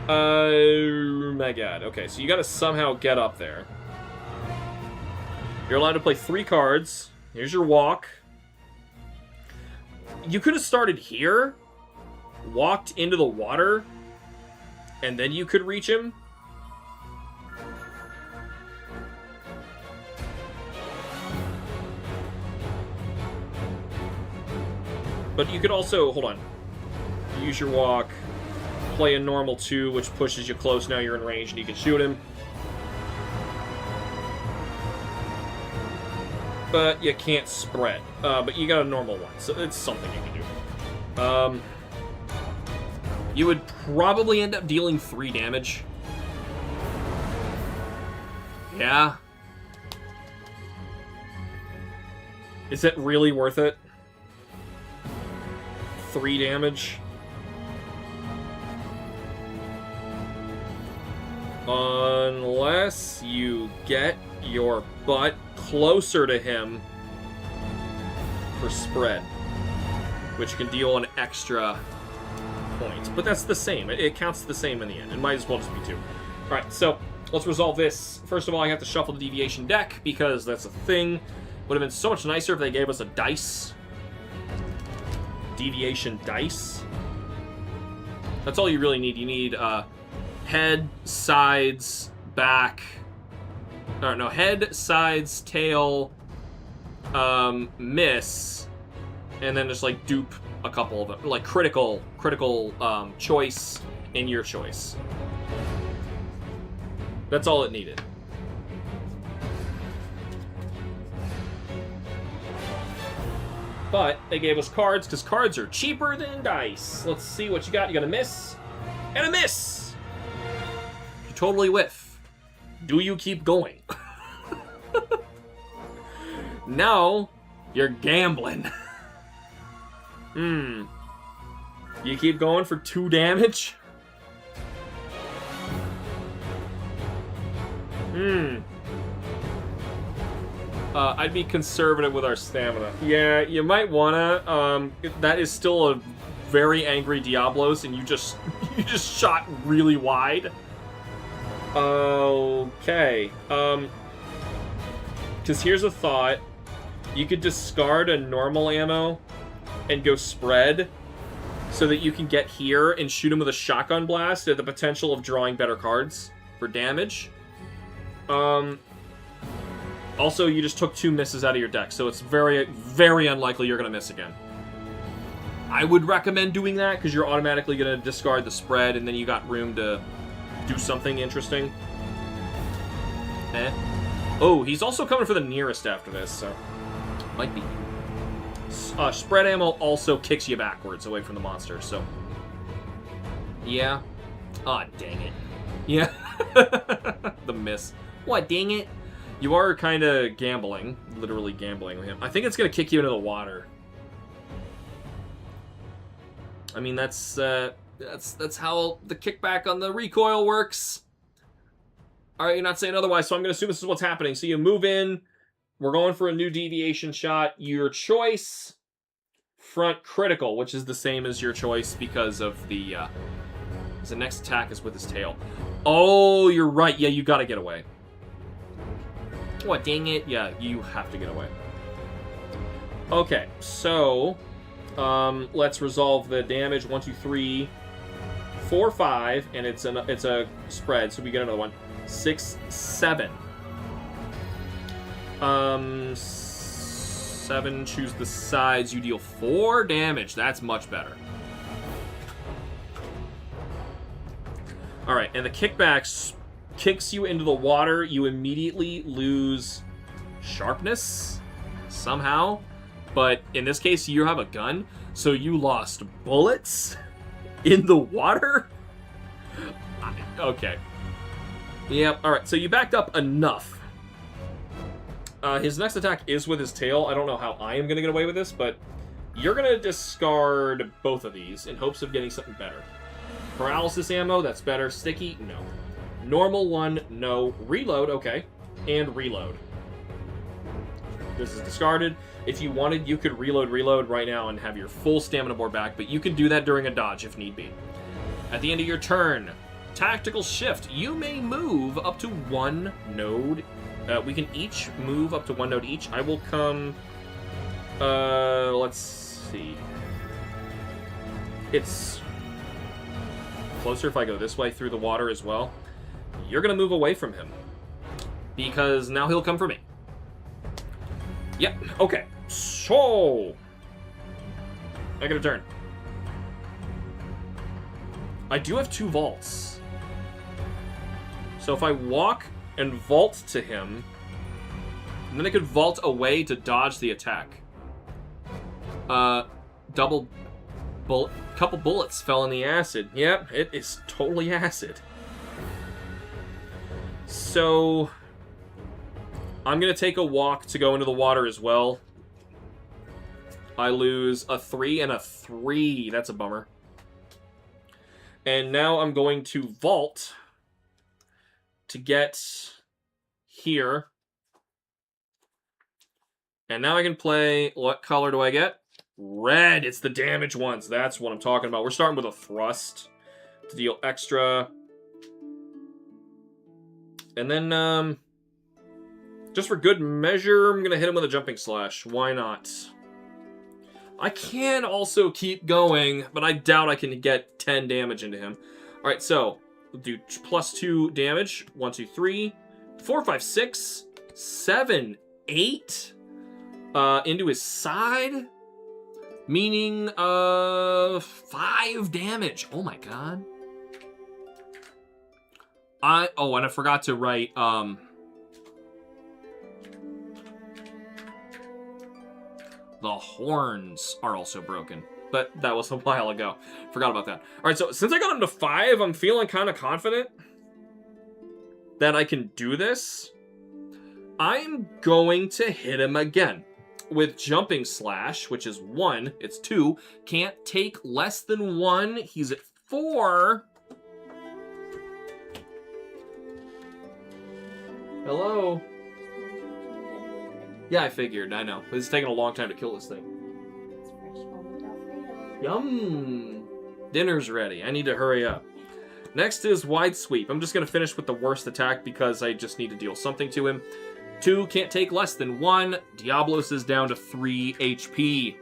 Oh my god. Okay, so you got to somehow get up there. You're allowed to play 3 cards. Here's your walk. You could have started here, walked into the water, and then you could reach him. But you could also, hold on, use your walk, play a normal 2, which pushes you close. Now you're in range and you can shoot him. But you can't spread. But you got a normal 1, so it's something you can do. You would probably end up dealing 3 damage. Yeah. Is it really worth it? 3 damage. Unless you get your butt closer to him for spread, which can deal an extra point. But that's the same. It counts the same in the end. It might as well just be 2. Alright, so let's resolve this. First of all, I have to shuffle the deviation deck because that's a thing. Would have been so much nicer if they gave us a dice. Deviation dice. That's all you really need. You need head, sides, back. Or no, head, sides, tail, miss, and then just like dupe a couple of them, like critical choice in your choice. That's all it needed. But they gave us cards, because cards are cheaper than dice. Let's see what you got. You got a miss, and a miss! You totally whiff. Do you keep going? No, you're gambling. You keep going for 2 damage? I'd be conservative with our stamina. Yeah, you might wanna. That is still a very angry Diablos, and you just shot really wide. Okay. Because here's a thought. You could discard a normal ammo and go spread so that you can get here and shoot him with a shotgun blast at the potential of drawing better cards for damage. Also, you just took 2 misses out of your deck, so it's very, very unlikely you're going to miss again. I would recommend doing that, because you're automatically going to discard the spread, and then you got room to do something interesting. Oh, he's also coming for the nearest after this, so might be. Spread ammo also kicks you backwards away from the monster, so yeah. Aw, dang it. Yeah. The miss. What, dang it? You are kind of gambling. Literally gambling with him. I think it's going to kick you into the water. I mean, that's how the kickback on the recoil works. Alright, you're not saying otherwise, so I'm going to assume this is what's happening. So you move in. We're going for a new deviation shot. Your choice, front critical, which is the same as your choice because of the next attack is with his tail. Oh, you're right. Yeah, you got to get away. What, dang it? Yeah, you have to get away. Okay, so let's resolve the damage. 1, 2, 3, 4, 5, and it's a spread, so we get another one. 6, 7. 7, choose the sides. You deal 4 damage. That's much better. Alright, and the kickback kicks you into the water. You immediately lose sharpness somehow. But in this case, you have a gun, so you lost bullets in the water? Okay. Yep, alright, so you backed up enough. His next attack is with his tail. I don't know how I am going to get away with this, but you're going to discard both of these in hopes of getting something better. Paralysis ammo, that's better. Sticky, no. Normal one, no. Reload, okay. And reload. This is discarded. If you wanted, you could reload right now and have your full stamina bar back, but you can do that during a dodge if need be. At the end of your turn, tactical shift. You may move up to 1 node. We can each move up to 1 node each. I will come... let's see. It's closer if I go this way through the water as well. You're going to move away from him. Because now he'll come for me. Yep, okay. So... I get a turn. I do have 2 vaults. So if I walk and vault to him, and then I could vault away to dodge the attack. Couple bullets fell in the acid. Yep, it is totally acid. So I'm gonna take a walk to go into the water as well. I lose a 3 and a 3. That's a bummer. And now I'm going to vault to get here. And now I can play... What color do I get? Red. It's the damage ones. That's what I'm talking about. We're starting with a thrust to deal extra. And then, just for good measure, I'm going to hit him with a jumping slash. Why not? I can also keep going, but I doubt I can get 10 damage into him. Alright, so... We'll do +2 damage. 1, 2, 3, 4, 5, 6, 7, 8 into his side, meaning 5 damage. Oh my god. And I forgot to write the horns are also broken. But that was a while ago. Forgot about that. Alright, so since I got him to 5, I'm feeling kind of confident that I can do this. I'm going to hit him again with Jumping Slash, which is 1. It's 2. Can't take less than 1. He's at 4. Hello? Yeah, I figured. I know. It's taking a long time to kill this thing. Yum! Dinner's ready. I need to hurry up. Next is Wide Sweep. I'm just going to finish with the worst attack because I just need to deal something to him. 2, can't take less than 1. Diablos is down to 3 HP.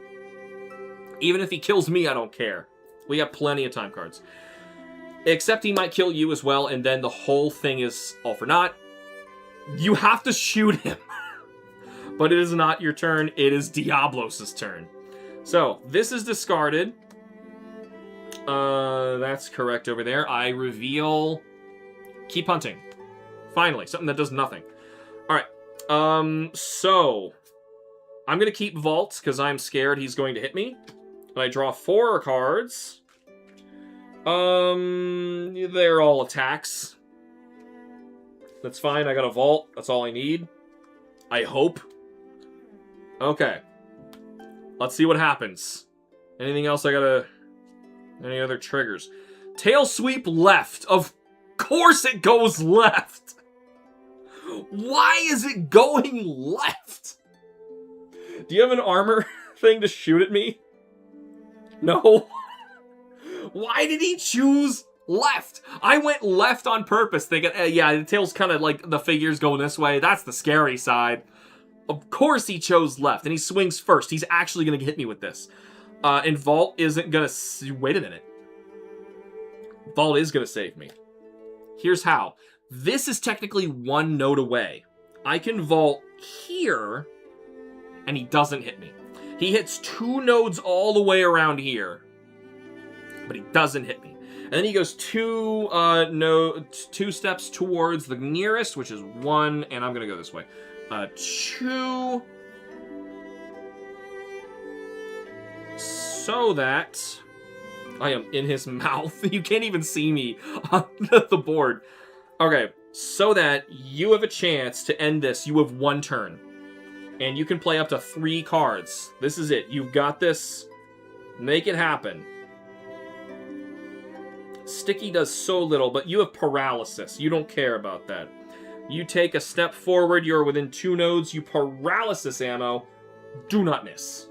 Even if he kills me, I don't care. We got plenty of time cards. Except he might kill you as well, and then the whole thing is all for naught. You have to shoot him. But it is not your turn. It is Diablos' turn. So, this is discarded. That's correct over there. I reveal... Keep hunting. Finally, something that does nothing. Alright. So... I'm gonna keep Vault, because I'm scared he's going to hit me. And I draw 4 cards. They're all attacks. That's fine, I got a Vault. That's all I need. I hope. Okay. Let's see what happens. Anything else I gotta... Any other triggers? Tail sweep left. Of course it goes left. Why is it going left? Do you have an armor thing to shoot at me? No. Why did he choose left? I went left on purpose thinking, yeah, the tail's kind of like the figures going this way. That's the scary side. Of course he chose left, and he swings first. He's actually going to hit me with this. And Vault isn't going to... Wait a minute. Vault is going to save me. Here's how. This is technically one node away. I can Vault here, and he doesn't hit me. He hits 2 nodes all the way around here, but he doesn't hit me. And then he goes 2 steps towards the nearest, which is 1, and I'm going to go this way. 2... So that I am in his mouth. You can't even see me on the board. Okay, so that you have a chance to end this. You have 1 turn. And you can play up to 3 cards. This is it. You've got this. Make it happen. Sticky does so little, but you have paralysis. You don't care about that. You take a step forward. You're within 2 nodes. You paralysis ammo. Do not miss.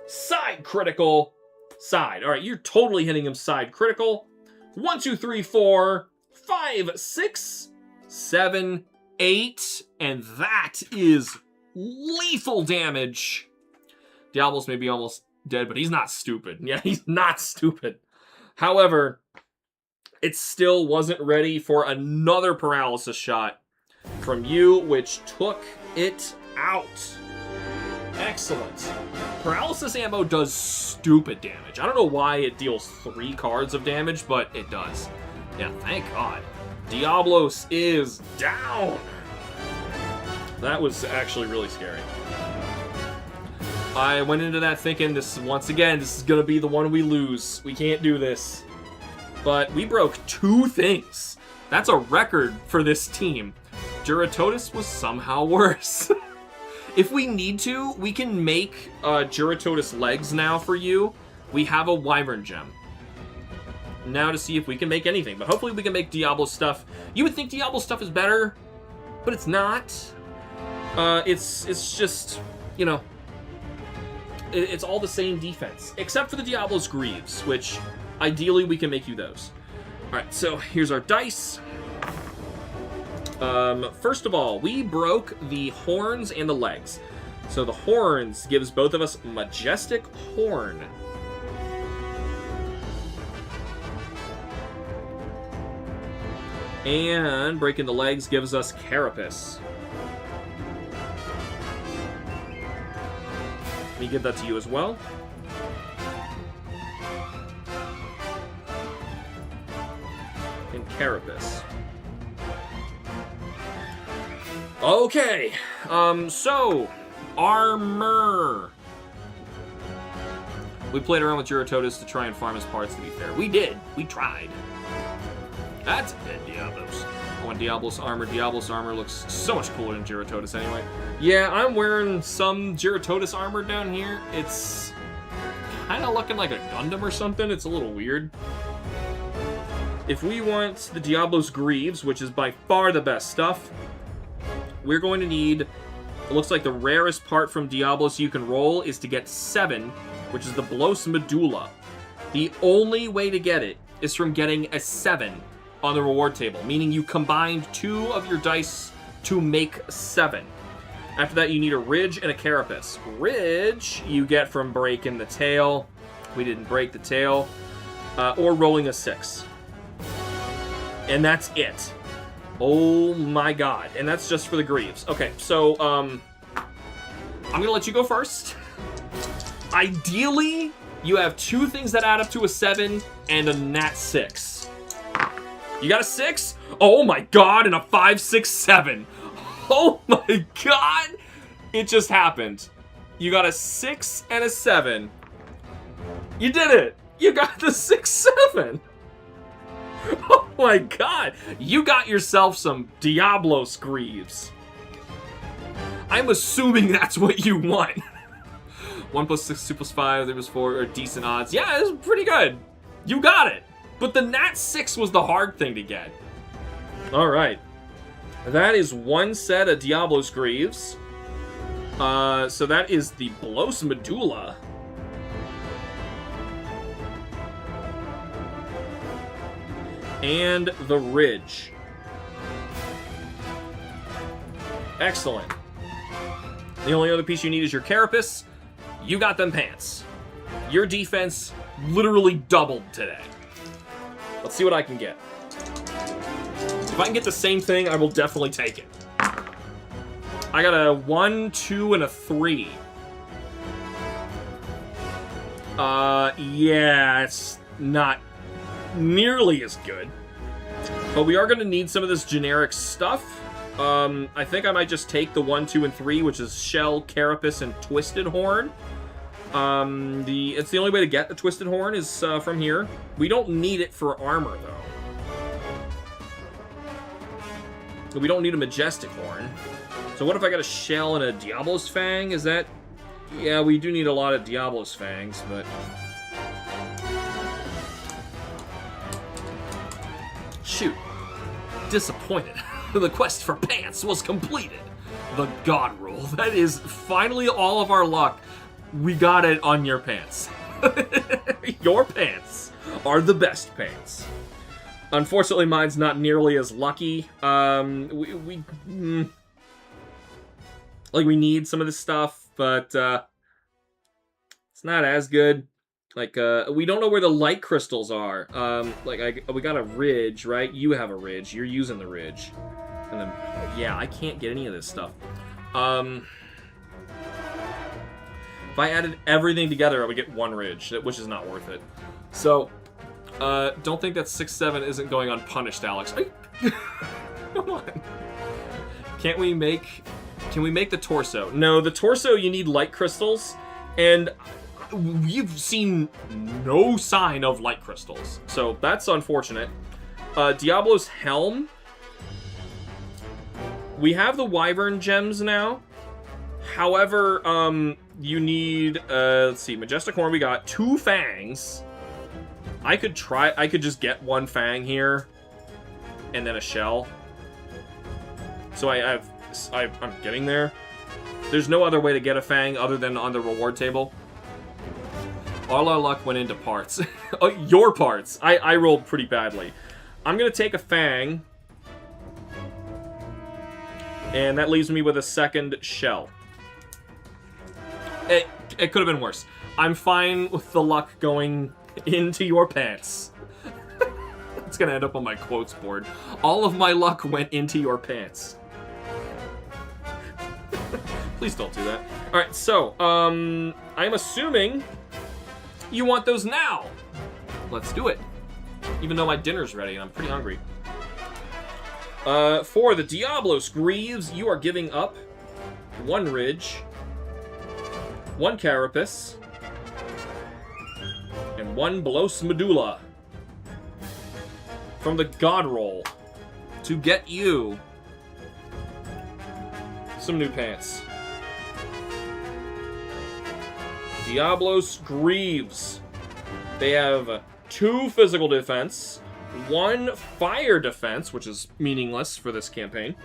Side critical. Side. All right, you're totally hitting him side critical. 1, 2, 3, 4, 5, 6, 7, 8, and that is lethal damage. Diablos may be almost dead, but he's not stupid. Yeah, he's not stupid. However, it still wasn't ready for another paralysis shot from you, which took it out. Excellent. Paralysis ammo does stupid damage. I don't know why it deals 3 cards of damage, but it does. Yeah, thank God. Diablos is down. That was actually really scary. I went into that thinking this is going to be the one we lose. We can't do this. But we broke 2 things. That's a record for this team. Duratotus was somehow worse. If we need to, we can make Duratotus legs now for you. We have a Wyvern gem. Now to see if we can make anything. But hopefully we can make Diablo stuff. You would think Diablo stuff is better, but it's not. It's just, you know, it's all the same defense. Except for the Diablo's Greaves, which ideally we can make you those. Alright, so here's our dice. First of all, we broke the horns and the legs. So the horns gives both of us Majestic Horn. And breaking the legs gives us Carapace. Let me give that to you as well. And Carapace. Okay, so, armor. We played around with Duratotus to try and farm his parts, to be fair. We did. We tried. That's dead Diablos. I want Diablos armor. Diablos armor looks so much cooler than Duratotus anyway. Yeah, I'm wearing some Duratotus armor down here. It's kind of looking like a Gundam or something. It's a little weird. If we want the Diablos Greaves, which is by far the best stuff, we're going to need, it looks like the rarest part from Diablos you can roll is to get 7, which is the Blos Medulla. The only way to get it is from getting a 7 on the reward table, meaning you combined 2 of your dice to make 7. After that, you need a Ridge and a Carapace. Ridge you get from breaking the tail. We didn't break the tail. Or rolling a 6. And that's it. Oh my God. And that's just for the Greaves. Okay, so, I'm gonna let you go first. Ideally, you have 2 things that add up to a 7 and a nat 6. You got a 6? Oh my God, and a 5, 6, 7. Oh my God. It just happened. You got a 6 and a 7. You did it. You got the 6, 7. Oh my God. You got yourself some Diablos Greaves. I'm assuming that's what you want. 1 + 6, 2 + 5, 3 + 4 are decent odds. Yeah, it's pretty good. You got it. But the Nat 6 was the hard thing to get. Alright. That is one set of Diablos Greaves. So that is the Blos Medulla. And the Ridge. Excellent. The only other piece you need is your Carapace. You got them pants. Your defense literally doubled today. Let's see what I can get. If I can get the same thing, I will definitely take it. I got a 1, 2, and a 3. Yeah, it's not nearly as good. But we are going to need some of this generic stuff. I think I might just take the 1, 2, and 3, which is Shell, Carapace, and Twisted Horn. It's the only way to get the Twisted Horn is from here. We don't need it for armor, though. We don't need a Majestic Horn. So what if I got a Shell and a Diablo's Fang? Is that... Yeah, we do need a lot of Diablo's Fangs, but... Shoot. Disappointed. The quest for pants was completed. The God Rule. That is finally all of our luck. We got it on your pants. Your pants are the best pants. Unfortunately, mine's not nearly as lucky. We need some of this stuff, but it's not as good. Like, we don't know where the light crystals are. We got a Ridge, right? You have a Ridge. You're using the Ridge. And then, yeah, I can't get any of this stuff. If I added everything together, I would get 1 Ridge, which is not worth it. So, don't think that 6-7 isn't going unpunished, Alex. Come on. Can we make the torso? No, the torso, you need light crystals, and we've seen no sign of light crystals. So, that's unfortunate. Diablo's Helm. We have the Wyvern Gems now. However, you need, let's see, Majestic Horn, we got 2 Fangs. I could just get 1 Fang here, and then a Shell. So I'm getting there. There's no other way to get a Fang other than on the reward table. All our luck went into parts. Your parts. I rolled pretty badly. I'm gonna take a Fang, and that leaves me with a second Shell. It could have been worse. I'm fine with the luck going into your pants. It's gonna end up on my quotes board. All of my luck went into your pants. Please don't do that. Alright, so, I'm assuming you want those now. Let's do it. Even though my dinner's ready and I'm pretty hungry. For the Diablos Greaves, you are giving up 1 Ridge, 1 Carapace, and 1 Blos Medulla from the God Roll to get you some new pants. Diablos Greaves. They have 2 physical defense, 1 fire defense, which is meaningless for this campaign.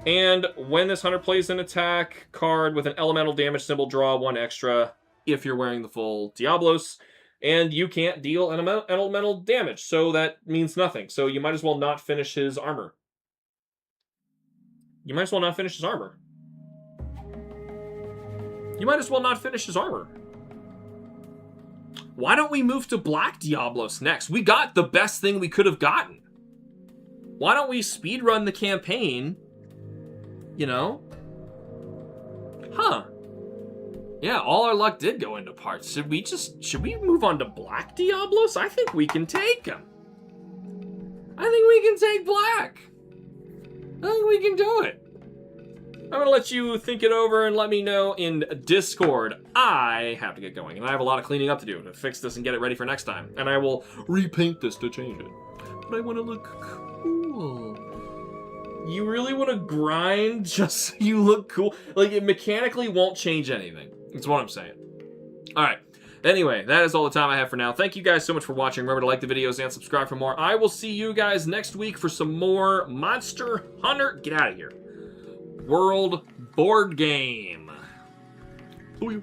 And when this hunter plays an attack card with an elemental damage symbol, draw 1 extra if you're wearing the full Diablos. And you can't deal elemental damage, so that means nothing. So you might as well not finish his armor. You might as well not finish his armor. You might as well not finish his armor. Why don't we move to Black Diablos next? We got the best thing we could have gotten. Why don't we speedrun the campaign? You know? Huh. Yeah, all our luck did go into parts. Should we move on to Black Diablos? I think we can take him. I think we can take Black. I think we can do it. I'm going to let you think it over and let me know in Discord. I have to get going, and I have a lot of cleaning up to do to fix this and get it ready for next time. And I will repaint this to change it. But I want to look cool. you really want to grind just so you look cool? Like, it mechanically won't change anything. That's what I'm saying. Alright. Anyway, that is all the time I have for now. Thank you guys so much for watching. Remember to like the videos and subscribe for more. I will see you guys next week for some more Monster Hunter. Get out of here. World board game. Boo.